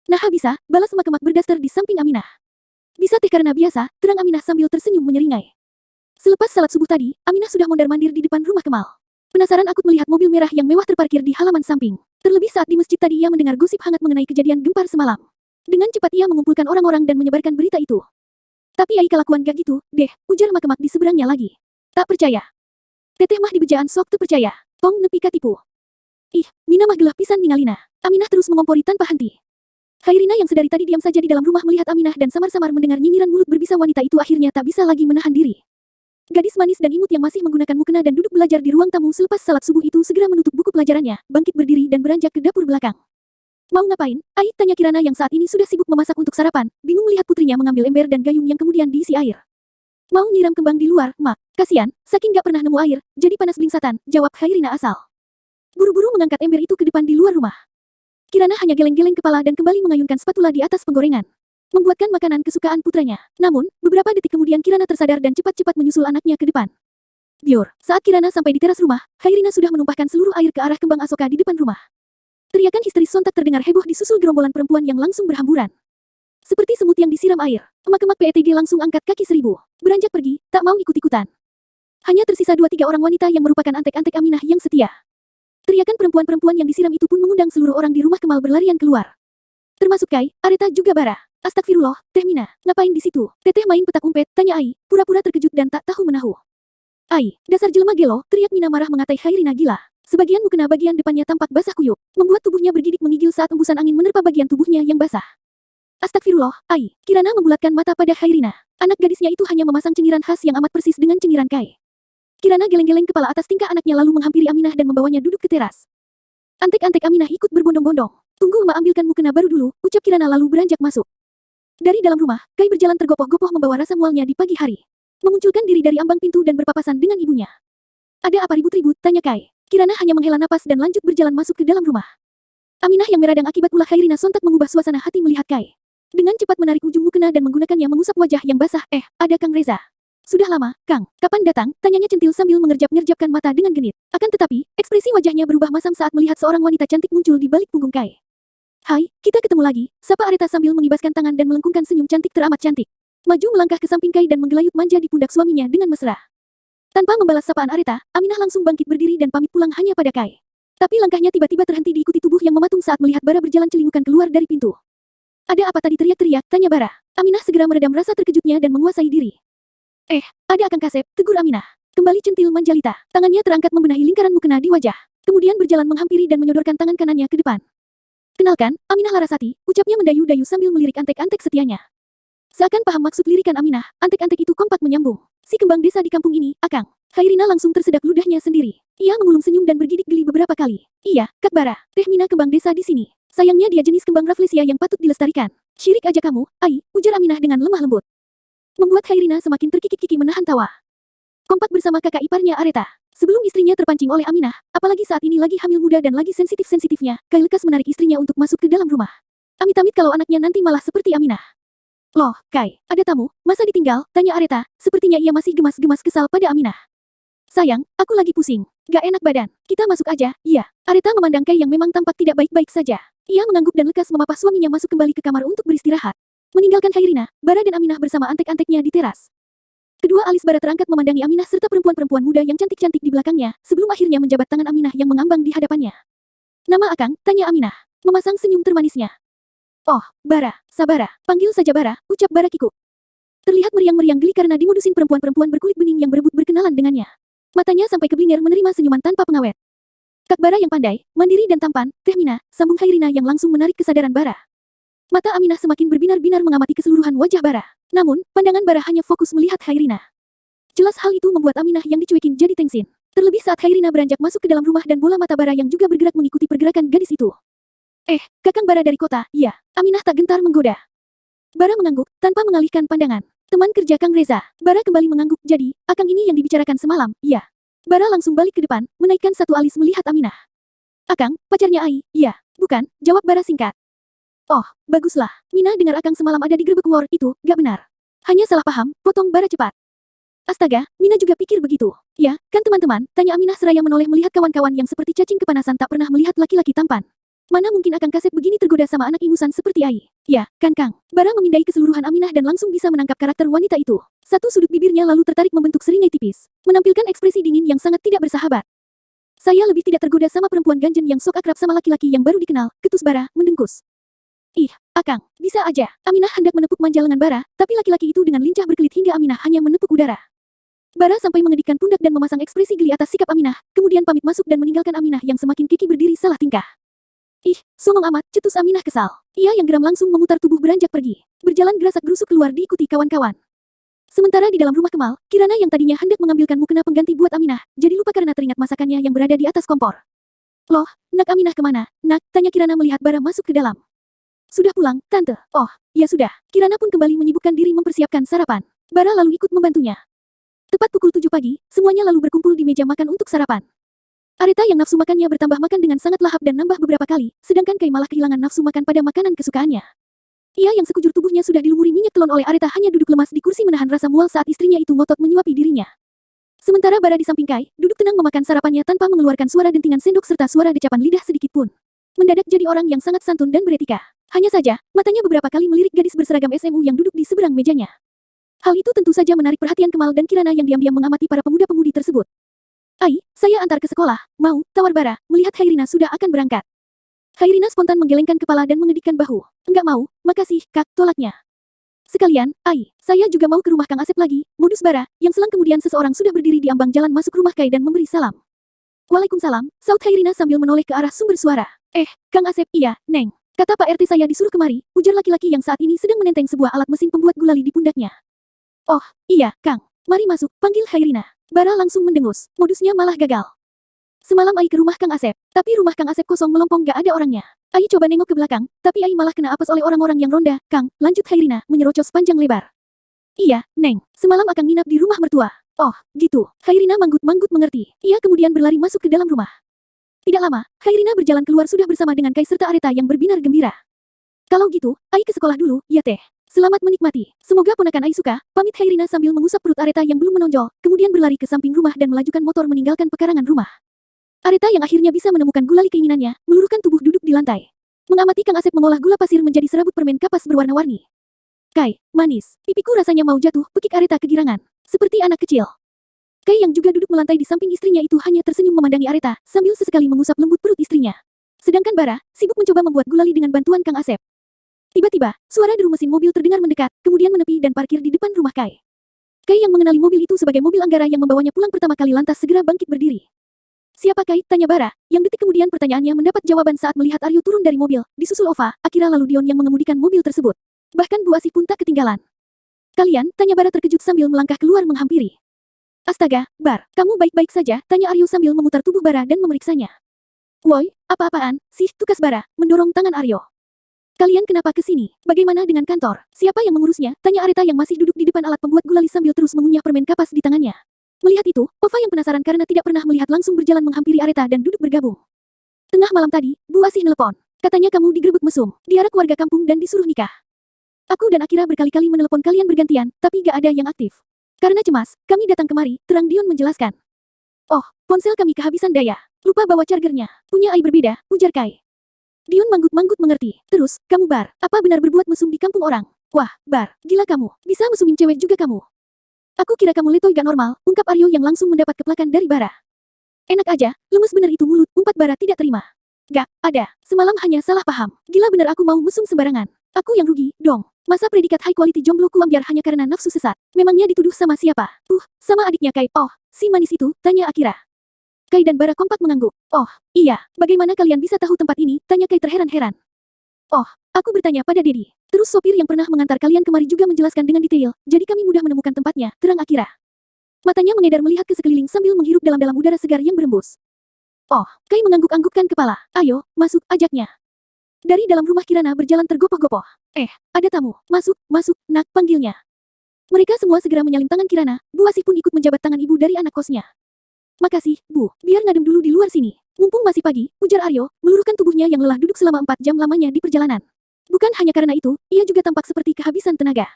Nah bisa, balas semak-kemak berdaster di samping Aminah. Bisa teh karena biasa, terang Aminah sambil tersenyum menyeringai. Selepas salat subuh tadi, Aminah sudah mondar-mandir di depan rumah Kemal. Penasaran akut melihat mobil merah yang mewah terparkir di halaman samping. Terlebih saat di masjid tadi ia mendengar gosip hangat mengenai kejadian gempar semalam. Dengan cepat ia mengumpulkan orang-orang dan menyebarkan berita itu. Tapi ai kelakuan gak gitu, deh, ujar Makemak di seberangnya lagi. Tak percaya. Teteh mah di bejaan sok tuh percaya. Tong nepi katipu. Ih, Mina mah gelah pisan ningalina. Aminah terus mengompori tanpa henti. Khairina yang sedari tadi diam saja di dalam rumah melihat Aminah dan samar-samar mendengar nyinyiran mulut berbisa wanita itu akhirnya tak bisa lagi menahan diri. Gadis manis dan imut yang masih menggunakan mukena dan duduk belajar di ruang tamu selepas salat subuh itu segera menutup buku pelajarannya, bangkit berdiri dan beranjak ke dapur belakang. Mau ngapain? Ai, tanya Kirana yang saat ini sudah sibuk memasak untuk sarapan, bingung melihat putrinya mengambil ember dan gayung yang kemudian diisi air. Mau nyiram kembang di luar, Mak. Kasian, saking gak pernah nemu air, jadi panas blingsatan, jawab Khairina asal. Buru-buru mengangkat ember itu ke depan di luar rumah. Kirana hanya geleng-geleng kepala dan kembali mengayunkan spatula di atas penggorengan. Membuatkan makanan kesukaan putranya. Namun, beberapa detik kemudian Kirana tersadar dan cepat-cepat menyusul anaknya ke depan. Bior, saat Kirana sampai di teras rumah, Khairina sudah menumpahkan seluruh air ke arah kembang Asoka di depan rumah. Teriakan histeris sontak terdengar heboh disusul gerombolan perempuan yang langsung berhamburan. Seperti semut yang disiram air, emak-emak PETG langsung angkat kaki 1000. Beranjak pergi, tak mau ikut-ikutan. Hanya tersisa 2-3 orang wanita yang merupakan antek-antek Aminah yang setia. Teriakan perempuan-perempuan yang disiram itu pun mengundang seluruh orang di rumah Kemal berlarian keluar. Termasuk Kai, Areta juga Bara. Astagfirullah, Teh Mina, ngapain di situ? Teteh main petak umpet, tanya Ai, pura-pura terkejut dan tak tahu menahu. Ai, dasar jelema gelo, teriak Mina marah mengatai Khairina gila. Sebagian mukena bagian depannya tampak basah kuyup, membuat tubuhnya bergidik menggigil saat embusan angin menerpa bagian tubuhnya yang basah. Astagfirullah, Ai, Kirana membulatkan mata pada Khairina. Anak gadisnya itu hanya memasang cengiran khas yang amat persis dengan cengiran Kai. Kirana geleng-geleng kepala atas tingkah anaknya lalu menghampiri Aminah dan membawanya duduk ke teras. Antek-antek Aminah ikut berbondong-bondong. Tunggu emak ambilkan mukena baru dulu, ucap Kirana lalu beranjak masuk. Dari dalam rumah, Kai berjalan tergopoh-gopoh membawa rasa mualnya di pagi hari. Memunculkan diri dari ambang pintu dan berpapasan dengan ibunya. Ada apa ribut-ribut, tanya Kai. Kirana hanya menghela napas dan lanjut berjalan masuk ke dalam rumah. Aminah yang meradang akibat ulah Khairina sontak mengubah suasana hati melihat Kai. Dengan cepat menarik ujung mukena dan menggunakannya mengusap wajah yang basah. Ada Kang Reza. Sudah lama, Kang. Kapan datang? Tanyanya centil sambil mengerjap-ngerjapkan mata dengan genit. Akan tetapi, ekspresi wajahnya berubah masam saat melihat seorang wanita cantik muncul di balik punggung Kai. Hai, kita ketemu lagi, sapa Areta sambil mengibaskan tangan dan melengkungkan senyum cantik teramat cantik. Maju melangkah ke samping Kai dan menggelayut manja di pundak suaminya dengan mesra. Tanpa membalas sapaan Areta, Aminah langsung bangkit berdiri dan pamit pulang hanya pada Kai. Tapi langkahnya tiba-tiba terhenti diikuti tubuh yang mematung saat melihat Bara berjalan celingukan keluar dari pintu. Ada apa tadi teriak-teriak, tanya Bara. Aminah segera meredam rasa terkejutnya dan menguasai diri. Ada Akang Kasep, tegur Aminah. Kembali centil manjalita, tangannya terangkat membenahi lingkaran mukena di wajah. Kemudian berjalan menghampiri dan menyodorkan tangan kanannya ke depan. Kenalkan, Aminah Larasati, ucapnya mendayu-dayu sambil melirik antek-antek setianya. Seakan paham maksud lirikan Aminah, antek-antek itu kompak menyambung. Si kembang desa di kampung ini, Akang. Khairina langsung tersedak ludahnya sendiri. Ia mengulung senyum dan bergidik geli beberapa kali. Iya, Kak Bara, Teh Mina kembang desa di sini. Sayangnya dia jenis kembang Rafflesia yang patut dilestarikan. Syirik aja kamu, Ai, ujar Aminah dengan lemah lembut. Membuat Khairina semakin terkikik-kikik menahan tawa. Kompak bersama kakak iparnya Areta. Sebelum istrinya terpancing oleh Aminah, apalagi saat ini lagi hamil muda dan lagi sensitif-sensitifnya, Kai lekas menarik istrinya untuk masuk ke dalam rumah. Amit-amit kalau anaknya nanti malah seperti Aminah. Loh, Kai, ada tamu, masa ditinggal? Tanya Areta, sepertinya ia masih gemas-gemas kesal pada Aminah. Sayang, aku lagi pusing. Gak enak badan. Kita masuk aja, iya. Areta memandang Kai yang memang tampak tidak baik-baik saja. Ia mengangguk dan lekas memapah suaminya masuk kembali ke kamar untuk beristirahat. Meninggalkan Khairina, Bara dan Aminah bersama antek-anteknya di teras. Kedua alis Bara terangkat memandangi Aminah serta perempuan-perempuan muda yang cantik-cantik di belakangnya, sebelum akhirnya menjabat tangan Aminah yang mengambang di hadapannya. Nama Akang, tanya Aminah. Memasang senyum termanisnya. Oh, Bara, Sabara, panggil saja Bara, ucap Bara Kiku. Terlihat meriang-meriang geli karena dimodusin perempuan-perempuan berkulit bening yang berebut berkenalan dengannya. Matanya sampai keblinger menerima senyuman tanpa pengawet. Kak Bara yang pandai, mandiri dan tampan, Teh Mina, sambung Khairina yang langsung menarik kesadaran Bara. Mata Aminah semakin berbinar-binar mengamati keseluruhan wajah Bara. Namun, pandangan Bara hanya fokus melihat Khairina. Jelas hal itu membuat Aminah yang dicuekin jadi tengsin. Terlebih saat Khairina beranjak masuk ke dalam rumah dan bola mata Bara yang juga bergerak mengikuti pergerakan gadis itu. Kakang Bara dari kota, iya. Aminah tak gentar menggoda. Bara mengangguk, tanpa mengalihkan pandangan. Teman kerja Kang Reza. Bara kembali mengangguk, jadi, Akang ini yang dibicarakan semalam, iya. Bara langsung balik ke depan, menaikkan satu alis melihat Aminah. Akang, pacarnya Ai, iya. Bukan, jawab Bara singkat. Oh, baguslah. Mina dengar Akang semalam ada di Grebek War itu, gak benar. Hanya salah paham, potong Bara cepat. Astaga, Mina juga pikir begitu. Ya, kan teman-teman, tanya Aminah seraya menoleh melihat kawan-kawan yang seperti cacing kepanasan tak pernah melihat laki-laki tampan. Mana mungkin Akang Kasep begini tergoda sama anak ingusan seperti Ai. Ya, kan Kang. Bara memindai keseluruhan Aminah dan langsung bisa menangkap karakter wanita itu. Satu sudut bibirnya lalu tertarik membentuk seringai tipis, menampilkan ekspresi dingin yang sangat tidak bersahabat. Saya lebih tidak tergoda sama perempuan ganjen yang sok akrab sama laki-laki yang baru dikenal, ketus Bara, mendengkus. Ih, Akang, bisa aja. Aminah hendak menepuk manja lengan Bara, tapi laki-laki itu dengan lincah berkelit hingga Aminah hanya menepuk udara. Bara sampai mengedipkan pundak dan memasang ekspresi geli atas sikap Aminah, kemudian pamit masuk dan meninggalkan Aminah yang semakin kiki berdiri salah tingkah. Ih, songong amat, cetus Aminah kesal. Ia yang geram langsung memutar tubuh beranjak pergi. Berjalan gerasak-gerusuk keluar diikuti kawan-kawan. Sementara di dalam rumah Kemal, Kirana yang tadinya hendak mengambilkan mukena pengganti buat Aminah, jadi lupa karena teringat masakannya yang berada di atas kompor. Loh, nak Aminah kemana? Nak, tanya Kirana melihat Bara masuk ke dalam. Sudah pulang, Tante. Oh, ya sudah. Kirana pun kembali menyibukkan diri mempersiapkan sarapan. Bara lalu ikut membantunya. Tepat pukul 7 pagi, semuanya lalu berkumpul di meja makan untuk sarapan. Areta yang nafsu makannya bertambah makan dengan sangat lahap dan nambah beberapa kali, sedangkan Kai malah kehilangan nafsu makan pada makanan kesukaannya. Ia yang sekujur tubuhnya sudah dilumuri minyak telon oleh Areta hanya duduk lemas di kursi menahan rasa mual saat istrinya itu ngotot menyuapi dirinya. Sementara Bara di samping Kai, duduk tenang memakan sarapannya tanpa mengeluarkan suara dentingan sendok serta suara decapan lidah sedikit pun. Mendadak jadi orang yang sangat santun dan beretika. Hanya saja, matanya beberapa kali melirik gadis berseragam SMU yang duduk di seberang mejanya. Hal itu tentu saja menarik perhatian Kemal dan Kirana yang diam-diam mengamati para pemuda-pemudi tersebut. Ai, saya antar ke sekolah, mau, tawar Bara, melihat Hairina sudah akan berangkat. Hairina spontan menggelengkan kepala dan mengedipkan bahu. Enggak mau, makasih, Kak, tolaknya. Sekalian, Ai, saya juga mau ke rumah Kang Asep lagi, modus Bara, yang selang kemudian seseorang sudah berdiri di ambang jalan masuk rumah Kai dan memberi salam. Waalaikumsalam, saut Hairina sambil menoleh ke arah sumber suara. Kang Asep, iya, Neng. Kata Pak RT saya disuruh kemari, ujar laki-laki yang saat ini sedang menenteng sebuah alat mesin pembuat gulali di pundaknya. Oh, iya, Kang. Mari masuk, panggil Hairina. Bara langsung mendengus, modusnya malah gagal. Semalam Ai ke rumah Kang Asep, tapi rumah Kang Asep kosong melompong gak ada orangnya. Ai coba nengok ke belakang, tapi Ai malah kena apes oleh orang-orang yang ronda. Kang, lanjut Hairina, menyerocos panjang lebar. Iya, Neng, semalam Akang nginap di rumah mertua. Oh, gitu. Hairina manggut-manggut mengerti. Ia kemudian berlari masuk ke dalam rumah. Tidak lama, Hairina berjalan keluar sudah bersama dengan Kai serta Areta yang berbinar gembira. Kalau gitu, Ai ke sekolah dulu, ya teh. Selamat menikmati. Semoga ponakan Ai suka, pamit Hairina sambil mengusap perut Areta yang belum menonjol, kemudian berlari ke samping rumah dan melajukan motor meninggalkan pekarangan rumah. Areta yang akhirnya bisa menemukan gulali keinginannya, meluruhkan tubuh duduk di lantai. Mengamati Kang Asep mengolah gula pasir menjadi serabut permen kapas berwarna-warni. Kai, manis, pipiku rasanya mau jatuh, pekik Areta kegirangan. Seperti anak kecil. Kai yang juga duduk melantai di samping istrinya itu hanya tersenyum memandangi Areta, sambil sesekali mengusap lembut perut istrinya. Sedangkan Bara, sibuk mencoba membuat gulali dengan bantuan Kang Asep. Tiba-tiba, suara deru mesin mobil terdengar mendekat, kemudian menepi dan parkir di depan rumah Kai. Kai yang mengenali mobil itu sebagai mobil Anggara yang membawanya pulang pertama kali lantas segera bangkit berdiri. Siapa Kai? Tanya Bara, yang detik kemudian pertanyaannya mendapat jawaban saat melihat Aryo turun dari mobil, disusul Ova, Akira lalu Dion yang mengemudikan mobil tersebut. Bahkan Bu Asih pun tak ketinggalan. Kalian? Tanya Bara terkejut sambil melangkah keluar menghampiri. Astaga, Bar, kamu baik-baik saja? Tanya Aryo sambil memutar tubuh Bara dan memeriksanya. Woi, apa-apaan, sih, tukas Bara, mendorong tangan Aryo. Kalian kenapa ke sini? Bagaimana dengan kantor? Siapa yang mengurusnya? Tanya Areta yang masih duduk di depan alat pembuat gulali sambil terus mengunyah permen kapas di tangannya. Melihat itu, Ova yang penasaran karena tidak pernah melihat langsung berjalan menghampiri Areta dan duduk bergabung. Tengah malam tadi, Bu Asih nelepon. Katanya kamu digerebek mesum, diarak warga kampung dan disuruh nikah. Aku dan Akira berkali-kali menelepon kalian bergantian, tapi gak ada yang aktif. Karena cemas, kami datang kemari, terang Dion menjelaskan. Oh, ponsel kami kehabisan daya. Lupa bawa chargernya. Punya Ai berbeda, ujar Kai. Dion manggut-manggut mengerti. Terus, kamu Bar, apa benar berbuat mesum di kampung orang? Wah, Bar, gila kamu. Bisa mesumin cewek juga kamu. Aku kira kamu letoy gak normal, ungkap Aryo yang langsung mendapat keplakan dari Bara. Enak aja, lemes bener itu mulut, umpat Bara tidak terima. Gak, ada. Semalam hanya salah paham. Gila bener aku mau mesum sembarangan. Aku yang rugi, dong. Masa predikat high quality jomblo ku ambiar hanya karena nafsu sesat? Memangnya dituduh sama siapa? Sama adiknya Kai. Oh, si manis itu, tanya Akira. Kai dan Bara kompak mengangguk. Oh, iya, bagaimana kalian bisa tahu tempat ini? Tanya Kai terheran-heran. Oh, aku bertanya pada Dedi. Terus sopir yang pernah mengantar kalian kemari juga menjelaskan dengan detail, jadi kami mudah menemukan tempatnya, terang Akira. Matanya mengedar melihat ke sekeliling sambil menghirup dalam-dalam udara segar yang berembus. Oh, Kai mengangguk-anggukkan kepala. Ayo, masuk, ajaknya. Dari dalam rumah Kirana berjalan tergopoh-gopoh. Ada tamu. Masuk, masuk, nak, panggilnya. Mereka semua segera menyalin tangan Kirana, Bu Asih pun ikut menjabat tangan ibu dari anak kosnya. Makasih, Bu. Biar ngadem dulu di luar sini. Mumpung masih pagi, ujar Aryo, meluruhkan tubuhnya yang lelah duduk selama 4 jam lamanya di perjalanan. Bukan hanya karena itu, ia juga tampak seperti kehabisan tenaga.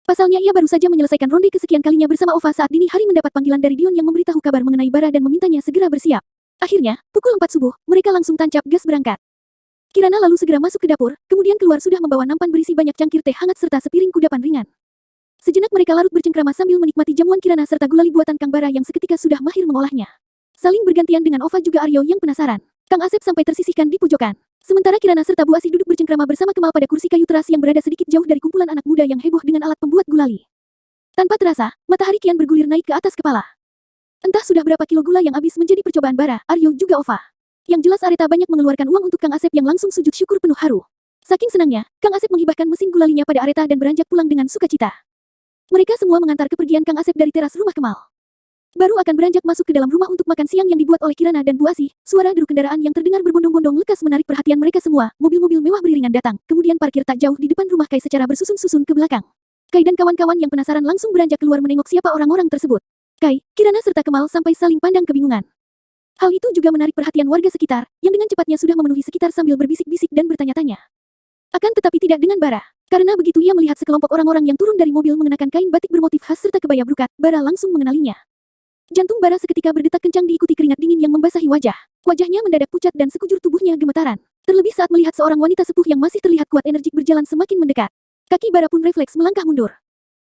Pasalnya ia baru saja menyelesaikan ronde kesekian kalinya bersama Ova saat dini hari mendapat panggilan dari Dion yang memberitahu kabar mengenai Bara dan memintanya segera bersiap. Akhirnya, pukul 4 subuh, mereka langsung tancap gas berangkat. Kirana lalu segera masuk ke dapur, kemudian keluar sudah membawa nampan berisi banyak cangkir teh hangat serta sepiring kudapan ringan. Sejenak mereka larut bercengkrama sambil menikmati jamuan Kirana serta gulali buatan Kang Bara yang seketika sudah mahir mengolahnya. Saling bergantian dengan Ova juga Aryo yang penasaran. Kang Asep sampai tersisihkan di pojokan. Sementara Kirana serta Bu Asih duduk bercengkrama bersama Kemal pada kursi kayu teras yang berada sedikit jauh dari kumpulan anak muda yang heboh dengan alat pembuat gulali. Tanpa terasa, matahari kian bergulir naik ke atas kepala. Entah sudah berapa kilo gula yang habis menjadi percobaan Bara, Aryo juga Ova. Yang jelas Areta banyak mengeluarkan uang untuk Kang Asep yang langsung sujud syukur penuh haru. Saking senangnya, Kang Asep menghibahkan mesin gulalinya pada Areta dan beranjak pulang dengan sukacita. Mereka semua mengantar kepergian Kang Asep dari teras rumah Kemal. Baru akan beranjak masuk ke dalam rumah untuk makan siang yang dibuat oleh Kirana dan Bu Asih, suara deru kendaraan yang terdengar berbondong-bondong lekas menarik perhatian mereka semua. Mobil-mobil mewah beriringan datang, kemudian parkir tak jauh di depan rumah Kai secara bersusun-susun ke belakang. Kai dan kawan-kawan yang penasaran langsung beranjak keluar menengok siapa orang-orang tersebut. Kai, Kirana serta Kemal sampai saling pandang kebingungan. Hal itu juga menarik perhatian warga sekitar, yang dengan cepatnya sudah memenuhi sekitar sambil berbisik-bisik dan bertanya-tanya. Akan tetapi tidak dengan Bara. Karena begitu ia melihat sekelompok orang-orang yang turun dari mobil mengenakan kain batik bermotif khas serta kebaya brukat, Bara langsung mengenalinya. Jantung Bara seketika berdetak kencang diikuti keringat dingin yang membasahi wajah. Wajahnya mendadak pucat dan sekujur tubuhnya gemetaran. Terlebih saat melihat seorang wanita sepuh yang masih terlihat kuat energik berjalan semakin mendekat. Kaki Bara pun refleks melangkah mundur.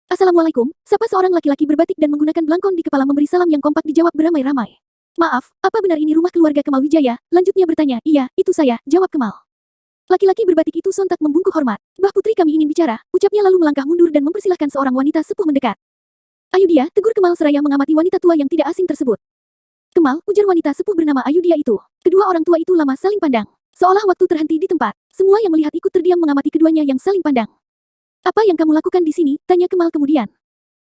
Assalamualaikum, sapa seorang laki-laki berbatik dan menggunakan belangkon di kepala memberi salam yang kompak dijawab beramai-ramai. Maaf, apa benar ini rumah keluarga Kemal Wijaya? Lanjutnya bertanya, iya, itu saya, jawab Kemal. Laki-laki berbatik itu sontak membungkuk hormat. Bah putri kami ingin bicara, ucapnya lalu melangkah mundur dan mempersilahkan seorang wanita sepuh mendekat. Ayu dia, tegur Kemal seraya mengamati wanita tua yang tidak asing tersebut. Kemal, ujar wanita sepuh bernama Ayu dia itu. Kedua orang tua itu lama saling pandang. Seolah waktu terhenti di tempat. Semua yang melihat ikut terdiam mengamati keduanya yang saling pandang. Apa yang kamu lakukan di sini? Tanya Kemal kemudian.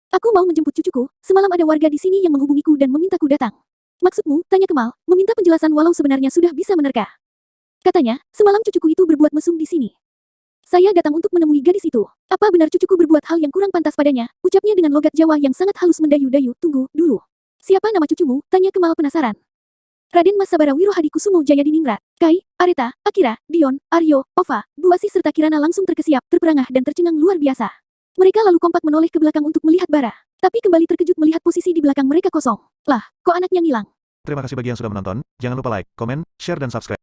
Aku mau menjemput cucuku, semalam ada warga di sini yang menghubungiku dan memintaku datang. Maksudmu? Tanya Kemal, meminta penjelasan walau sebenarnya sudah bisa menerka. Katanya, semalam cucuku itu berbuat mesum di sini. Saya datang untuk menemui gadis itu. Apa benar cucuku berbuat hal yang kurang pantas padanya? Ucapnya dengan logat Jawa yang sangat halus mendayu-dayu. Tunggu, dulu. Siapa nama cucumu? Tanya Kemal penasaran. Raden Mas Sabara Wirohadi Kusumo Jayadiningrat. Kai, Areta, Akira, Dion, Aryo, Ova, Bu Asih serta Kirana langsung terkesiap, terperangah dan tercengang luar biasa. Mereka lalu kompak menoleh ke belakang untuk melihat Bara. Tapi kembali terkejut melihat posisi di belakang mereka kosong. Lah, kok anaknya ngilang? Terima kasih bagi yang sudah menonton. Jangan lupa like, komen, share dan subscribe.